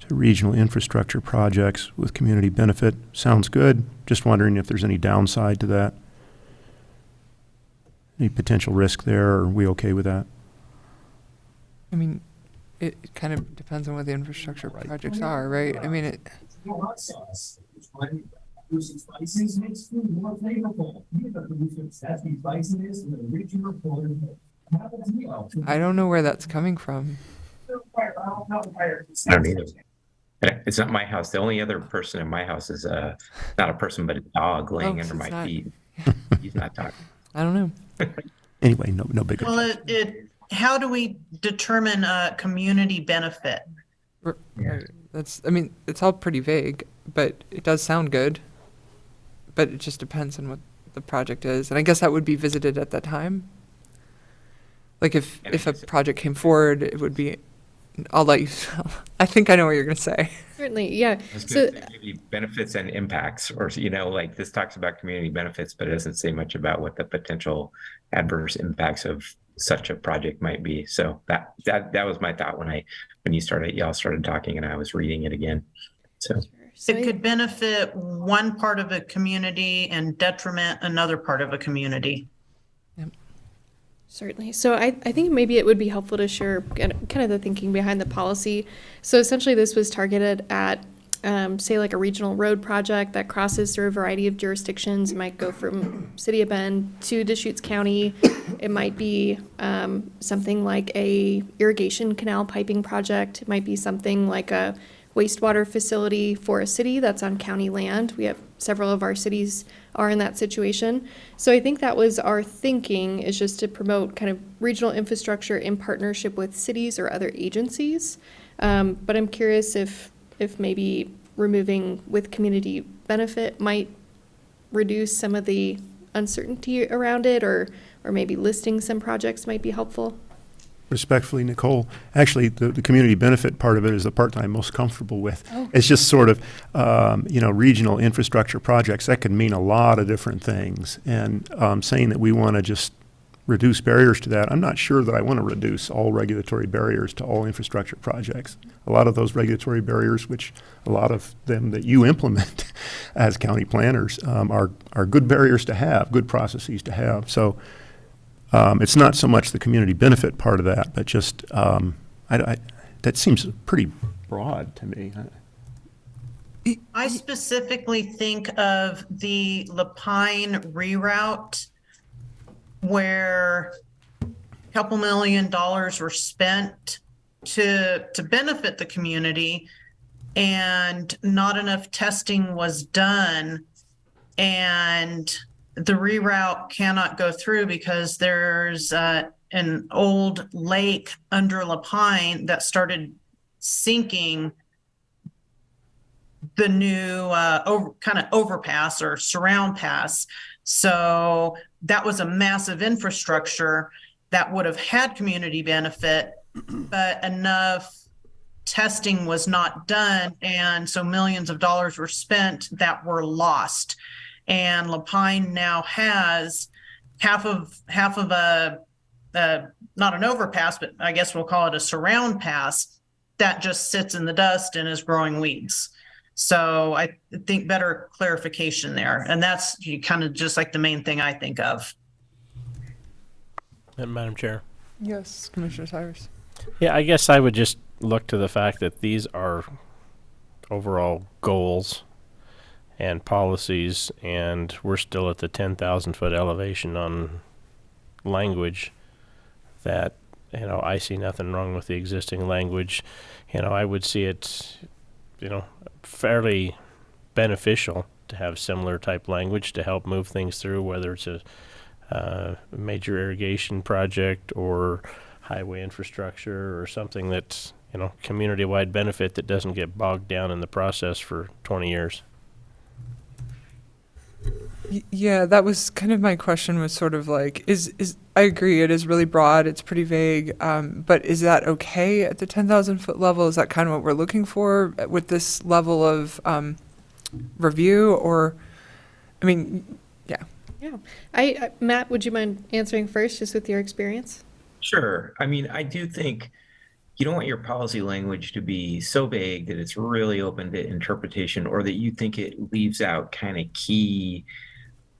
to regional infrastructure projects with community benefit. Sounds good. Just wondering if there's any downside to that. Any potential risk there, or are we okay with that? I mean, it kind of depends on what the infrastructure projects are, right? I mean, Producing spices makes food more flavorful. You the producers that's the spiciness and the original report. I don't know where that's coming from. I don't either. It's not my house. The only other person in my house is not a person, but a dog laying under my feet. He's not talking. I don't know. Anyway, no big. Well, how do we determine a community benefit? Yeah. I mean, it's all pretty vague, but it does sound good. But it just depends on what the project is. And I guess that would be visited at that time. Like if a project came forward, it would be, I'll let you, I think I know what you're going to say. Certainly, yeah. So maybe benefits and impacts, or, like this talks about community benefits, but it doesn't say much about what the potential adverse impacts of such a project might be. So that was my thought when y'all started talking and I was reading it again. So. It could benefit one part of a community and detriment another part of a community. Yep. Certainly. So I think maybe it would be helpful to share kind of the thinking behind the policy. So essentially this was targeted at, say, like a regional road project that crosses through a variety of jurisdictions. It might go from City of Bend to Deschutes County. It might be something like a irrigation canal piping project. It might be something like a wastewater facility for a city that's on county land. We have several of our cities are in that situation. So I think that was our thinking, is just to promote kind of regional infrastructure in partnership with cities or other agencies. But I'm curious if maybe removing with community benefit might reduce some of the uncertainty around it, or maybe listing some projects might be helpful. Respectfully, Nicole, actually, the community benefit part of it is the part that I'm most comfortable with. Oh. It's just sort of, regional infrastructure projects. That can mean a lot of different things. And saying that we want to just reduce barriers to that, I'm not sure that I want to reduce all regulatory barriers to all infrastructure projects. A lot of those regulatory barriers, which a lot of them that you implement as county planners, are good barriers to have, good processes to have. So. It's not so much the community benefit part of that, but just that seems pretty broad to me. I specifically think of the Lapine reroute where a couple $1 million were spent to benefit the community. and not enough testing was done, and the reroute cannot go through because there's an old lake under La Pine that started sinking the new kind of overpass or surround pass. So that was a massive infrastructure that would have had community benefit, but enough testing was not done. And so millions of dollars were spent that were lost. And La Pine now has half of a not an overpass, but I guess we'll call it a surround pass that just sits in the dust and is growing weeds. So I think better clarification there. And that's kind of just like the main thing I think of. Madam Chair. Yes, Commissioner Cyrus. Yeah, I guess I would just look to the fact that these are overall goals and policies, and we're still at the 10,000-foot elevation on language. That, I see nothing wrong with the existing language. I would see it, fairly beneficial to have similar type language to help move things through, whether it's a major irrigation project or highway infrastructure or something that's, community-wide benefit that doesn't get bogged down in the process for 20 years. Yeah, that was kind of my question, was sort of like, I agree, it is really broad, it's pretty vague, but is that okay at the 10,000-foot level? Is that kind of what we're looking for with this level of review? Or, yeah. Yeah. Matt, would you mind answering first, just with your experience? Sure. I do think you don't want your policy language to be so vague that it's really open to interpretation, or that you think it leaves out kind of key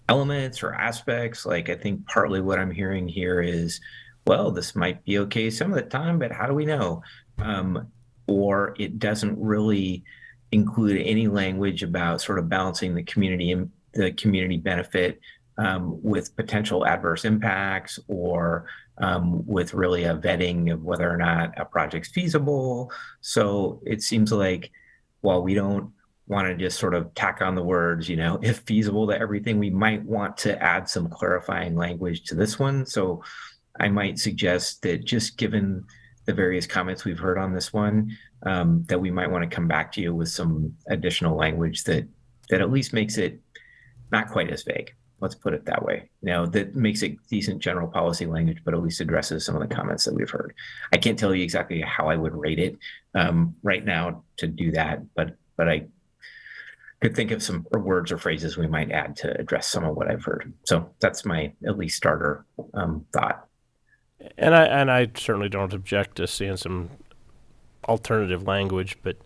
elements or aspects. Like, I think partly what I'm hearing here is, well, this might be okay some of the time, but how do we know? Or it doesn't really include any language about sort of balancing the community benefit with potential adverse impacts, or with really a vetting of whether or not a project's feasible. So it seems like, while we don't want to just sort of tack on the words, if feasible to everything, we might want to add some clarifying language to this one. So I might suggest that, just given the various comments we've heard on this one, that we might want to come back to you with some additional language that at least makes it not quite as vague. Let's put it that way. That makes it decent general policy language, but at least addresses some of the comments that we've heard. I can't tell you exactly how I would rate it right now to do that, but I could think of some words or phrases we might add to address some of what I've heard. So that's my at least starter thought. And I certainly don't object to seeing some alternative language, but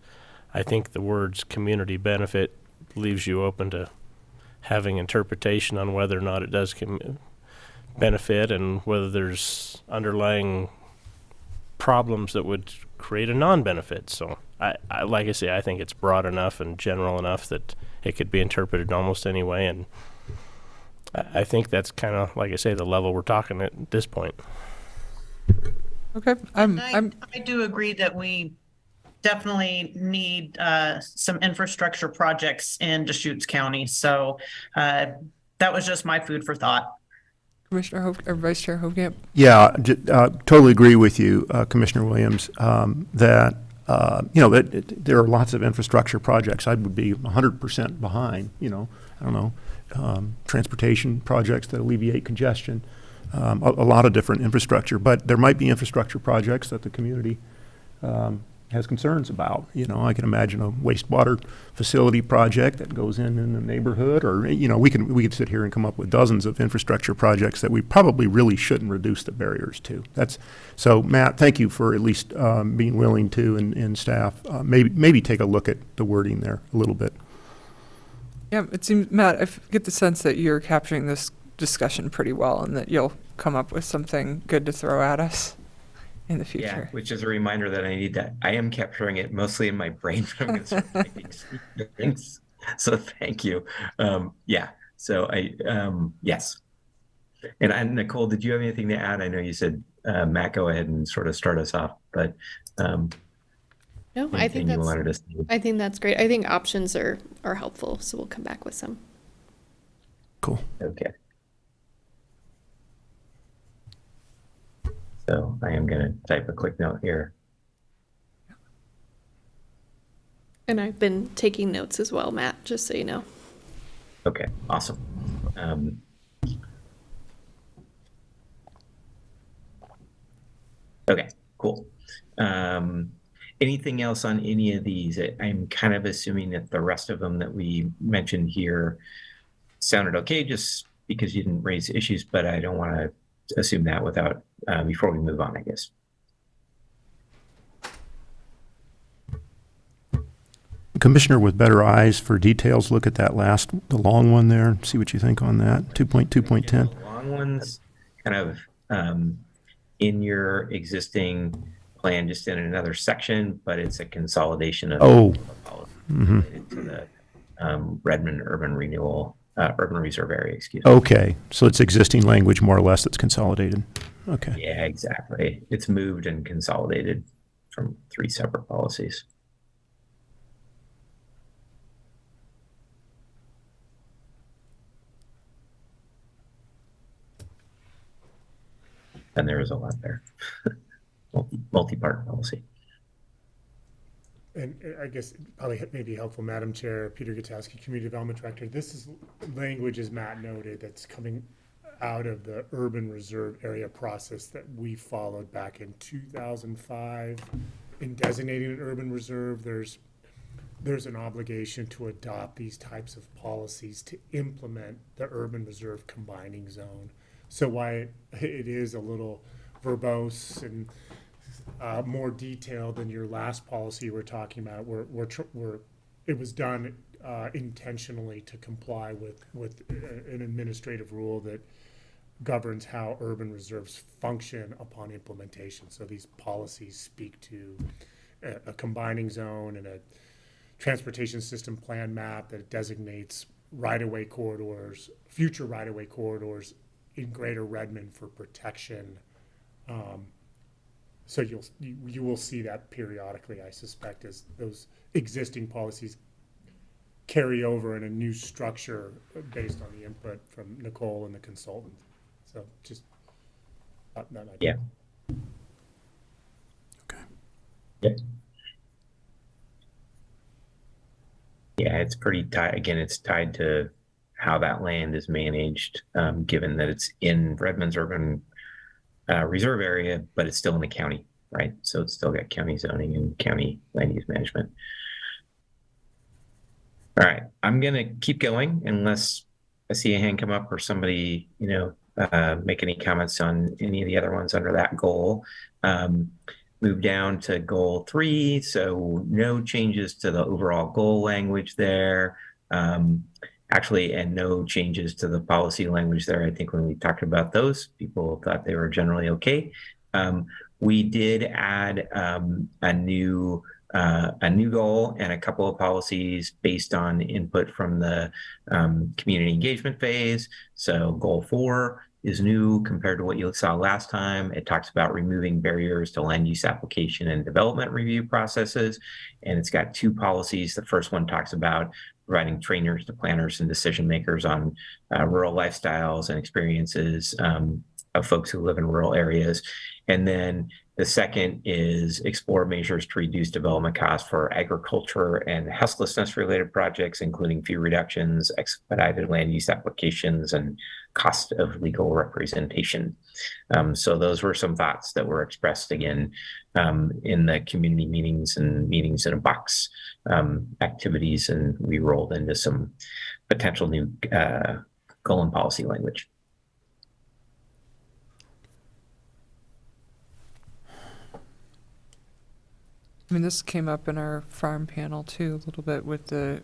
I think the words community benefit leaves you open to having interpretation on whether or not it does benefit, and whether there's underlying problems that would create a non-benefit. So I like I say, I think it's broad enough and general enough that it could be interpreted almost any way, and I think that's kind of, like I say, the level we're talking at this point. Okay. I do agree that we definitely need some infrastructure projects in Deschutes County. So that was just my food for thought. Commissioner or Vice Chair Hovkamp? Yeah, totally agree with you, Commissioner Williams, that there are lots of infrastructure projects. I would be 100% behind, transportation projects that alleviate congestion, a lot of different infrastructure. But there might be infrastructure projects that the community has concerns about. I can imagine a wastewater facility project that goes in the neighborhood, or we could sit here and come up with dozens of infrastructure projects that we probably really shouldn't reduce the barriers to. So Matt, thank you for at least being willing to, and staff maybe take a look at the wording there a little bit. Yeah, it seems, Matt, I get the sense that you're capturing this discussion pretty well, and that you'll come up with something good to throw at us in the future. Yeah, which is a reminder that I need that. I am capturing it mostly in my brain, but I'm going to start writing things. So thank you. So yes. And Nicole, did you have anything to add? I know you said, Matt, go ahead and sort of start us off, but No, I think Anything you wanted to say? I think that's great. I think options are helpful, so we'll come back with some. Cool. Okay. So I am going to type a quick note here. And I've been taking notes as well, Matt, just so you know. Okay, awesome. Okay, cool. Anything else on any of these? I'm kind of assuming that the rest of them that we mentioned here sounded okay, just because you didn't raise issues, but I don't want to assume that without, before we move on, I guess. Commissioner with better eyes for details, look at that the long one there, see what you think on that, 2.2.10. The long ones kind of in your existing plan, just in another section, but it's a consolidation of policies related to the Redmond Urban Renewal, Urban Reserve Area, excuse me. Okay, so it's existing language more or less that's consolidated. Okay. Yeah, exactly. It's moved and consolidated from 3 separate policies. And there is a lot there. Multi-part policy. And I guess probably maybe helpful, Madam Chair, Peter Gutowski, Community Development Director. This is language, as Matt noted, that's coming out of the urban reserve area process that we followed back in 2005. In designating an urban reserve, there's an obligation to adopt these types of policies to implement the urban reserve combining zone. So why it is a little verbose and more detailed than your last policy we're talking about, it was done intentionally to comply with an administrative rule that governs how urban reserves function upon implementation. So these policies speak to a combining zone and a transportation system plan map that designates right-of-way corridors, future right-of-way corridors in Greater Redmond for protection. So you will see that periodically, I suspect, as those existing policies carry over in a new structure based on the input from Nicole and the consultant. So just that idea. Yeah. Okay. Yeah. Yeah, it's pretty tied. Again, it's tied to how that land is managed, given that it's in Redmond's urban reserve area, but it's still in the county, right? So it's still got county zoning and county land use management. All right, I'm gonna keep going unless I see a hand come up or somebody, make any comments on any of the other ones under that goal. Move down to goal 3. So no changes to the overall goal language there. Actually, and no changes to the policy language there. I think when we talked about those, people thought they were generally okay. We did add a new goal and a couple of policies based on input from the community engagement phase. So goal 4 is new compared to what you saw last time. It talks about removing barriers to land use application and development review processes. And it's got 2 policies. The first one talks about providing trainers to planners and decision makers on rural lifestyles and experiences of folks who live in rural areas. And then the second is explore measures to reduce development costs for agriculture and houselessness related projects, including fee reductions, expedited land use applications, and cost of legal representation. So those were some thoughts that were expressed again in the community meetings and meetings in a box activities, and we rolled into some potential new goal and policy language. I mean, this came up in our farm panel too, a little bit with the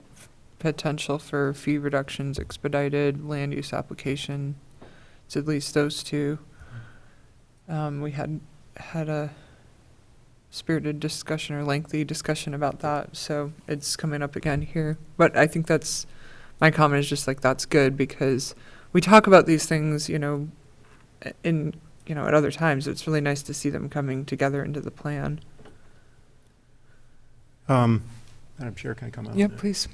potential for fee reductions, expedited land use application. It's at least those 2. We had a spirited discussion or lengthy discussion about that, so it's coming up again here. But I think my comment is just like, that's good, because we talk about these things, at other times. It's really nice to see them coming together into the plan. Madam Chair, can I come out? Yeah, please.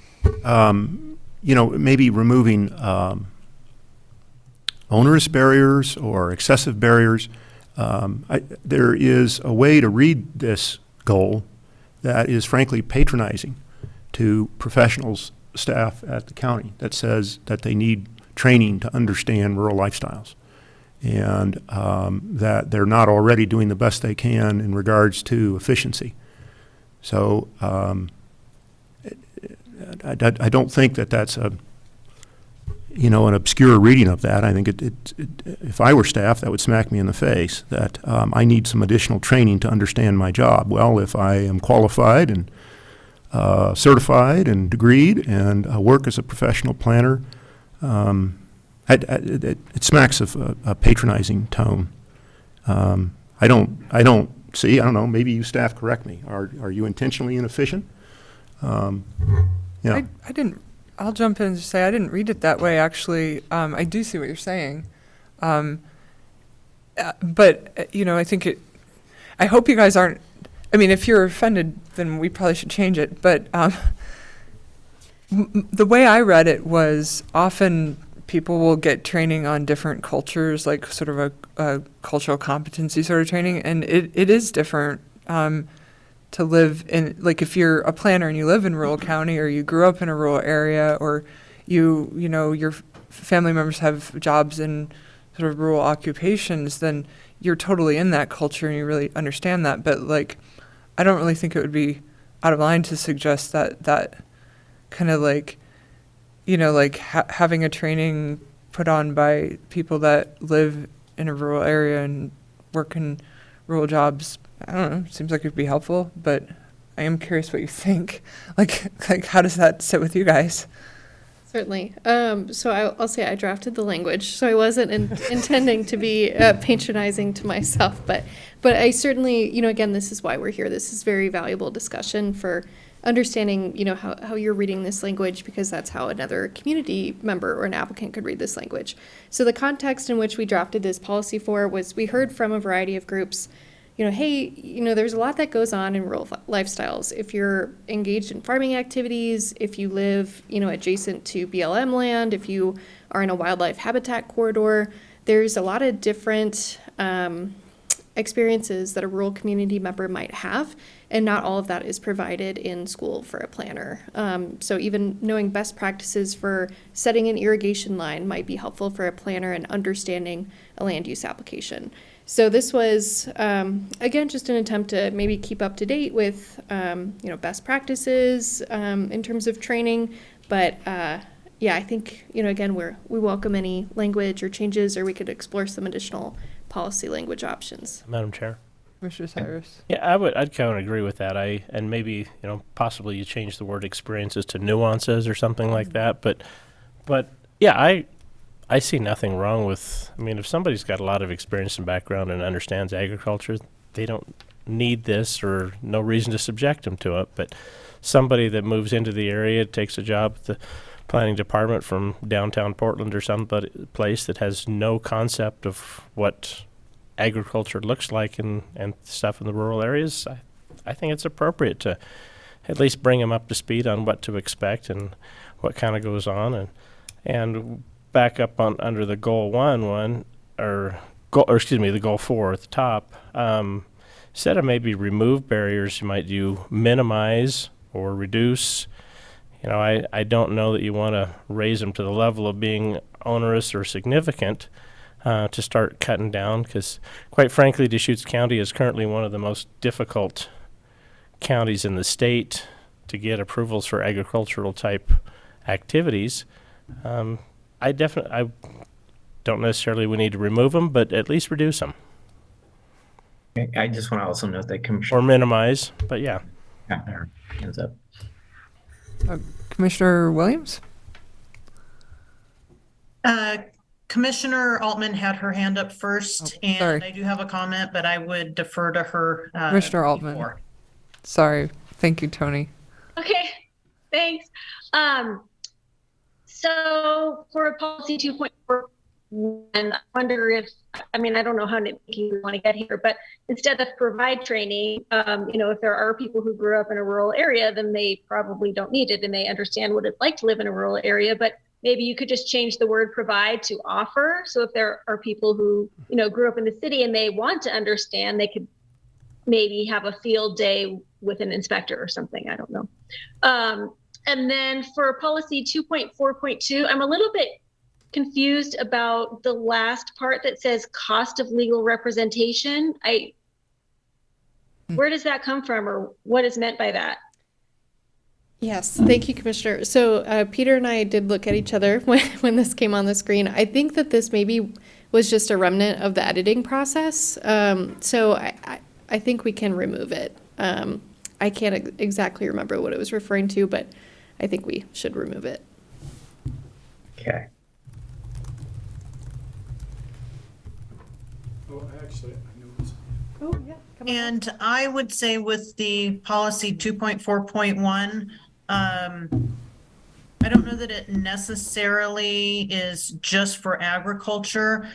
Maybe removing onerous barriers or excessive barriers. There is a way to read this goal that is frankly patronizing to professionals, staff at the county, that says that they need training to understand rural lifestyles, and that they're not already doing the best they can in regards to efficiency. So I don't think that that's an obscure reading of that. I think if I were staff, that would smack me in the face, that I need some additional training to understand my job. Well, if I am qualified and certified and degreed and work as a professional planner, it smacks of a patronizing tone. I don't see, I don't know, maybe you staff correct me. Are you intentionally inefficient? Yeah. I didn't, I'll jump in and say I didn't read it that way, actually. I do see what you're saying. But, I think I hope you guys aren't, I mean, if you're offended, then we probably should change it. But the way I read it was often people will get training on different cultures, like sort of a cultural competency sort of training. And it is different to live in, like if you're a planner and you live in rural county, or you grew up in a rural area, or your family members have jobs in sort of rural occupations, then you're totally in that culture and you really understand that. But like, I don't really think it would be out of line to suggest that kind of like, having a training put on by people that live in a rural area and work in rural jobs. I don't know, seems like it'd be helpful, but I am curious what you think. Like how does that sit with you guys? Certainly. So I'll say I drafted the language, so I wasn't intending to be patronizing to myself, but I certainly, again, this is why we're here. This is very valuable discussion for understanding, how you're reading this language, because that's how another community member or an applicant could read this language. So the context in which we drafted this policy for was we heard from a variety of groups, hey, there's a lot that goes on in rural lifestyles. If you're engaged in farming activities, if you live, adjacent to BLM land, if you are in a wildlife habitat corridor, there's a lot of different experiences that a rural community member might have, and not all of that is provided in school for a planner. So even knowing best practices for setting an irrigation line might be helpful for a planner in understanding a land use application. So this was, again, just an attempt to maybe keep up to date with, best practices in terms of training. But I think, again, we welcome any language or changes, or we could explore some additional policy language options. Madam Chair. Mr. Cyrus. Yeah, I'd kind of agree with that. And maybe, possibly you change the word experiences to nuances or something like that. But yeah, I see nothing wrong with, if somebody's got a lot of experience and background and understands agriculture, they don't need this, or no reason to subject them to it. But somebody that moves into the area, takes a job at the planning department from downtown Portland or some place that has no concept of what agriculture looks like and stuff in the rural areas, I think it's appropriate to at least bring them up to speed on what to expect and what kind of goes on. And back up on under the goal the goal 4 at the top, instead of maybe remove barriers, you might do minimize or reduce. I don't know that you want to raise them to the level of being onerous or significant to start cutting down, because quite frankly, Deschutes County is currently one of the most difficult counties in the state to get approvals for agricultural type activities. I don't necessarily we need to remove them, but at least reduce them. I just want to also note that Commissioner... Or minimize, but yeah. Hands up. Commissioner Williams? Commissioner Altman had her hand up first, and I do have a comment, but I would defer to her. Commissioner Altman. Sorry. Thank you, Tony. Okay, thanks. So for policy 2.4, And I wonder if, I mean, I don't know how nitpicky you want to get here, but instead of provide training, if there are people who grew up in a rural area, then they probably don't need it and they understand what it's like to live in a rural area. But maybe you could just change the word provide to offer. So if there are people who, grew up in the city and they want to understand, they could maybe have a field day with an inspector or something. I don't know. And then for policy 2.4.2, I'm a little bit confused about the last part that says cost of legal representation. Where does that come from, or what is meant by that? Yes, thank you, Commissioner. So Peter and I did look at each other when this came on the screen. I think that this maybe was just a remnant of the editing process. So I think we can remove it. I can't exactly remember what it was referring to, but I think we should remove it. Okay. Oh, actually, I know this. Oh, yeah. And I would say with the policy 2.4.1, I don't know that it necessarily is just for agriculture.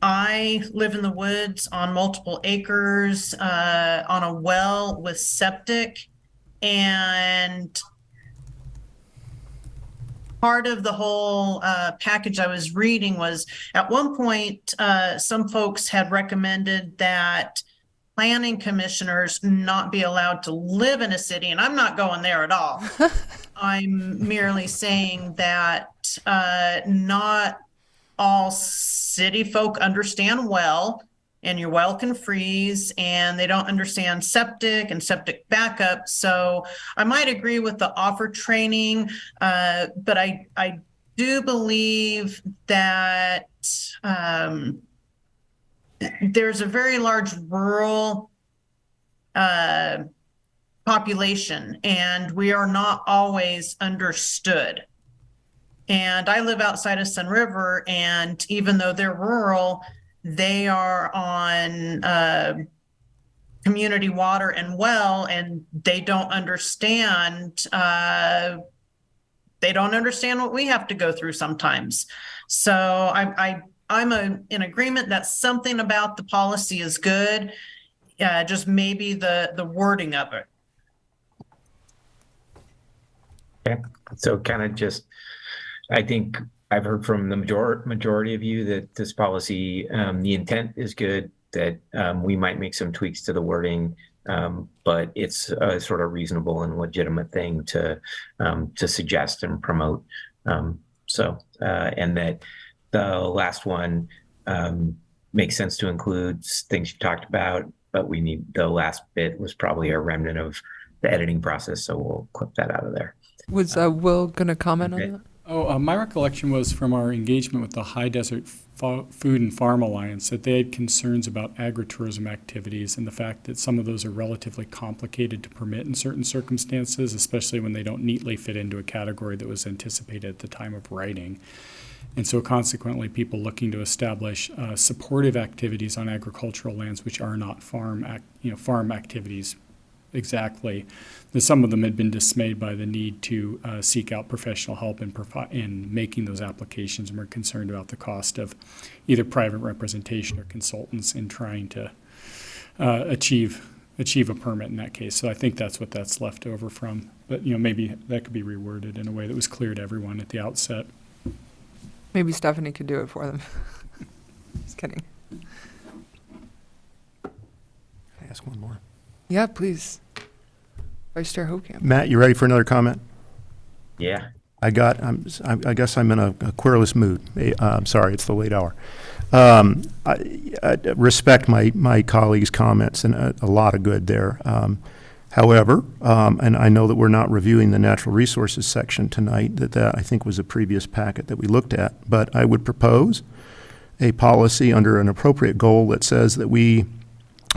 I live in the woods on multiple acres, on a well with septic, and part of the whole package I was reading was, at one point, some folks had recommended that planning commissioners not be allowed to live in a city, and I'm not going there at all. I'm merely saying that not all city folk understand well, and your well can freeze, and they don't understand septic and septic backup. So I might agree with the offer training, but I do believe that there's a very large rural population, and we are not always understood. And I live outside of Sun River, and even though they're rural, they are on community water and well, and they don't understand. They don't understand what we have to go through sometimes. So I'm in agreement that something about the policy is good. Just maybe the wording of it. Okay, so kind of just, I think I've heard from the majority of you that this policy, the intent is good, that we might make some tweaks to the wording, but it's a sort of reasonable and legitimate thing to suggest and promote. And that the last one makes sense to include things you talked about, but the last bit was probably a remnant of the editing process, so we'll clip that out of there. Was Will going to comment on that? Oh, my recollection was from our engagement with the High Desert Food and Farm Alliance that they had concerns about agritourism activities and the fact that some of those are relatively complicated to permit in certain circumstances, especially when they don't neatly fit into a category that was anticipated at the time of writing. And so consequently, people looking to establish supportive activities on agricultural lands which are not farm activities exactly, that some of them had been dismayed by the need to seek out professional help in making those applications, and were concerned about the cost of either private representation or consultants in trying to achieve a permit in that case. So I think that's what that's left over from. But maybe that could be reworded in a way that was clear to everyone at the outset. Maybe Stephanie could do it for them. Just kidding. Can I ask one more? Yeah, please. Vice Chair Hokamp. Matt, you ready for another comment? Yeah. I guess I'm in a querulous mood. I'm sorry, it's the late hour. I respect my colleagues' comments, and a lot of good there. However, and I know that we're not reviewing the natural resources section tonight, that I think was a previous packet that we looked at, but I would propose a policy under an appropriate goal that says that we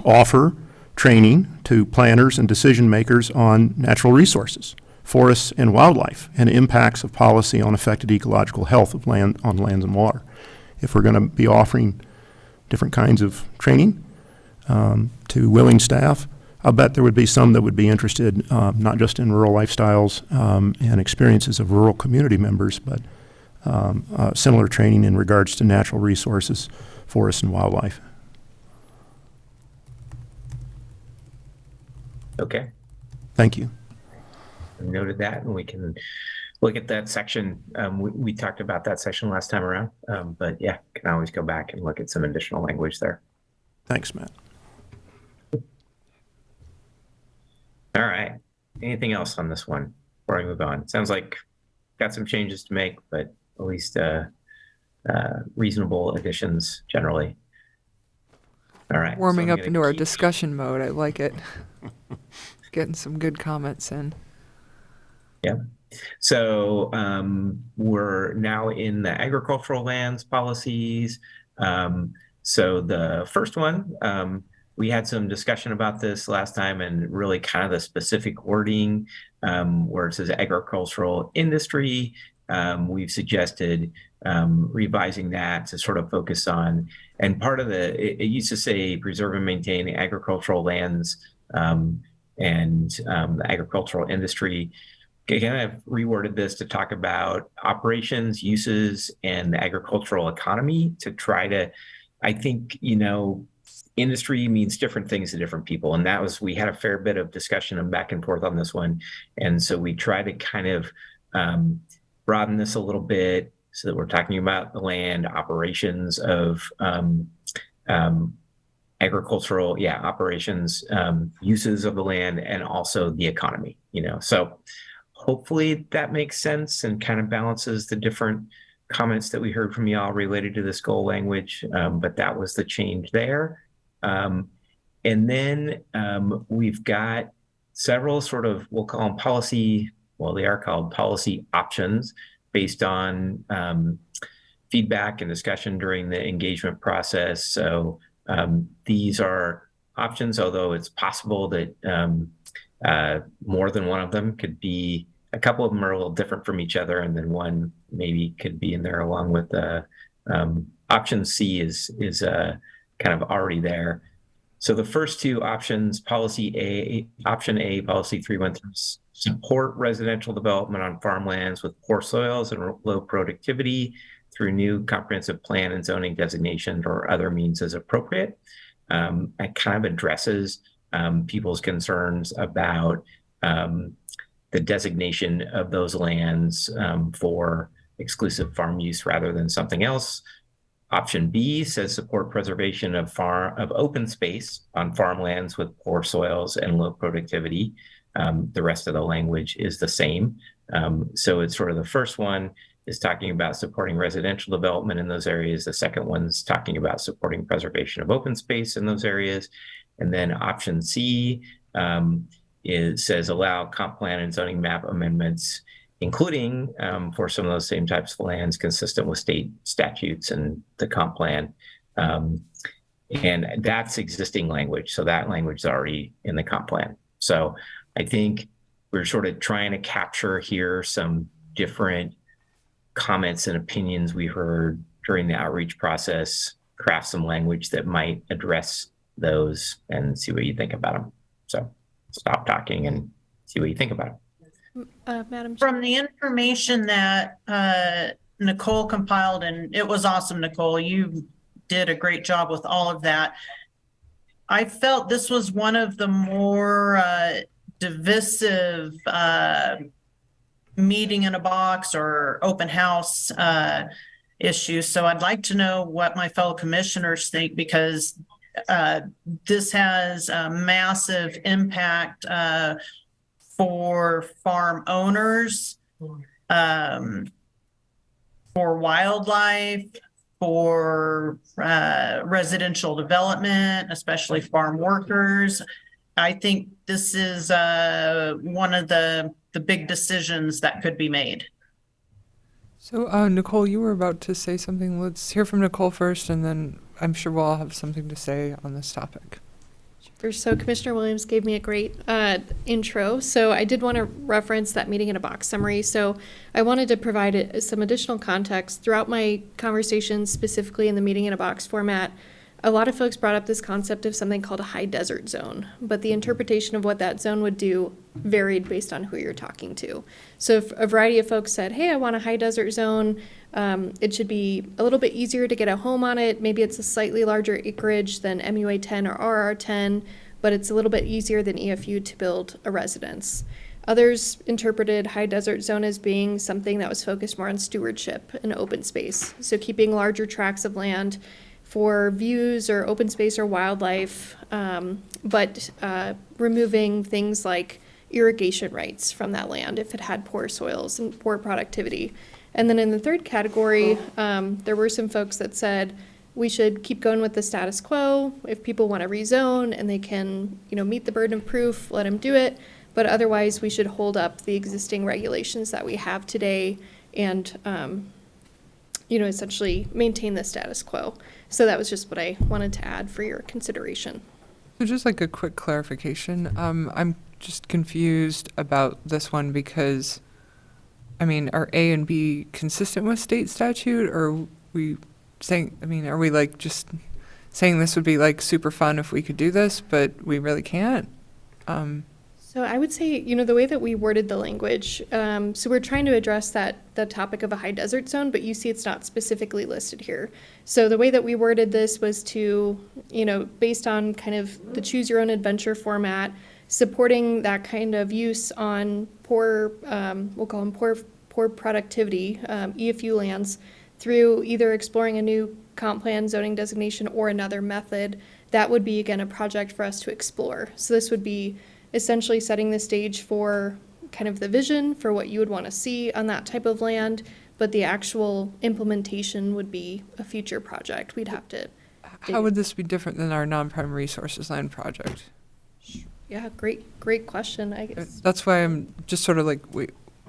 offer training to planners and decision makers on natural resources, forests and wildlife, and impacts of policy on affected ecological health of land on lands and water. If we're going to be offering different kinds of training to willing staff, I'll bet there would be some that would be interested not just in rural lifestyles and experiences of rural community members, but similar training in regards to natural resources, forests, and wildlife. Okay. Thank you. Noted that, and we can look at that section. We talked about that section last time around, but yeah, can always go back and look at some additional language there. Thanks, Matt. All right. Anything else on this one before I move on? Sounds like got some changes to make, but at least reasonable additions generally. All right. Warming so up into our discussion mode. I like it. Getting some good comments in. Yeah. So we're now in the agricultural lands policies. So the first one, we had some discussion about this last time, and really kind of the specific wording where it says agricultural industry. We've suggested revising that to sort of focus on, and part of it used to say preserve and maintain agricultural lands and the agricultural industry. Again, I've reworded this to talk about operations, uses, and the agricultural economy to try to, I think, industry means different things to different people. And we had a fair bit of discussion and back and forth on this one. And so we try to kind of broaden this a little bit so that we're talking about the land, operations of agricultural, operations, uses of the land, and also the economy, So hopefully that makes sense and kind of balances the different comments that we heard from y'all related to this goal language, but that was the change there. And then we've got several sort of, we'll call them policy, well, they are called policy options based on feedback and discussion during the engagement process. So these are options, although it's possible that more than one of them could be, a couple of them are a little different from each other, and then one maybe could be in there along with the option C is kind of already there. So the first two options, option A, policy 313, support residential development on farmlands with poor soils and low productivity through new comprehensive plan and zoning designations or other means as appropriate. It kind of addresses people's concerns about the designation of those lands for exclusive farm use rather than something else. Option B says support preservation of open space on farmlands with poor soils and low productivity. The rest of the language is the same. So it's sort of the first one is talking about supporting residential development in those areas. The second one's talking about supporting preservation of open space in those areas. And then option C says allow comp plan and zoning map amendments, including for some of those same types of lands consistent with state statutes and the comp plan. And that's existing language. So that language is already in the comp plan. So I think we're sort of trying to capture here some different comments and opinions we heard during the outreach process, craft some language that might address those and see what you think about them. So stop talking and see what you think about it. Madam Chair. From the information that Nicole compiled, and it was awesome, Nicole, you did a great job with all of that. I felt this was one of the more divisive meeting in a box or open house issues. So I'd like to know what my fellow commissioners think, because this has a massive impact for farm owners, for wildlife, for residential development, especially farm workers. I think this is one of the big decisions that could be made. So, Nicole, you were about to say something. Let's hear from Nicole first, and then I'm sure we'll all have something to say on this topic. So Commissioner Williams gave me a great intro. So I did want to reference that meeting in a box summary. So I wanted to provide some additional context throughout my conversations, specifically in the meeting in a box format. a lot of folks brought up this concept of something called a high desert zone, but the interpretation of what that zone would do varied based on who you're talking to. So if a variety of folks said, hey, I want a high desert zone, it should be a little bit easier to get a home on it. Maybe it's a slightly larger acreage than MUA 10 or RR 10, but it's a little bit easier than EFU to build a residence. Others interpreted high desert zone as being something that was focused more on stewardship and open space. So keeping larger tracts of land for views or open space or wildlife, but removing things like irrigation rights from that land if it had poor soils and poor productivity. And then in the third category, there were some folks that said we should keep going with the status quo. If people want to rezone and they can, meet the burden of proof, let them do it. But otherwise, we should hold up the existing regulations that we have today and, essentially maintain the status quo. So that was just what I wanted to add for your consideration. So just like a quick clarification, I'm just confused about this one because, are A and B consistent with state statute, or are we saying, are we like just saying this would be like super fun if we could do this, but we really can't? So I would say, the way that we worded the language, so we're trying to address the topic of a high desert zone, but you see it's not specifically listed here. So the way that we worded this was to, based on kind of the choose your own adventure format, supporting that kind of use on poor, we'll call them poor productivity, EFU lands, through either exploring a new comp plan zoning designation or another method. That would be, again, a project for us to explore. So this would be essentially setting the stage for kind of the vision for what you would want to see on that type of land, but the actual implementation would be a future project. We'd have to. How would this be different than our non-prime resources land project? Yeah, great question, I guess. That's why I'm just sort of like,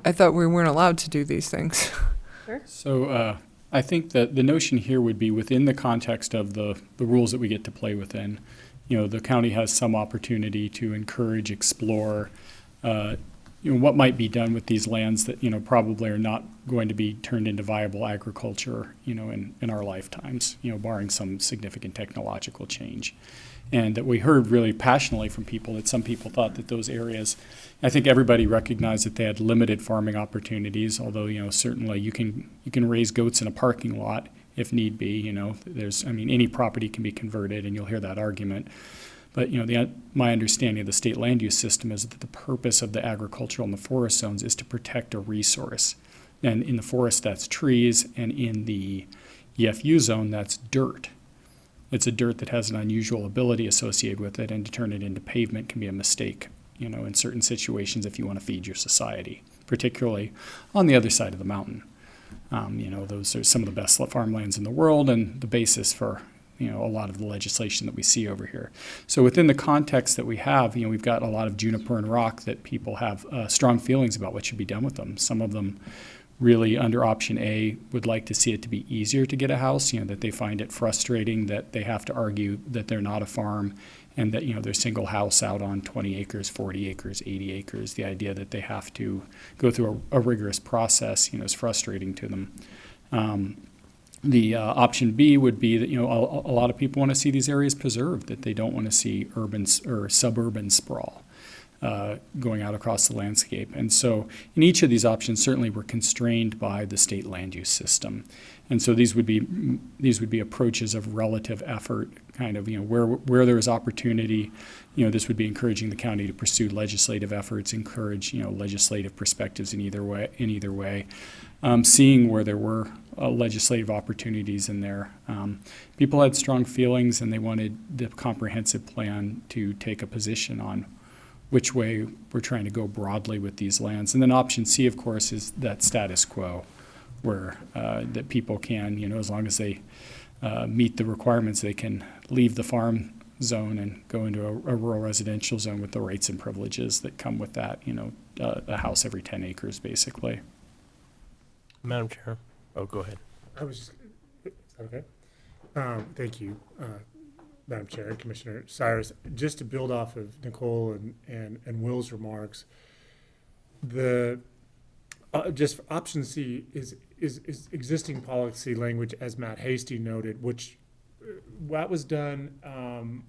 I thought we weren't allowed to do these things. Sure. So I think that the notion here would be within the context of the rules that we get to play within. The county has some opportunity to encourage, explore, what might be done with these lands that, probably are not going to be turned into viable agriculture, in our lifetimes, barring some significant technological change. And that we heard really passionately from people that some people thought that those areas, I think everybody recognized that they had limited farming opportunities, although, certainly you can raise goats in a parking lot if need be. There's, any property can be converted, and you'll hear that argument. But, my understanding of the state land use system is that the purpose of the agricultural and the forest zones is to protect a resource. And in the forest, that's trees, and in the EFU zone, that's dirt. It's a dirt that has an unusual ability associated with it, and to turn it into pavement can be a mistake, in certain situations if you want to feed your society, particularly on the other side of the mountain. Those are some of the best farmlands in the world and the basis for, a lot of the legislation that we see over here. So within the context that we have, we've got a lot of juniper and rock that people have strong feelings about what should be done with them. Some of them really under option A would like to see it to be easier to get a house, that they find it frustrating that they have to argue that they're not a farm and that, their single house out on 20 acres, 40 acres, 80 acres, the idea that they have to go through a rigorous process, is frustrating to them. The option B would be that, a lot of people want to see these areas preserved, that they don't want to see urban or suburban sprawl going out across the landscape. And so in each of these options, certainly we're constrained by the state land use system. And so these would be approaches of relative effort, kind of, where there is opportunity, this would be encouraging the county to pursue legislative efforts, encourage, legislative perspectives in either way. Seeing where there were legislative opportunities in there. People had strong feelings and they wanted the comprehensive plan to take a position on which way we're trying to go broadly with these lands. And then option C, of course, is that status quo where that people can, as long as they meet the requirements, they can leave the farm zone and go into a rural residential zone with the rights and privileges that come with that, a house every 10 acres, basically. Madam Chair. Oh, go ahead. I was just, okay. Thank you, Madam Chair, Commissioner Cyrus. Just to build off of Nicole and Will's remarks, the just option C is existing policy language, as Matt Hasty noted, which that was done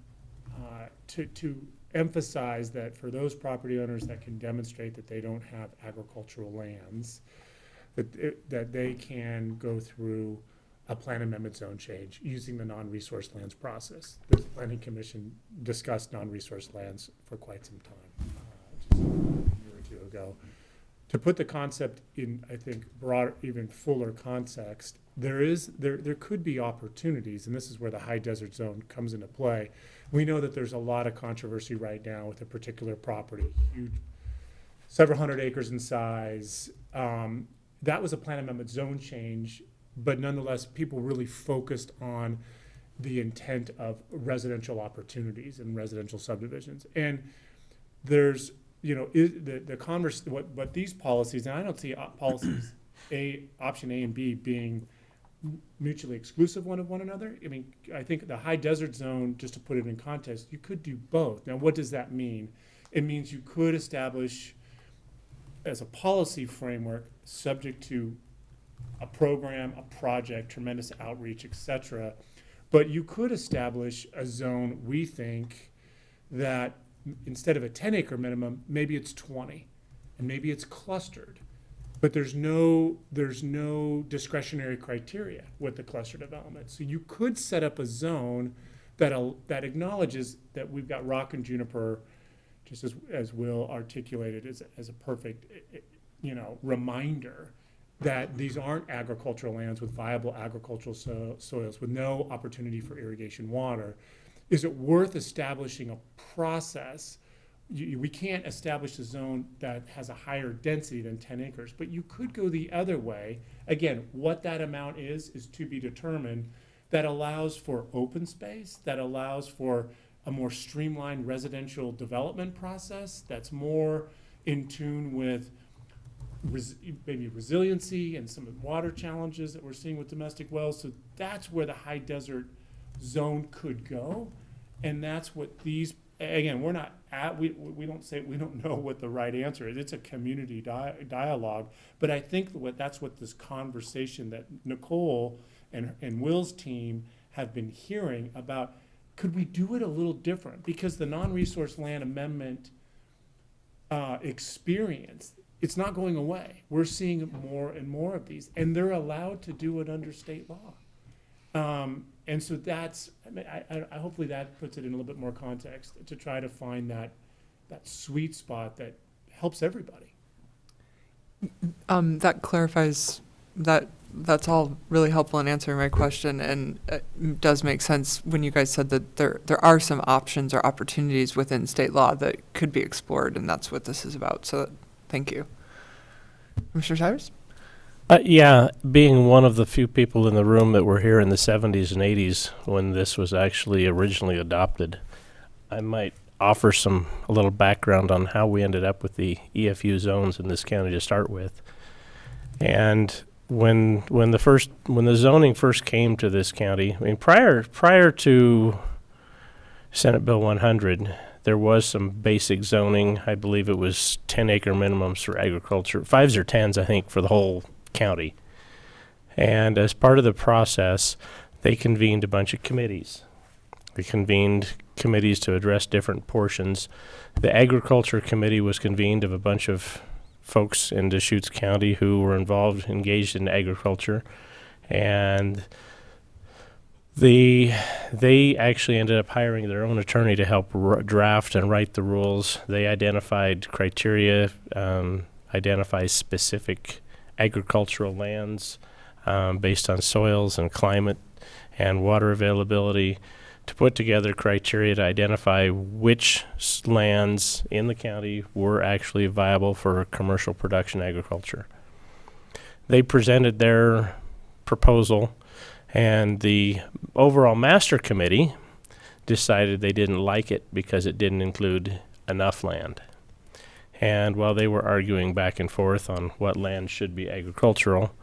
to emphasize that for those property owners that can demonstrate that they don't have agricultural lands, that they can go through a plan amendment zone change using the non-resource lands process. The Planning Commission discussed non-resource lands for quite some time, just a year or two ago. To put the concept in, I think, broader, even fuller context, there could be opportunities, and this is where the high desert zone comes into play. We know that there's a lot of controversy right now with a particular property, huge, several hundred acres in size. That was a plan amendment zone change, but nonetheless, people really focused on the intent of residential opportunities and residential subdivisions. And there's, what these policies, and I don't see policies option A and B being mutually exclusive one of one another. I mean, I think the high desert zone, just to put it in context, you could do both. Now, what does that mean? It means you could establish as a policy framework, subject to a program, a project, tremendous outreach, etc. But you could establish a zone, we think, that instead of a 10-acre minimum, maybe it's 20, and maybe it's clustered. But there's no discretionary criteria with the cluster development. So you could set up a zone that acknowledges that we've got rock and juniper, just as Will articulated as a perfect reminder that these aren't agricultural lands with viable agricultural soils with no opportunity for irrigation water. Is it worth establishing a process? We can't establish a zone that has a higher density than 10 acres, but you could go the other way. Again, what that amount is to be determined, that allows for open space, that allows for a more streamlined residential development process that's more in tune with maybe resiliency and some of the water challenges that we're seeing with domestic wells. So that's where the high desert zone could go. And that's what these, again, we don't know what the right answer is. It's a community dialogue. But I think that's what this conversation that Nicole and Will's team have been hearing about, could we do it a little different? Because the non-resource land amendment experience, it's not going away. We're seeing more and more of these, and they're allowed to do it under state law. And so that's, I hopefully that puts it in a little bit more context to try to find that sweet spot that helps everybody. That clarifies that. That's all really helpful in answering my question, and it does make sense when you guys said that there are some options or opportunities within state law that could be explored, and that's what this is about. So thank you. Mr. Cyrus? Yeah, being one of the few people in the room that were here in the 70s and 80s when this was actually originally adopted, I might offer a little background on how we ended up with the EFU zones in this county to start with. And when the zoning first came to this county, I mean, prior to Senate Bill 100, there was some basic zoning. I believe it was 10-acre minimums for agriculture, 5s or 10s, I think, for the whole county. And as part of the process, they convened a bunch of committees. They convened committees to address different portions. The Agriculture Committee was convened of a bunch of folks in Deschutes County who were engaged in agriculture, and they actually ended up hiring their own attorney to help draft and write the rules. They identified criteria, identified specific agricultural lands based on soils and climate and water availability, to put together criteria to identify which lands in the county were actually viable for commercial production agriculture. They presented their proposal, and the overall master committee decided they didn't like it because it didn't include enough land. And while they were arguing back and forth on what land should be agricultural,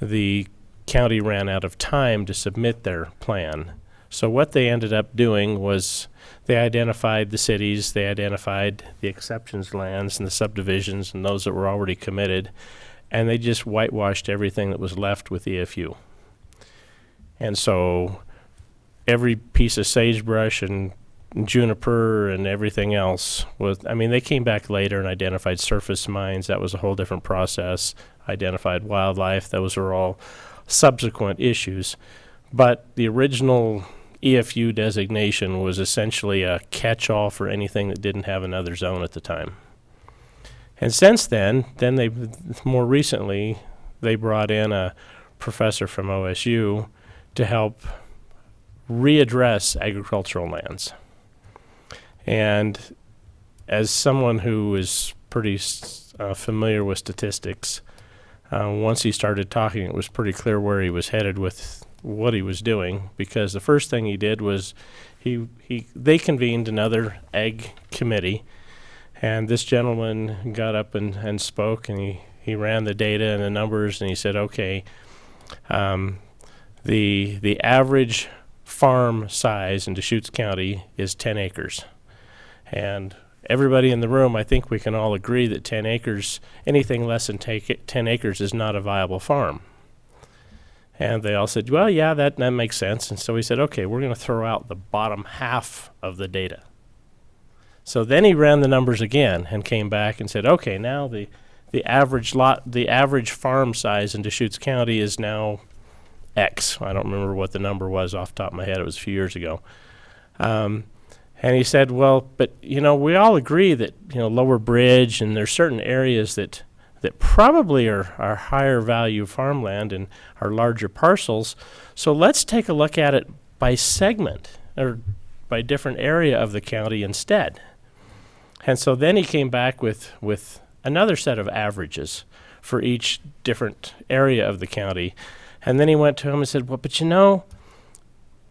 the county ran out of time to submit their plan. So what they ended up doing was they identified the cities, they identified the exceptions lands and the subdivisions and those that were already committed, and they just whitewashed everything that was left with EFU. And so every piece of sagebrush and juniper and everything else was, I mean, they came back later and identified surface mines. That was a whole different process. Identified wildlife. Those were all subsequent issues. But the original EFU designation was essentially a catch-all for anything that didn't have another zone at the time. And since then they, more recently, they brought in a professor from OSU to help readdress agricultural lands. And as someone who is pretty familiar with statistics, once he started talking, it was pretty clear where he was headed with what he was doing, because the first thing he did was they convened another ag committee, and this gentleman got up and spoke, and he ran the data and the numbers, and he said, okay, the average farm size in Deschutes County is 10 acres. And everybody in the room, I think we can all agree that 10 acres, anything less than 10 acres is not a viable farm. And they all said, well, yeah, that makes sense. And so he said, okay, we're going to throw out the bottom half of the data. So then he ran the numbers again and came back and said, okay, now the average farm size in Deschutes County is now X. I don't remember what the number was off the top of my head. It was a few years ago. And he said, well, but, you know, we all agree that, you know, Lower Bridge and there's certain areas that probably are higher value farmland and are larger parcels. So let's take a look at it by segment or by different area of the county instead. And so then he came back with another set of averages for each different area of the county. And then he went to him and said, well, but you know,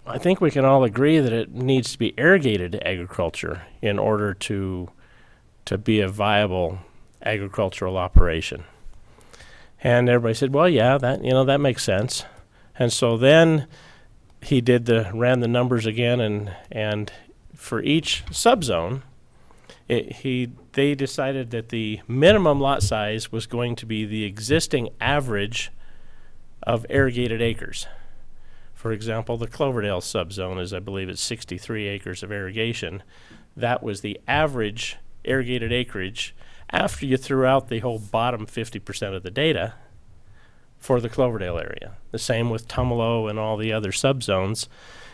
I think we can all agree that it needs to be irrigated agriculture in order to be a viable agricultural operation. And everybody said, well, yeah, that makes sense. And so then he ran the numbers again, and for each subzone, they decided that the minimum lot size was going to be the existing average of irrigated acres. For example, the Cloverdale subzone is, I believe, it's 63 acres of irrigation. That was the average irrigated acreage after you threw out the whole bottom 50% of the data for the Cloverdale area. The same with Tumalo and all the other subzones.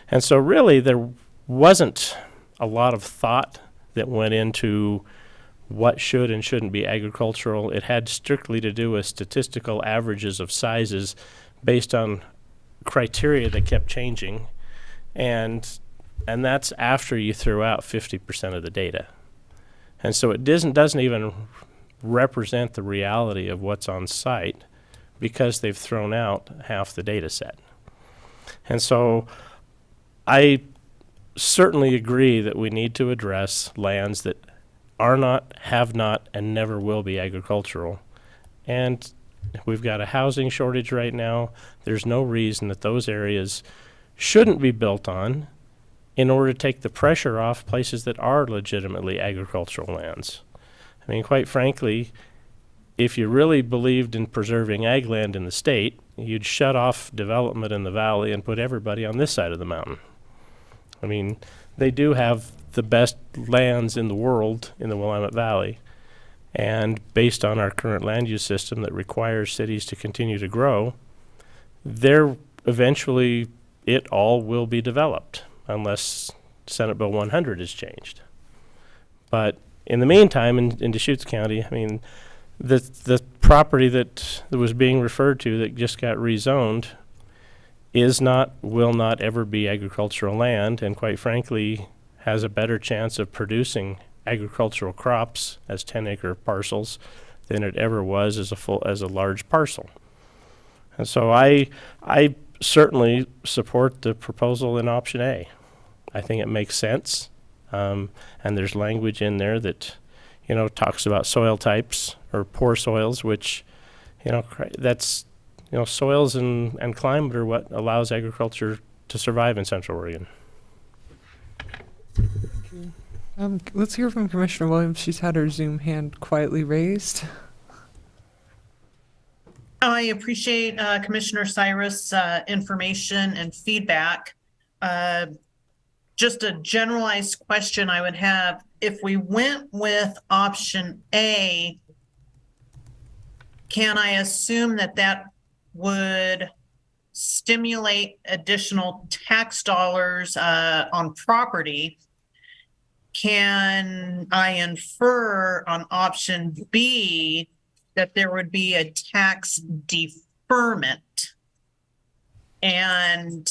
And so really there wasn't a lot of thought that went into what should and shouldn't be agricultural. It had strictly to do with statistical averages of sizes based on criteria that kept changing, and that's after you threw out 50% of the data. And so it doesn't even represent the reality of what's on site because they've thrown out half the data set. And so I certainly agree that we need to address lands that are not, have not, and never will be agricultural. And we've got a housing shortage right now. There's no reason that those areas shouldn't be built on in order to take the pressure off places that are legitimately agricultural lands. I mean, quite frankly, if you really believed in preserving ag land in the state, you'd shut off development in the valley and put everybody on this side of the mountain. I mean, they do have the best lands in the world in the Willamette Valley. And based on our current land use system that requires cities to continue to grow, eventually it all will be developed unless Senate Bill 100 is changed. But in the meantime, in Deschutes County, I mean, the property that was being referred to that just got rezoned will not ever be agricultural land, and quite frankly, has a better chance of producing agricultural crops as 10-acre parcels than it ever was as a large parcel. And so I certainly support the proposal in option A. I think it makes sense, and there's language in there that talks about soil types or poor soils, which that's soils and climate are what allows agriculture to survive in Central Oregon. Let's hear from Commissioner Williams. She's had her Zoom hand quietly raised. I appreciate Commissioner Cyrus' information and feedback. just a generalized question I would have. If we went with option A, can I assume that that would stimulate additional tax dollars on property? Can I infer on option B that there would be a tax deferment? And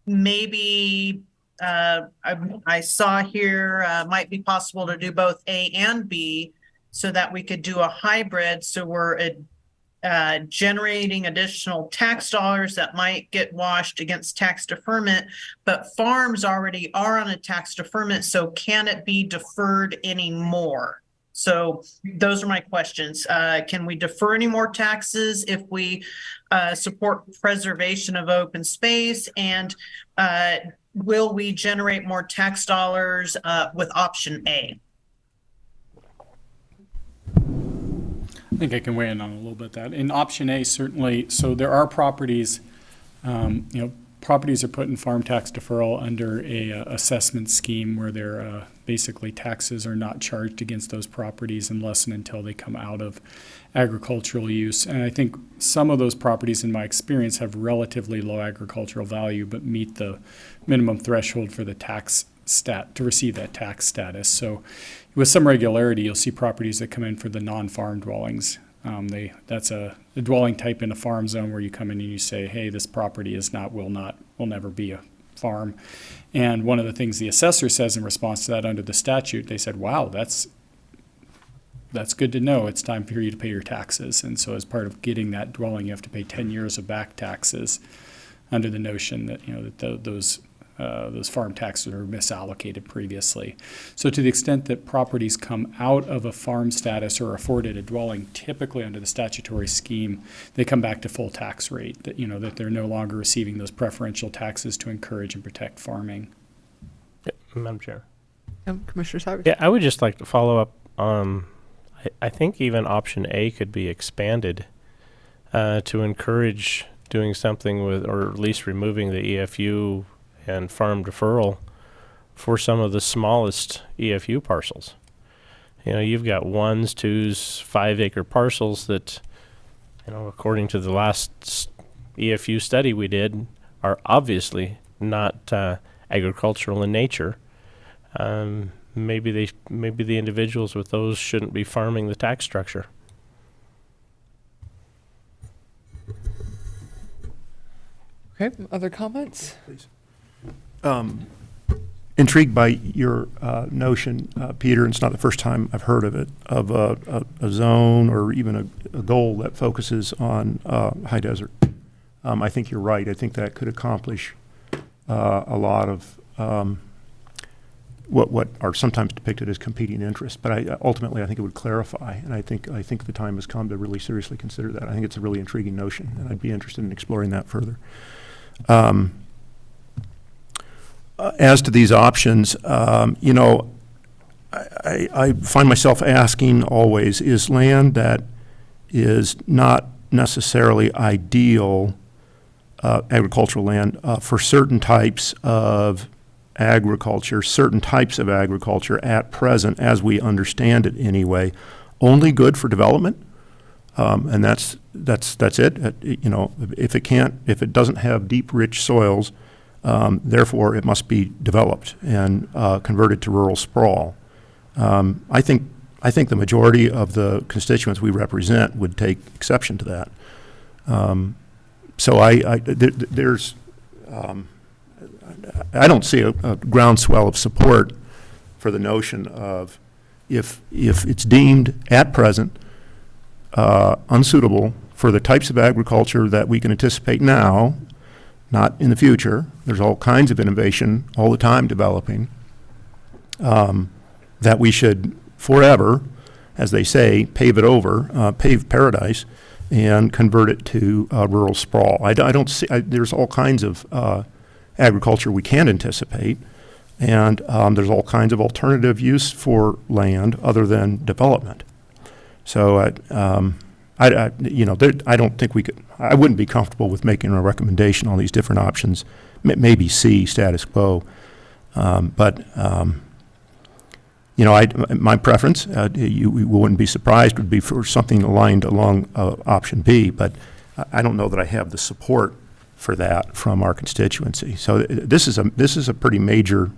maybe I saw here might be possible to do both A and B so that we could do a hybrid. So we're generating additional tax dollars that might get washed against tax deferment, but farms already are on a tax deferment. So can it be deferred anymore? So those are my questions. Can we defer any more taxes if we support preservation of open space? And will we generate more tax dollars with option A? I think I can weigh in on a little bit of that. In option A, certainly, so there are properties, properties are put in farm tax deferral under a assessment scheme where they're basically taxes are not charged against those properties unless and until they come out of agricultural use. And I think some of those properties, in my experience, have relatively low agricultural value but meet the minimum threshold for the tax to receive that tax status. So with some regularity, you'll see properties that come in for the non-farm dwellings. That's a dwelling type in a farm zone where you come in and you say, hey, this property will never be a farm. And one of the things the assessor says in response to that under the statute, they said, wow, that's good to know. It's time for you to pay your taxes. And so as part of getting that dwelling, you have to pay 10 years of back taxes under the notion that, that those farm taxes are misallocated previously. So to the extent that properties come out of a farm status or afforded a dwelling, typically under the statutory scheme, they come back to full tax rate, that, that they're no longer receiving those preferential taxes to encourage and protect farming. Yeah, Madam Chair. Commissioner Cyrus. Yeah, I would just like to follow up. I think even option A could be expanded to encourage doing something with, or at least removing the EFU and farm deferral for some of the smallest EFU parcels. You've got 1s, 2s, 5-acre parcels that, according to the last EFU study we did, are obviously not agricultural in nature. Maybe the individuals with those shouldn't be farming the tax structure. Okay, other comments? Please. Intrigued by your notion, Peter, and it's not the first time I've heard of it, of a zone or even a goal that focuses on high desert. I think you're right. I think that could accomplish a lot of what are sometimes depicted as competing interests. But ultimately, I think it would clarify, and I think the time has come to really seriously consider that. I think it's a really intriguing notion, and I'd be interested in exploring that further. As to these options, I find myself asking always, is land that is not necessarily ideal agricultural land for certain types of agriculture, at present, as we understand it anyway, only good for development? And that's it. If it doesn't have deep, rich soils, therefore it must be developed and converted to rural sprawl. I think the majority of the constituents we represent would take exception to that. So I don't see a groundswell of support for the notion of if it's deemed at present unsuitable for the types of agriculture that we can anticipate now, not in the future. There's all kinds of innovation all the time developing, that we should forever, as they say, pave paradise and convert it to rural sprawl. I don't see, there's all kinds of agriculture we can anticipate, and there's all kinds of alternative use for land other than development. So I don't think I wouldn't be comfortable with making a recommendation on these different options maybe C, status quo. My preference, you wouldn't be surprised, would be for something aligned along option B, but I don't know that I have the support for that from our constituency. So this is a pretty major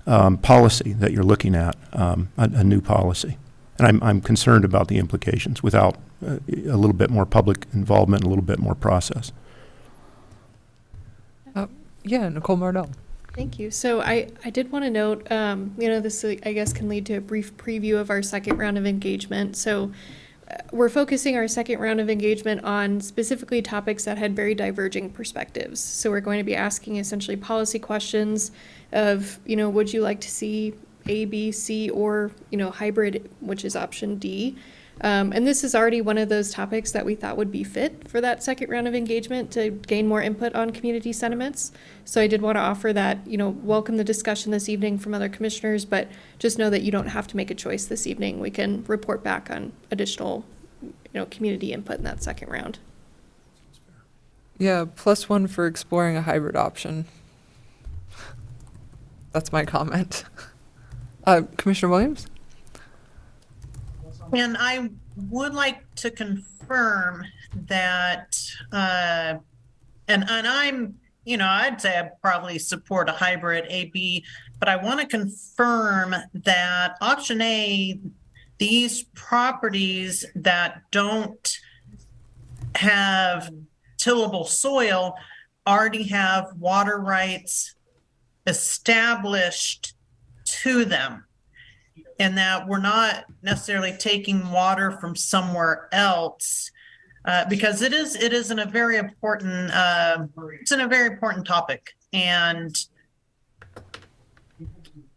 policy that you're looking at, a new policy. And I'm concerned about the implications without a little bit more public involvement, a little bit more process. Yeah, Nicole Mardell. Thank you. So I did want to note, this, I guess, can lead to a brief preview of our second round of engagement. So we're focusing our second round of engagement on specifically topics that had very diverging perspectives. So we're going to be asking essentially policy questions of, would you like to see A, B, C, or, hybrid, which is option D. And this is already one of those topics that we thought would be fit for that second round of engagement to gain more input on community sentiments. So I did want to offer that, welcome the discussion this evening from other commissioners, but just know that you don't have to make a choice this evening. We can report back on additional, community input in that second round. Yeah, +1 for exploring a hybrid option. That's my comment. Commissioner Williams? And I would like to confirm that, and I'm, I'd say I probably support a hybrid A/B, but I want to confirm that option A, these properties that don't have tillable soil already have water rights established to them. And that we're not necessarily taking water from somewhere else, because it is in a very important it's in a very important topic, and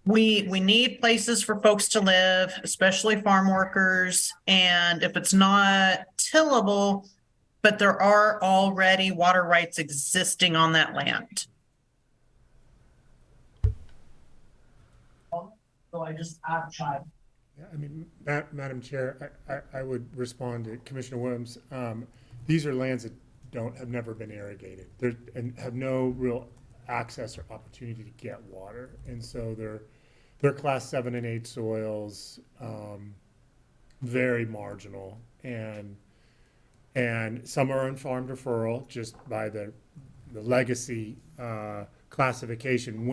we need places for folks to live, especially farm workers. And if it's not tillable, but there are already water rights existing on that land. So I just add child. Yeah, I mean, Madam Chair, I would respond to Commissioner Williams. These are lands that have never been irrigated. And have no real access or opportunity to get water. And so they're class 7 and 8 soils, very marginal. And some are in farm deferral just by the legacy classification.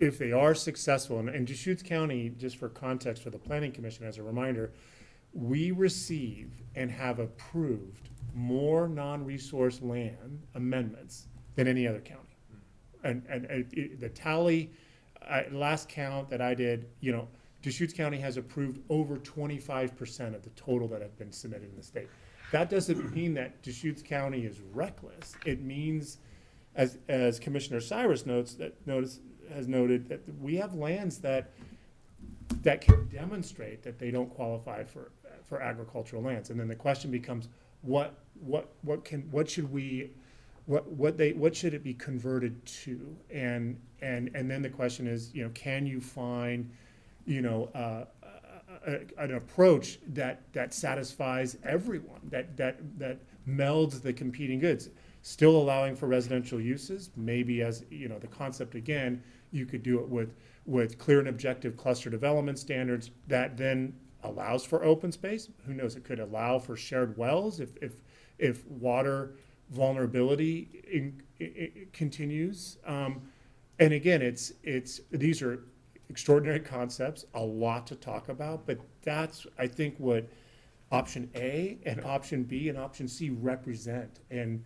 If they are successful, and Deschutes County, just for context for the Planning Commission as a reminder, we receive and have approved more non-resource land amendments than any other county. And the tally, last count that I did, Deschutes County has approved over 25% of the total that have been submitted in the state. That doesn't mean that Deschutes County is reckless. It means, as Commissioner Cyrus has noted, that we have lands that can demonstrate that they don't qualify for agricultural lands. And then the question becomes, what should it be converted to? And then the question is, can you find, an approach that satisfies everyone, that melds the competing goods, still allowing for residential uses, maybe as, the concept again, you could do it with clear and objective cluster development standards that then allows for open space. Who knows, it could allow for shared wells if water vulnerability continues. And again, these are extraordinary concepts, a lot to talk about, but that's, I think, what option A and option B and option C represent. And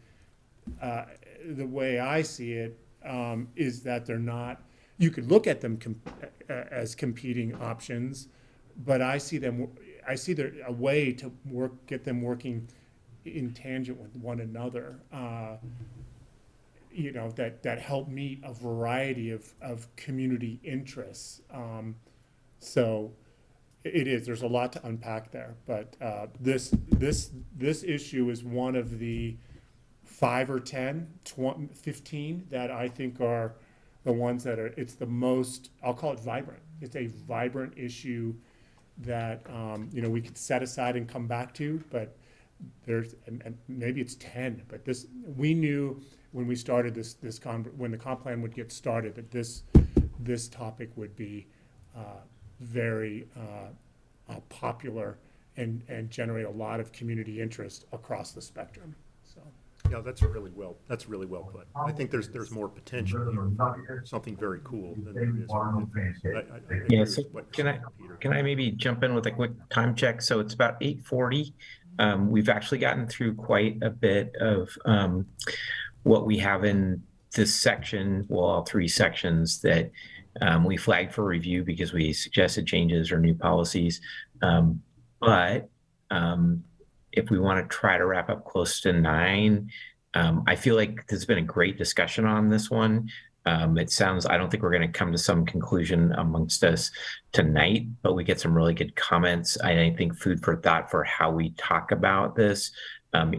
the way I see it is that they're not, you could look at them as competing options, but I see there a way to get them working in tangent with one another, that help meet a variety of community interests. So there's a lot to unpack there, but this issue is one of the 5 or 10, 15 that I think are the ones that it's the most, I'll call it vibrant. It's a vibrant issue that, we could set aside and come back to, but there's, and maybe it's 10, but we knew when we started when the comp plan would get started, that this topic would be very popular and generate a lot of community interest across the spectrum. So. Yeah, that's really well put. I think there's more potential here, something very cool than there is. Yeah, so can I maybe jump in with a quick time check? So it's about 8:40. We've actually gotten through quite a bit of what we have in this section, well, all three sections that we flagged for review because we suggested changes or new policies. But if we want to try to wrap up close to 9, I feel like there's been a great discussion on this one. I don't think we're going to come to some conclusion amongst us tonight, but we get some really good comments. I think food for thought for how we talk about this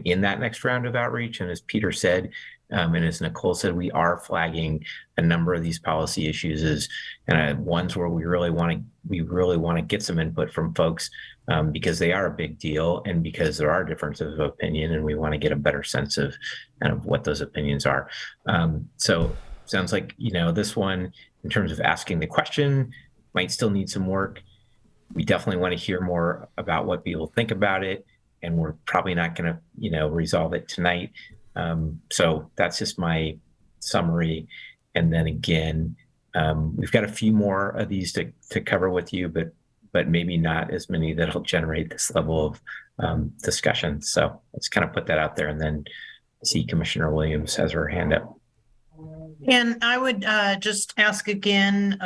in that next round of outreach. And as Peter said, and as Nicole said, we are flagging a number of these policy issues as ones where we really want to get some input from folks because they are a big deal and because there are differences of opinion, and we want to get a better sense of kind of what those opinions are. So sounds like, this one, in terms of asking the question, might still need some work. We definitely want to hear more about what people think about it, and we're probably not going to, resolve it tonight. So that's just my summary. And then again, we've got a few more of these to cover with you, but maybe not as many that'll generate this level of discussion. So let's kind of put that out there, and then see Commissioner Williams has her hand up. And I would just ask again,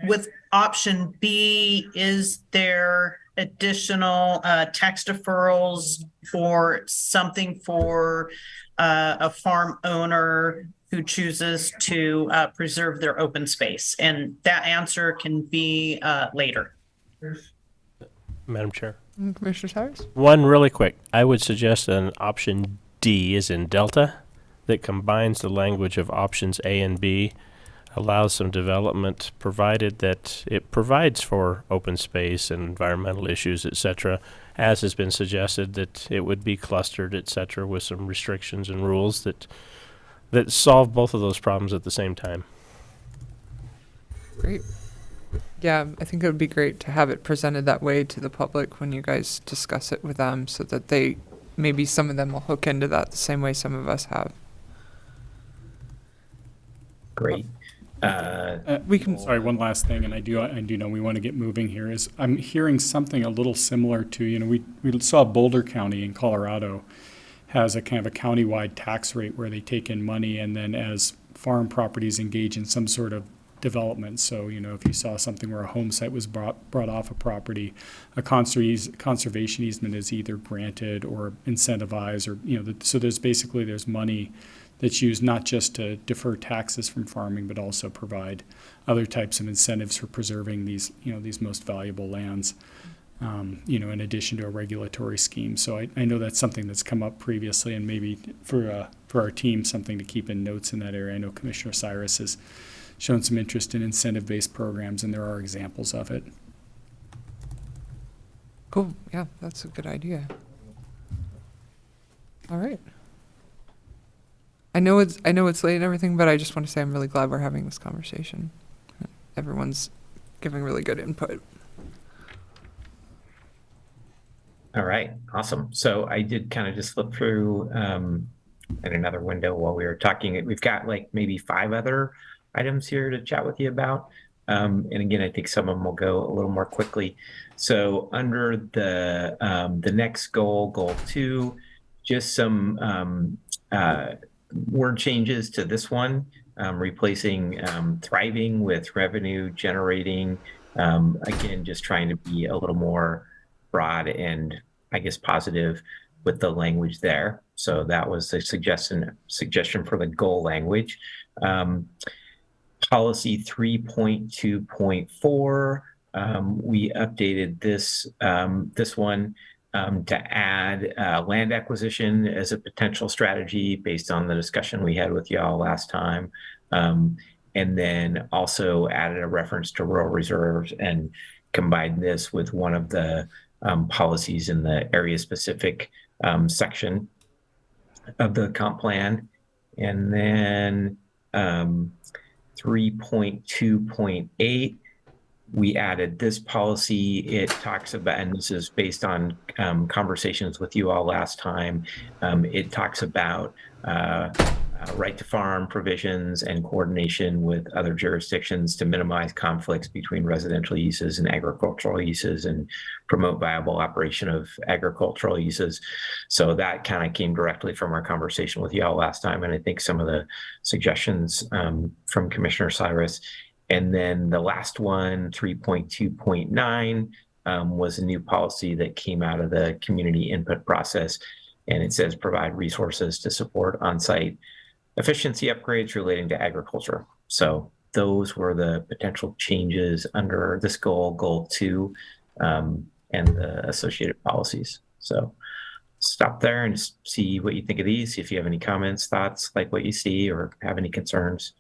with option B, is there additional tax deferrals or something for a farm owner who chooses to preserve their open space? And that answer can be later. Madam Chair. Commissioner Cyrus? One really quick. I would suggest an option D is in Delta that combines the language of options A and B, allows some development provided that it provides for open space and environmental issues, et cetera, as has been suggested that it would be clustered, et cetera, with some restrictions and rules that solve both of those problems at the same time. Great. Yeah, I think it would be great to have it presented that way to the public when you guys discuss it with them, so that maybe some of them will hook into that the same way some of us have. Great. Sorry, one last thing, and I do know we want to get moving here, is I'm hearing something a little similar to, we saw Boulder County in Colorado has a kind of a countywide tax rate where they take in money, and then as farm properties engage in some sort of development. So, if you saw something where a home site was brought off a property, a conservation easement is either granted or incentivized, or, so there's money that's used not just to defer taxes from farming, but also provide other types of incentives for preserving these most valuable lands, in addition to a regulatory scheme. So I know that's something that's come up previously, and maybe for our team, something to keep in notes in that area. I know Commissioner Cyrus has shown some interest in incentive-based programs, and there are examples of it. Cool. Yeah, that's a good idea. All right. I know it's late and everything, but I just want to say I'm really glad we're having this conversation. Everyone's giving really good input. All right, awesome. So I did kind of just flip through in another window while we were talking. We've got like maybe 5 other items here to chat with you about. And again, I think some of them will go a little more quickly. So under the next goal 2, just some word changes to this one, replacing thriving with revenue generating. Again, just trying to be a little more broad and I guess positive with the language there. So that was the suggestion for the goal language. Policy 3.2.4, we updated this one to add land acquisition as a potential strategy based on the discussion we had with y'all last time. And then also added a reference to rural reserves and combined this with one of the policies in the area-specific section of the comp plan. And then 3.2.8, we added this policy. It talks about, and this is based on conversations with you all last time, it talks about right to farm provisions and coordination with other jurisdictions to minimize conflicts between residential uses and agricultural uses and promote viable operation of agricultural uses. So that kind of came directly from our conversation with you all last time. And I think some of the suggestions from Commissioner Cyrus. And then the last one, 3.2.9, was a new policy that came out of the community input process. And it says provide resources to support on-site efficiency upgrades relating to agriculture. So those were the potential changes under this goal 2, and the associated policies. So stop there and just see what you think of these. See if you have any comments, thoughts, like what you see, or have any concerns.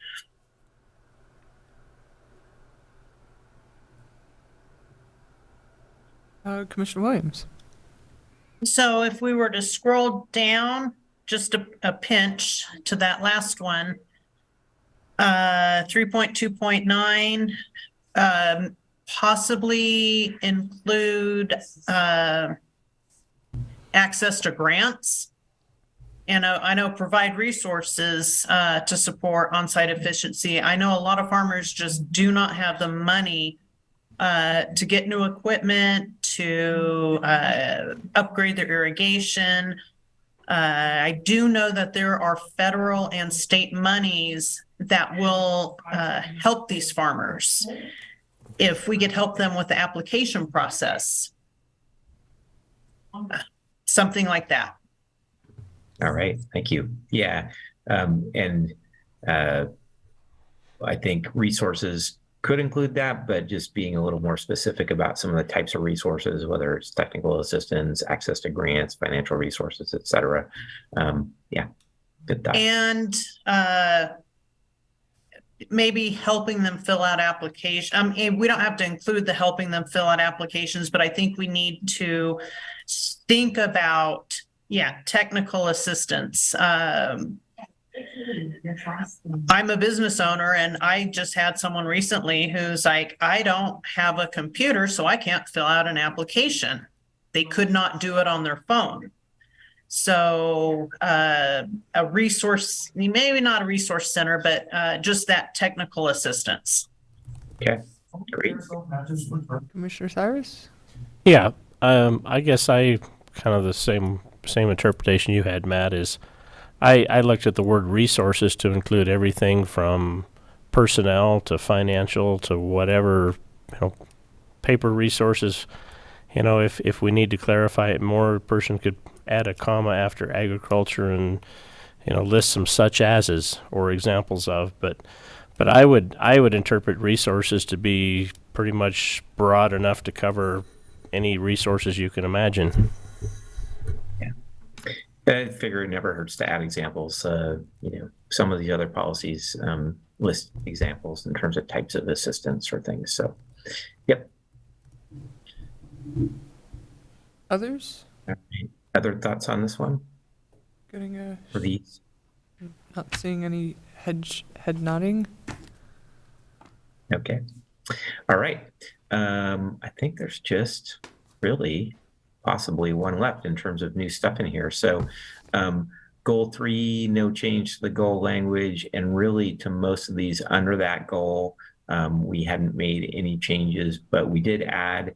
Commissioner Williams. So if we were to scroll down just a pinch to that last one, 3.2.9, possibly include access to grants. And I know provide resources to support on-site efficiency. I know a lot of farmers just do not have the money to get new equipment, to upgrade their irrigation. I do know that there are federal and state monies that will help these farmers if we could help them with the application process. Something like that. All right, thank you. Yeah, and I think resources could include that, but just being a little more specific about some of the types of resources, whether it's technical assistance, access to grants, financial resources, et cetera. Yeah, good thought. And maybe helping them fill out applications. I mean, we don't have to include the helping them fill out applications, but I think we need to think about, technical assistance. I'm a business owner, and I just had someone recently who's like, I don't have a computer, so I can't fill out an application. They could not do it on their phone. So a resource, maybe not a resource center, but just that technical assistance. Okay, great. Commissioner Cyrus? Yeah, I guess I kind of the same interpretation you had, Matt, is I looked at the word resources to include everything from personnel to financial to whatever, paper resources. If we need to clarify it more, a person could add a comma after agriculture and, list some such as's or examples of. But I would interpret resources to be pretty much broad enough to cover any resources you can imagine. I figure it never hurts to add examples. Some of the other policies list examples in terms of types of assistance or things. So, yep. Others? All right. Other thoughts on this one? Getting for these? Not seeing any head nodding. Okay. All right. I think there's just really possibly one left in terms of new stuff in here. So goal 3, no change to the goal language, and really to most of these under that goal, we hadn't made any changes, but we did add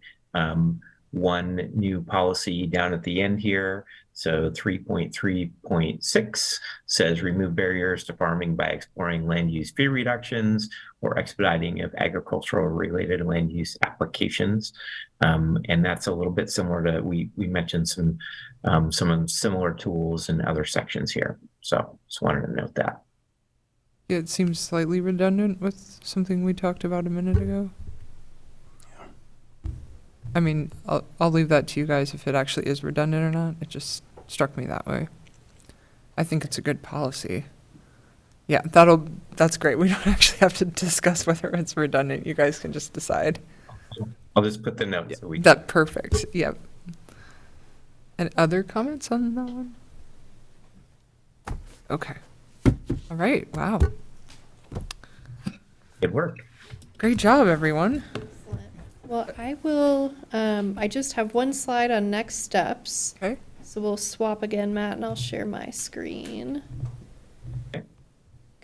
one new policy down at the end here. So 3.3.6 says remove barriers to farming by exploring land use fee reductions or expediting of agricultural related land use applications. And that's a little bit similar to, we mentioned some similar tools in other sections here. So just wanted to note that. Yeah, it seems slightly redundant with something we talked about a minute ago. I mean, I'll leave that to you guys if it actually is redundant or not. It just struck me that way. I think it's a good policy. Yeah, that's great. We don't actually have to discuss whether it's redundant. You guys can just decide. I'll just put the note so we That perfect. Yep. And other comments on that one? Okay. All right, wow. Good work. Great job, everyone. Well, I will, I just have one slide on next steps. Okay. So we'll swap again, Matt, and I'll share my screen.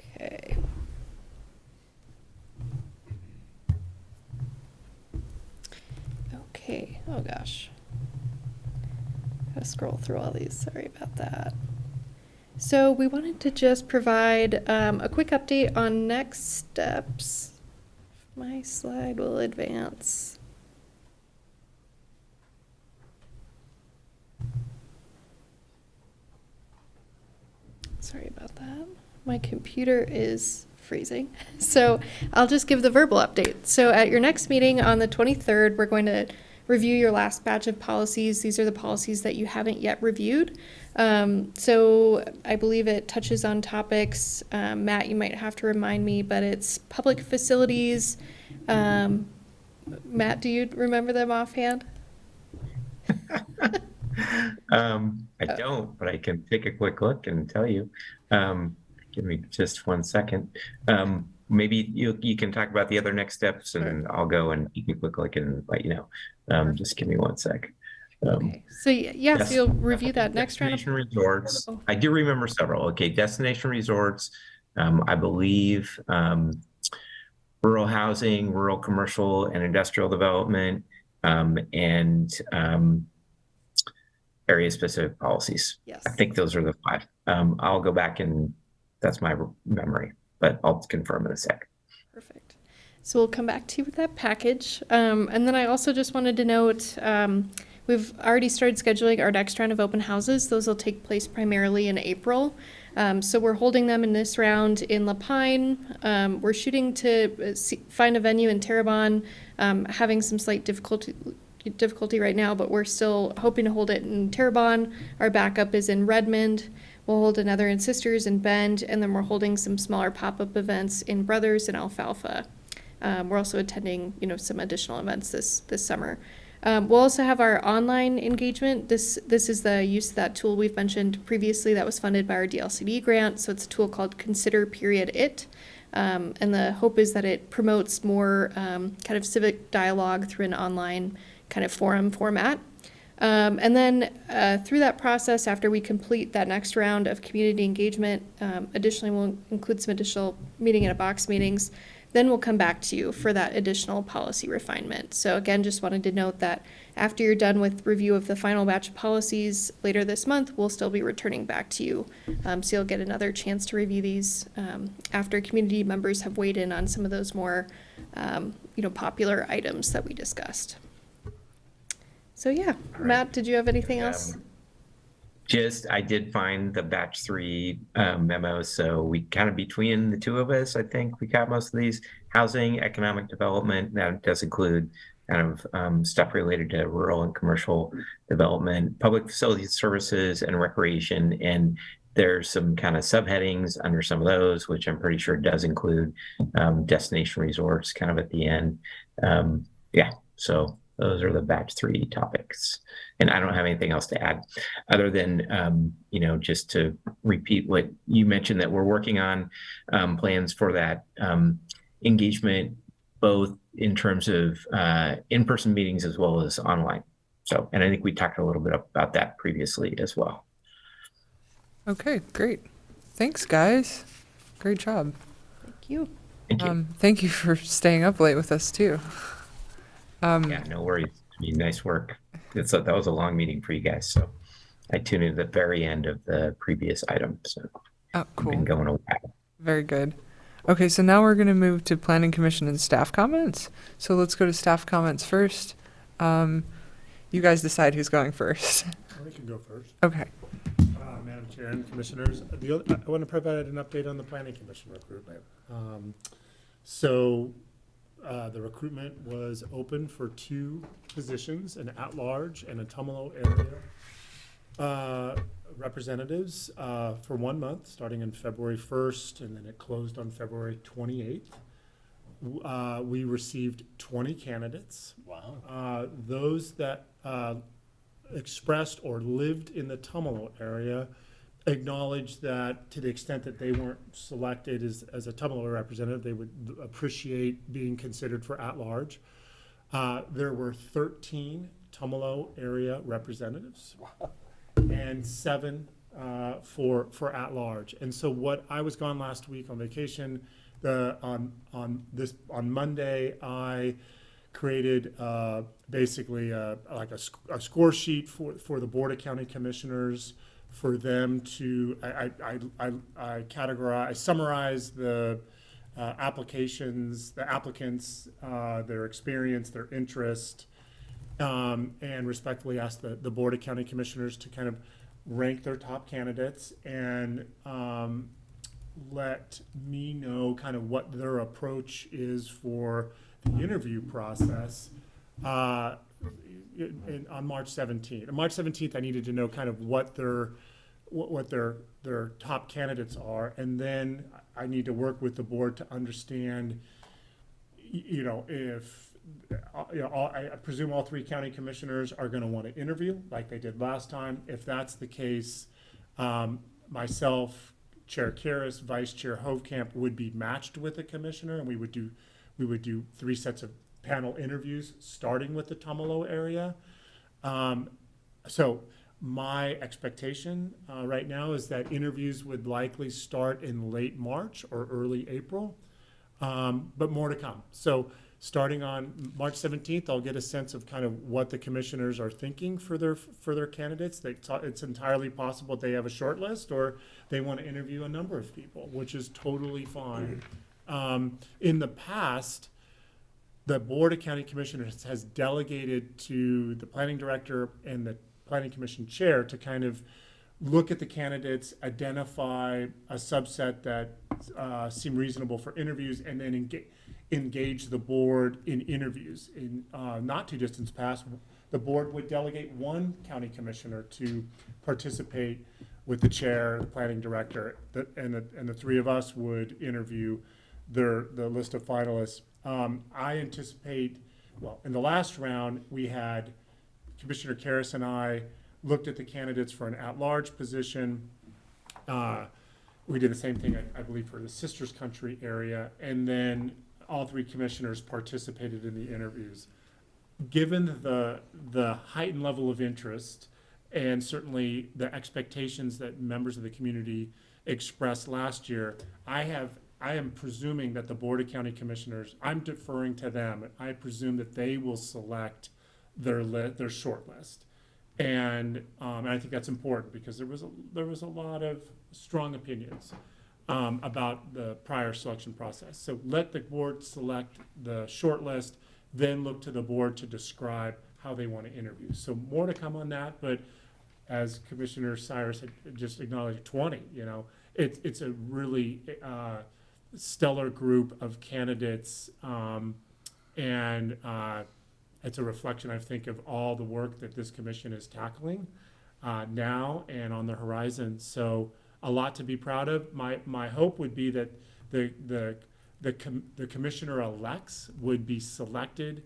Okay. Okay, oh gosh. Gotta scroll through all these, sorry about that. So we wanted to just provide a quick update on next steps. My slide will advance. Sorry about that. My computer is freezing. So I'll just give the verbal update. So at your next meeting on the 23rd, we're going to review your last batch of policies. These are the policies that you haven't yet reviewed. So I believe it touches on topics, Matt, you might have to remind me, but it's public facilities. Matt, do you remember them offhand? I don't, but I can take a quick look and tell you. Give me just 1 second. Maybe you can talk about the other next steps, and I'll go and take a quick look and let you know. Just give me 1 sec. Okay. So yes, you'll review that next round. Destination resorts. I do remember several. Okay, destination resorts. I believe rural housing, rural commercial and industrial development, and area-specific policies. Yes. I think those are the 5. I'll go back and that's my memory, but I'll confirm in a sec. Perfect. So we'll come back to you with that package. And then I also just wanted to note, we've already started scheduling our next round of open houses. Those will take place primarily in April. So we're holding them in this round in La Pine. We're shooting to find a venue in Terrebonne, having some slight difficulty right now, but we're still hoping to hold it in Terrebonne. Our backup is in Redmond. We'll hold another in Sisters and Bend, and then we're holding some smaller pop-up events in Brothers and Alfalfa. We're also attending, some additional events this summer. We'll also have our online engagement. This is the use of that tool we've mentioned previously that was funded by our DLCD grant. So it's a tool called Consider Period It. And the hope is that it promotes more kind of civic dialogue through an online kind of forum format. And then through that process, after we complete that next round of community engagement, additionally we'll include some additional meeting in a box meetings. Then we'll come back to you for that additional policy refinement. So again, just wanted to note that after you're done with review of the final batch of policies later this month, we'll still be returning back to you. So you'll get another chance to review these after community members have weighed in on some of those more popular items that we discussed. So yeah, right. Matt, did you have anything else? I did find the batch 3 memos. So we kind of between the two of us, I think we got most of these. Housing, economic development, that does include kind of stuff related to rural and commercial development, public facilities, services, and recreation. And there's some kind of subheadings under some of those, which I'm pretty sure does include destination resorts kind of at the end. So those are the batch 3 topics. And I don't have anything else to add other than, just to repeat what you mentioned, that we're working on plans for that engagement, both in terms of in-person meetings as well as online. So, and I think we talked a little bit about that previously as well. Okay, great. Thanks, guys. Great job. Thank you. Thank you. Thank you for staying up late with us too. Yeah, no worries. Nice work. That was a long meeting for you guys. So I tuned in at the very end of the previous item. So oh, cool. I've been going a while. Very good. Okay, so now we're going to move to Planning Commission and staff comments. So let's go to staff comments first. You guys decide who's going first. I can go first. Okay. Madam Chair and Commissioners, I want to provide an update on the Planning Commission recruitment. The recruitment was open for 2 positions, an at-large and a Tumalo area representatives for 1 month, starting in February 1st, and then it closed on February 28th. We received 20 candidates. Wow. Those that expressed or lived in the Tumalo area acknowledged that to the extent that they weren't selected as a Tumalo representative, they would appreciate being considered for at-large. There were 13 Tumalo area representatives and 7 for at-large. And so what I was gone last week on vacation, on Monday, I created basically like a score sheet for the Board of County Commissioners for them to, I summarize the applications, the applicants, their experience, their interest, and respectfully ask the Board of County Commissioners to kind of rank their top candidates and let me know kind of what their approach is for the interview process on March 17th. On March 17th, I needed to know kind of what their top candidates are, and then I need to work with the board to understand, if I presume all 3 county commissioners are going to want to interview like they did last time. If that's the case, myself, Chair Karras, Vice Chair Hovkamp would be matched with a commissioner, and we would do 3 sets of panel interviews starting with the Tumalo area. So my expectation right now is that interviews would likely start in late March or early April, but more to come. So starting on March 17th, I'll get a sense of kind of what the commissioners are thinking for their candidates. It's entirely possible they have a short list or they want to interview a number of people, which is totally fine. In the past, the Board of County Commissioners has delegated to the planning director and the planning commission chair to kind of look at the candidates, identify a subset that seem reasonable for interviews, and then engage the board in interviews. In not too distant past, the board would delegate 1 county commissioner to participate with the chair, the planning director, and the 3 of us would interview the list of finalists. I anticipate, in the last round, we had Commissioner Karras and I looked at the candidates for an at-large position. We did the same thing, I believe, for the Sisters Country area, and then all 3 commissioners participated in the interviews. Given the heightened level of interest and certainly the expectations that members of the community expressed last year, I am presuming that the Board of County Commissioners, I'm deferring to them. I presume that they will select their short list. And I think that's important because there was a lot of strong opinions about the prior selection process. So let the board select the short list, then look to the board to describe how they want to interview. So more to come on that, but as Commissioner Cyrus had just acknowledged, 20, it's a really stellar group of candidates, and it's a reflection, I think, of all the work that this commission is tackling now and on the horizon. So a lot to be proud of. My hope would be that the commissioner-elects would be selected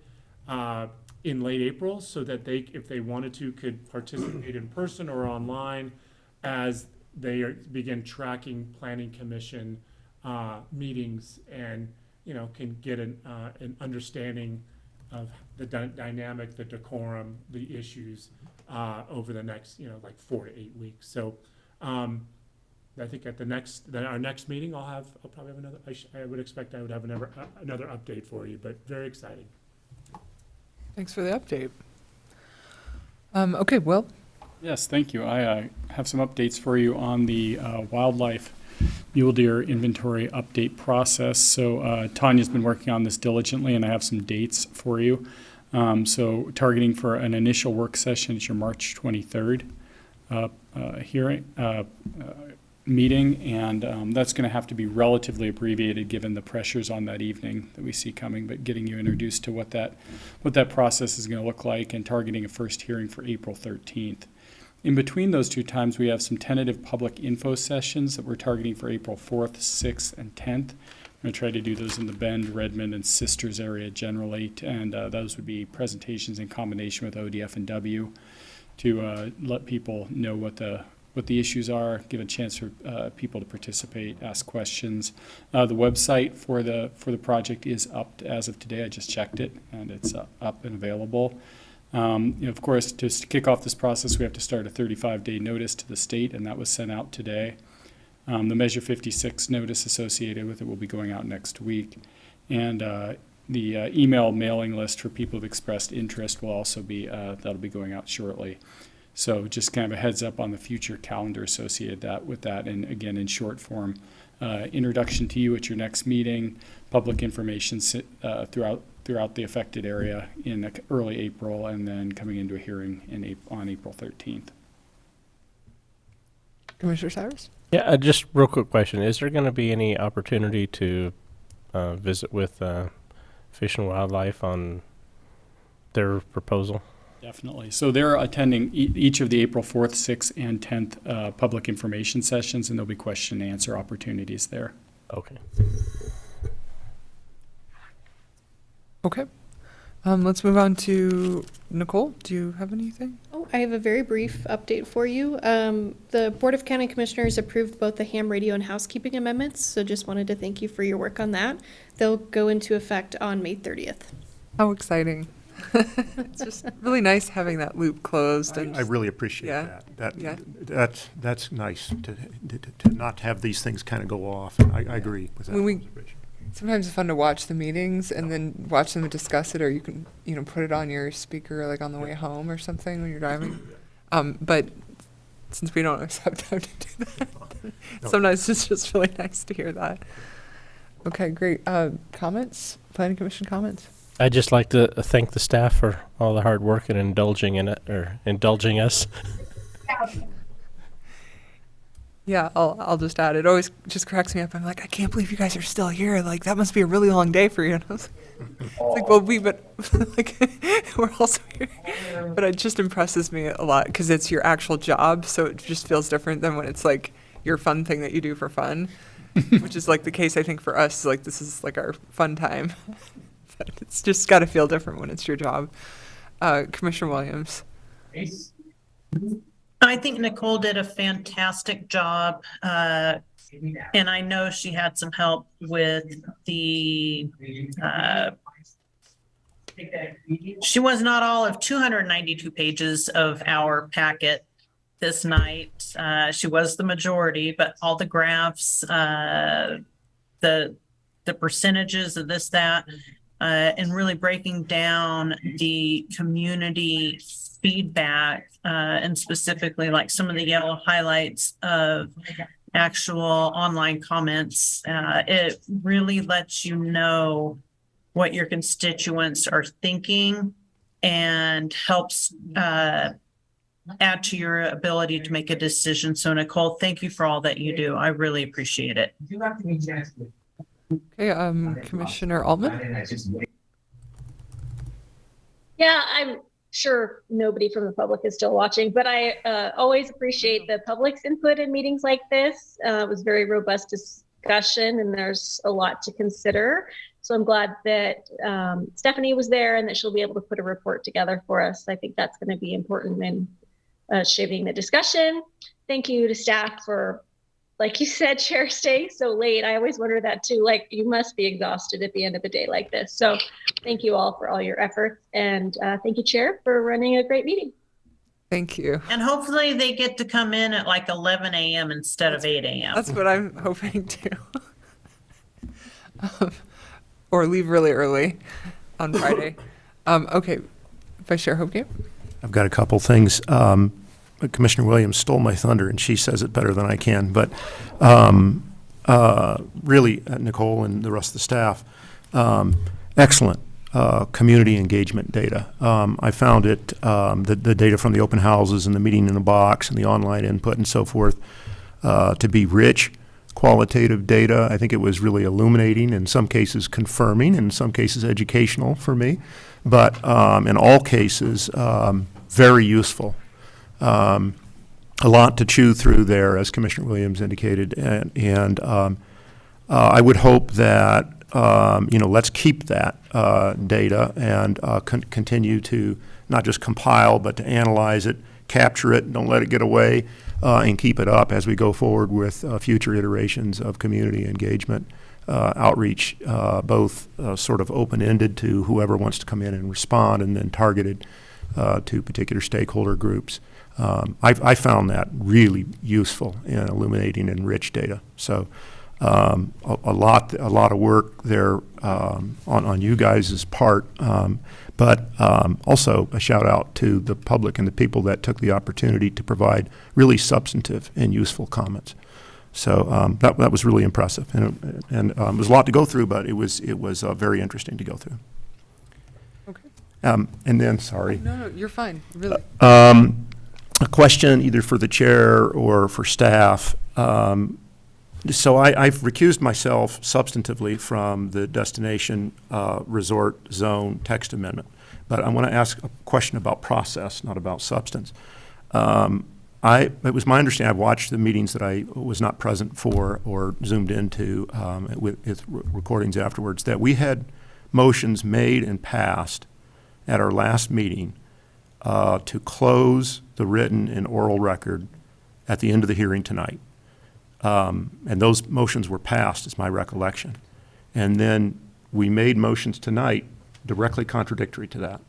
in late April, so that they, if they wanted to, could participate in person or online as they begin tracking planning commission meetings, and can get an understanding of the dynamic, the decorum, the issues over the next 4 to 8 weeks. So I think at our next meeting, I'll probably have another. I would expect I would have another update for you, but very exciting. Thanks for the update. Okay, Will? Yes, thank you. I have some updates for you on the wildlife mule deer inventory update process. So Tanya's been working on this diligently, and I have some dates for you. So targeting for an initial work session is your March 23rd meeting, and that's going to have to be relatively abbreviated given the pressures on that evening that we see coming, but getting you introduced to what that process is going to look like, and targeting a first hearing for April 13th. In between those 2 times, we have some tentative public info sessions that we're targeting for April 4th, 6th, and 10th. I'm going to try to do those in the Bend, Redmond, and Sisters area generally, and those would be presentations in combination with ODF and W. to let people know what the issues are, give a chance for people to participate, ask questions. The website for the project is up as of today. I just checked it, and it's up and available. Of course, to kick off this process, we have to start a 35-day notice to the state, and that was sent out today. The Measure 56 notice associated with it will be going out next week. And the email mailing list for people who've expressed interest will also be, that'll be going out shortly. So just kind of a heads up on the future calendar associated with that. And again, in short form, introduction to you at your next meeting, public information throughout the affected area in early April, and then coming into a hearing on April 13th. Commissioner Cyrus? Yeah, just real quick question. Is there going to be any opportunity to visit with Fish and Wildlife on their proposal? Definitely. So they're attending each of the April 4th, 6th, and 10th public information sessions, and there'll be question and answer opportunities there. Okay. Okay. Let's move on to Nicole. Do you have anything? Oh, I have a very brief update for you. The Board of County Commissioners approved both the ham radio and housekeeping amendments, so just wanted to thank you for your work on that. They'll go into effect on May 30th. How exciting. It's just really nice having that loop closed. And I really appreciate that. That's nice to not have these things kind of go off. I agree with that. Sometimes it's fun to watch the meetings and then watch them discuss it, or you can, put it on your speaker like on the way home or something when you're driving. But since we don't always have time to do that, sometimes it's just really nice to hear that. Okay, great. Comments? Planning Commission comments? I'd just like to thank the staff for all the hard work and indulging us. Yeah, I'll just add, it always just cracks me up. I'm like, I can't believe you guys are still here. Like, that must be a really long day for you. And I was like, well, we're also here. But it just impresses me a lot because it's your actual job. So it just feels different than when it's like your fun thing that you do for fun, which is like the case, I think, for us. Like, this is like our fun time. But it's just got to feel different when it's your job. Commissioner Williams. I think Nicole did a fantastic job, and I know she had some help with the, she was not all of 292 pages of our packet this night. She was the majority, but all the graphs, the percentages of this, that, and really breaking down the community feedback, and specifically like some of the yellow highlights of actual online comments. It really lets you know what your constituents are thinking and helps add to your ability to make a decision. So Nicole, thank you for all that you do. I really appreciate it. Okay, Commissioner Altman. Yeah, I'm sure nobody from the public is still watching, but I always appreciate the public's input in meetings like this. It was very robust discussion, and there's a lot to consider. So I'm glad that Stephanie was there and that she'll be able to put a report together for us. I think that's going to be important in shaping the discussion. Thank you to staff for, like you said, Chair, staying so late. I always wonder that too. Like, you must be exhausted at the end of the day like this. So thank you all for all your efforts. And thank you, Chair, for running a great meeting. Thank you. And hopefully they get to come in at like 11 a.m. instead of 8 a.m. That's what I'm hoping to. Or leave really early on Friday. Okay, Vice Chair Hopegate. I've got a couple things. Commissioner Williams stole my thunder, and she says it better than I can. But really, Nicole and the rest of the staff, excellent community engagement data. I found it, the data from the open houses and the meeting in the box and the online input and so forth, to be rich, qualitative data. I think it was really illuminating, in some cases confirming, in some cases educational for me. But in all cases, very useful. A lot to chew through there, as Commissioner Williams indicated, and I would hope that let's keep that data and continue to not just compile but to analyze it, capture it, don't let it get away, and keep it up as we go forward with future iterations of community engagement outreach, both sort of open-ended to whoever wants to come in and respond, and then targeted to particular stakeholder groups. I found that really useful in illuminating and rich data. So a lot of work there on you guys' part, but also a shout out to the public and the people that took the opportunity to provide really substantive and useful comments. So that was really impressive, and it was a lot to go through, but it was very interesting to go through. Okay. And then, sorry. No, you're fine, really. A question either for the chair or for staff. So I've recused myself substantively from the destination resort zone text amendment, but I want to ask a question about process, not about substance. It was my understanding, I've watched the meetings that I was not present for or zoomed into with recordings afterwards, that we had motions made and passed at our last meeting to close the written and oral record at the end of the hearing tonight. And those motions were passed, is my recollection. And then we made motions tonight directly contradictory to that.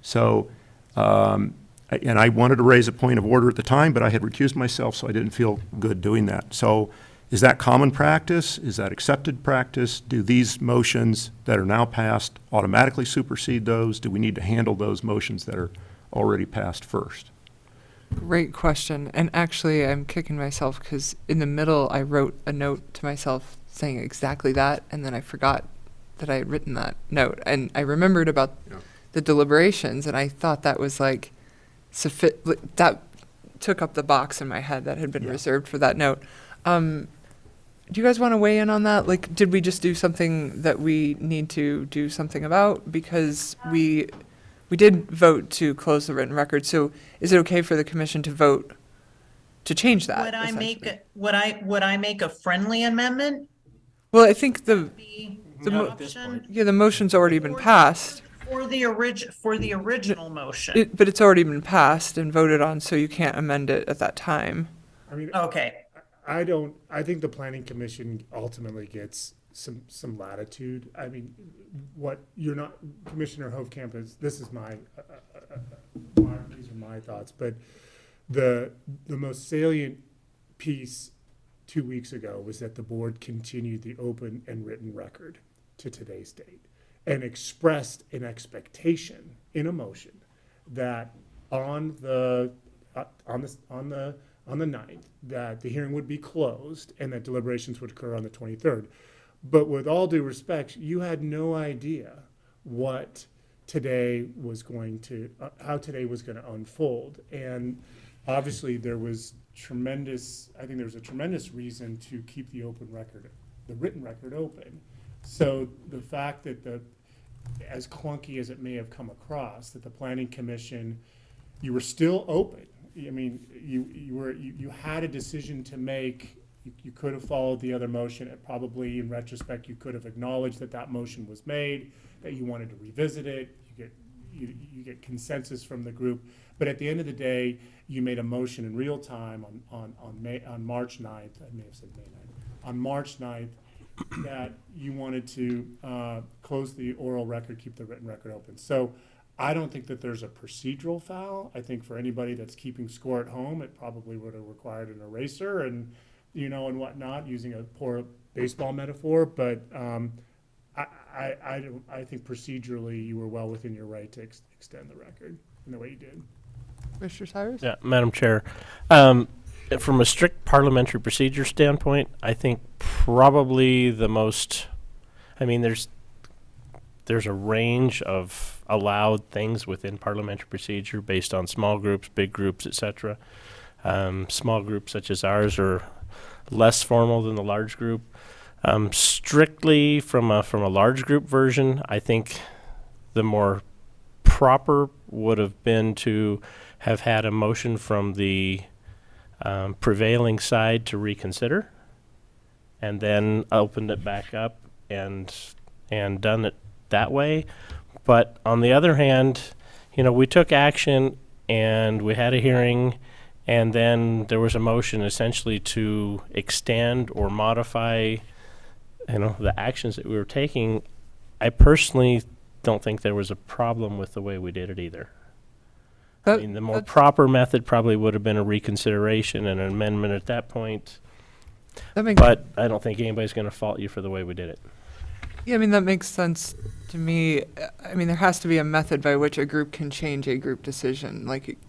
So, and I wanted to raise a point of order at the time, but I had recused myself, so I didn't feel good doing that. So is that common practice? Is that accepted practice? Do these motions that are now passed automatically supersede those? Do we need to handle those motions that are already passed first? Great question. And actually, I'm kicking myself because in the middle, I wrote a note to myself saying exactly that, and then I forgot that I had written that note. And I remembered about the deliberations, and I thought that was like, that took up the box in my head that had been reserved for that note. Do you guys want to weigh in on that? Like, did we just do something that we need to do something about? Because we did vote to close the written record, so is it okay for the commission to vote to change that? Would I make a friendly amendment? Well, I think the Option? the motion's already been passed. For the original motion. But it's already been passed and voted on, so you can't amend it at that time. I mean, Okay. I think the planning commission ultimately gets some latitude. I mean, Commissioner Hovkamp this is these are my thoughts, but the most salient piece 2 weeks ago was that the board continued the open and written record to today's date and expressed an expectation in a motion that on the 9th, that the hearing would be closed and that deliberations would occur on the 23rd. But with all due respect, you had no idea what today was going to, how today was going to unfold. And obviously there was a tremendous reason to keep the written record open. So the fact that as clunky as it may have come across, that the planning commission, you were still open. I mean, you had a decision to make. You could have followed the other motion, and probably in retrospect, you could have acknowledged that that motion was made, that you wanted to revisit it. You get consensus from the group. But at the end of the day, you made a motion in real time on March 9th. I may have said May 9th. On March 9th, that you wanted to close the oral record, keep the written record open. So I don't think that there's a procedural foul. I think for anybody that's keeping score at home, it probably would have required an eraser and whatnot, using a poor baseball metaphor. But I think procedurally you were well within your right to extend the record in the way you did. Mr. Cyrus? Yeah, Madam Chair. From a strict parliamentary procedure standpoint, I think probably the most, there's a range of allowed things within parliamentary procedure based on small groups, big groups, etc. Small groups such as ours are less formal than the large group. Strictly from a large group version, I think the more proper would have been to have had a motion from the prevailing side to reconsider, and then opened it back up and done it that way. But on the other hand, we took action and we had a hearing, and then there was a motion essentially to extend or modify, the actions that we were taking. I personally don't think there was a problem with the way we did it either. I mean, the more proper method probably would have been a reconsideration and an amendment at that point. But I don't think anybody's going to fault you for the way we did it. Yeah, I mean, that makes sense to me. I mean, there has to be a method by which a group can change a group decision. Like,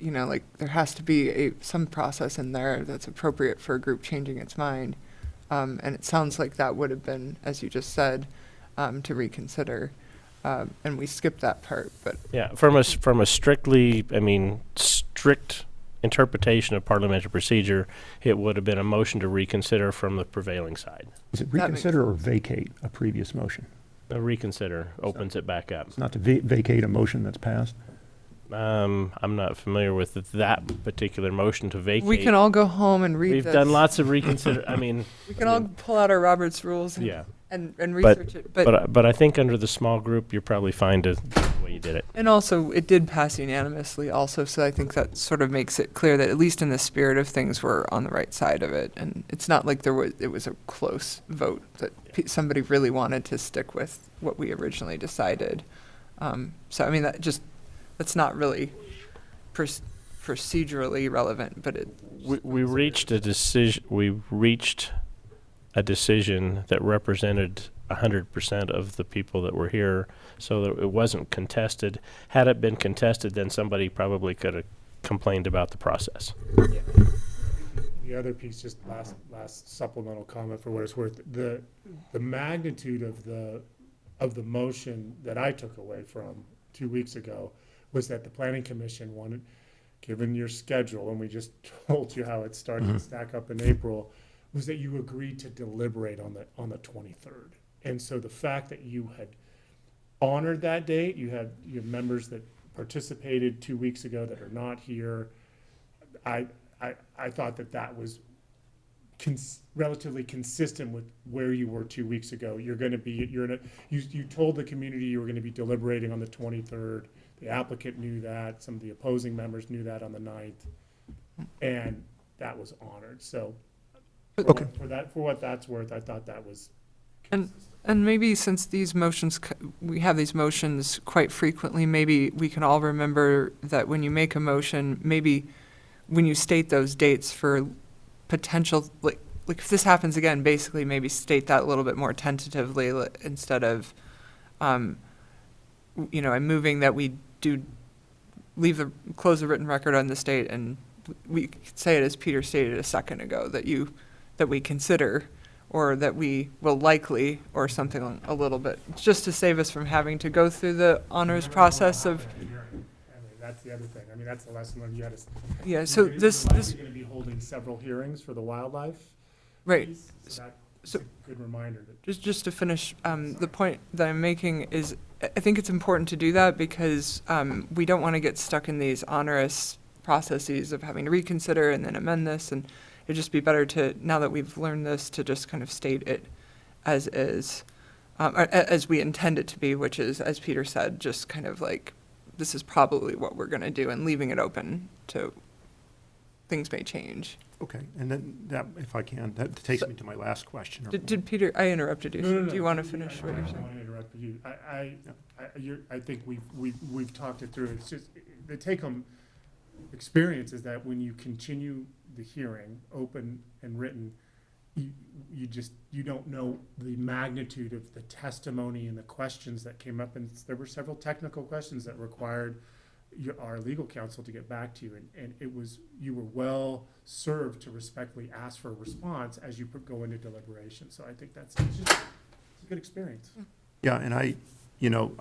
like there has to be some process in there that's appropriate for a group changing its mind. And it sounds like that would have been, as you just said, to reconsider. And we skipped that part, but. Yeah, from a strictly, strict interpretation of parliamentary procedure, it would have been a motion to reconsider from the prevailing side. Is it reconsider or vacate a previous motion? A reconsider opens it back up. It's not to vacate a motion that's passed? I'm not familiar with that particular motion to vacate. We can all go home and read We've this. done lots of reconsider, We can all pull out our Robert's rules and research it. But I think under the small group, you're probably fine to the way you did it. And also, it did pass unanimously also, so I think that sort of makes it clear that at least in the spirit of things, we're on the right side of it. And it's not like it was a close vote, that somebody really wanted to stick with what we originally decided. So, I mean, that's not really procedurally relevant, but it. We reached a decision. We reached a decision that represented 100% of the people that were here, so that it wasn't contested. Had it been contested, then somebody probably could have complained about the process. The other piece, just last supplemental comment for what it's worth, the magnitude of the motion that I took away from 2 weeks ago was that the Planning Commission wanted, given your schedule, and we just told you how it started to stack up in April, was that you agreed to deliberate on the 23rd. And so the fact that you had honored that date, you have members that participated 2 weeks ago that are not here. I thought that was relatively consistent with where you were 2 weeks ago. You told the community you were going to be deliberating on the 23rd. The applicant knew that. Some of the opposing members knew that on the 9th, and that was honored. So, for what that's worth, I thought that was. And maybe since these motions, we have these motions quite frequently, maybe we can all remember that when you make a motion, maybe when you state those dates for potential, like if this happens again, basically maybe state that a little bit more tentatively instead of, I'm moving that we do close the written record on this date, and we could say it as Peter stated a second ago, that we consider, or that we will likely, or something a little bit, just to save us from having to go through the honors process of. That's the other thing. I mean, that's the lesson learned. You had to. Yeah. So you're going to be holding several hearings for the wildlife. Right. Piece, so that's a good reminder. Just to finish, the point that I'm making is, I think it's important to do that because we don't want to get stuck in these onerous processes of having to reconsider and then amend this, and it'd just be better to, now that we've learned this, to just kind of state it as is, as we intend it to be, which is, as Peter said, just kind of like, this is probably what we're going to do, and leaving it open to things may change. Okay, and then that, if I can, that takes me to my last question. Did Peter, I interrupted you. No. Do you want to finish what you're I saying? want to interrupt you. I think we've talked it through. It's just the take-home experience is that when you continue the hearing, open and written, you don't know the magnitude of the testimony and the questions that came up, and there were several technical questions that required our legal counsel to get back to you, and you were well served to respectfully ask for a response as you go into deliberation. So I think it's a good experience. Yeah, and I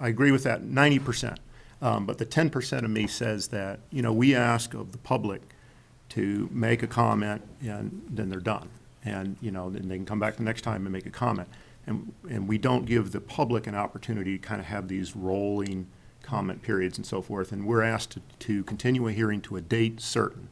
agree with that 90%. But the 10% of me says that, we ask of the public to make a comment and then they're done. And, then they can come back the next time and make a comment. And we don't give the public an opportunity to kind of have these rolling comment periods and so forth. And we're asked to continue a hearing to a date certain.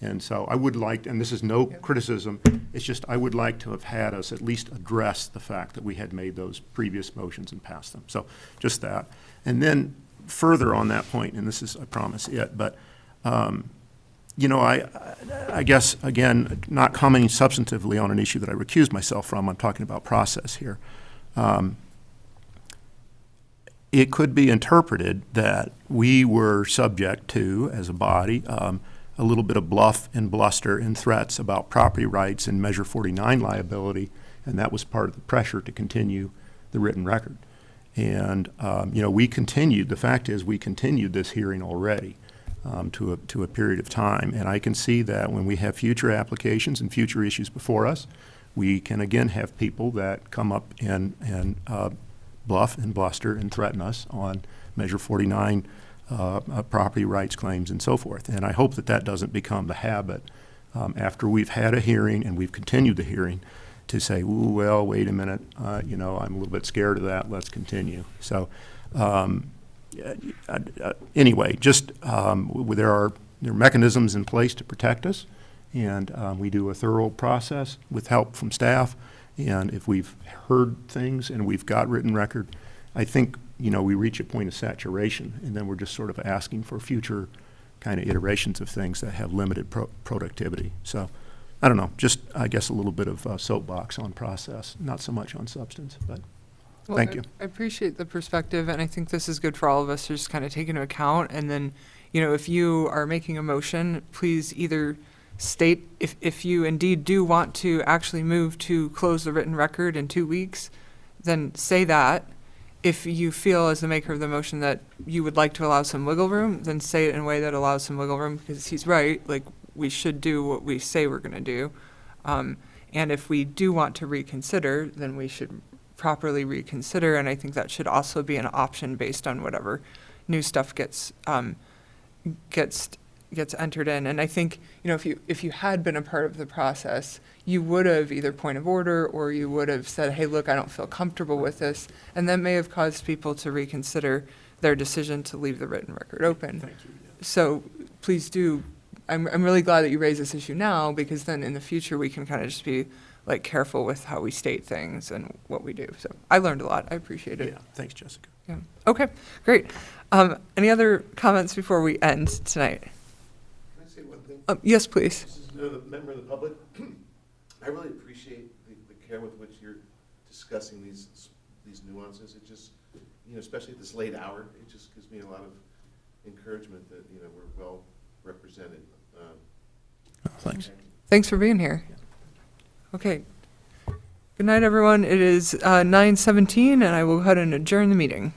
And so I would like, and this is no criticism, it's just I would like to have had us at least address the fact that we had made those previous motions and passed them. So just that. And then further on that point, and this is, I promise, but You know, I guess, again, not commenting substantively on an issue that I recused myself from, I'm talking about process here. It could be interpreted that we were subject to, as a body, a little bit of bluff and bluster and threats about property rights and Measure 49 liability, and that was part of the pressure to continue the written record. And, you know, the fact is we continued this hearing already to a period of time. And I can see that when we have future applications and future issues before us, we can again have people that come up and bluff and bluster and threaten us on Measure 49 property rights claims and so forth. And I hope that that doesn't become the habit after we've had a hearing and we've continued the hearing to say, ooh, well, wait a minute, you know, I'm a little bit scared of that, let's continue. So anyway, just there are mechanisms in place to protect us, and we do a thorough process with help from staff. And if we've heard things and we've got written record, I think, you know, we reach a point of saturation, and then we're just sort of asking for future kind of iterations of things that have limited productivity. So I don't know, just I guess a little bit of soapbox on process, not so much on substance, but Well, thank you. I appreciate the perspective, and I think this is good for all of us to just kind of take into account. And then, you know, if you are making a motion, please either state if you indeed do want to actually move to close the written record in 2 weeks, then say that. If you feel as the maker of the motion that you would like to allow some wiggle room, then say it in a way that allows some wiggle room, because he's right, like, we should do what we say we're going to do. And if we do want to reconsider, then we should properly reconsider, and I think that should also be an option based on whatever new stuff gets entered in. And I think, you know, if you had been a part of the process, you would have either point of order or you would have said, hey, look, I don't feel comfortable with this, and that may have caused people to reconsider their decision to leave the written record open. Thank you. So please do. I'm really glad that you raise this issue now, because then in the future we can kind of just be like careful with how we state things and what we do. So I learned a lot. I appreciate it. Yeah, thanks, Jessica. Yeah. Okay, great. Any other comments before we end tonight? Can I say one thing? Yes, please. This is another member of the public. I really appreciate the care with which you're discussing these nuances. It just, you know, especially at this late hour, it just gives me a lot of encouragement that, you know, we're well represented. Thanks. Thanks for being here. Okay. Good night, everyone. It is 9:17, and I will go ahead and adjourn the meeting.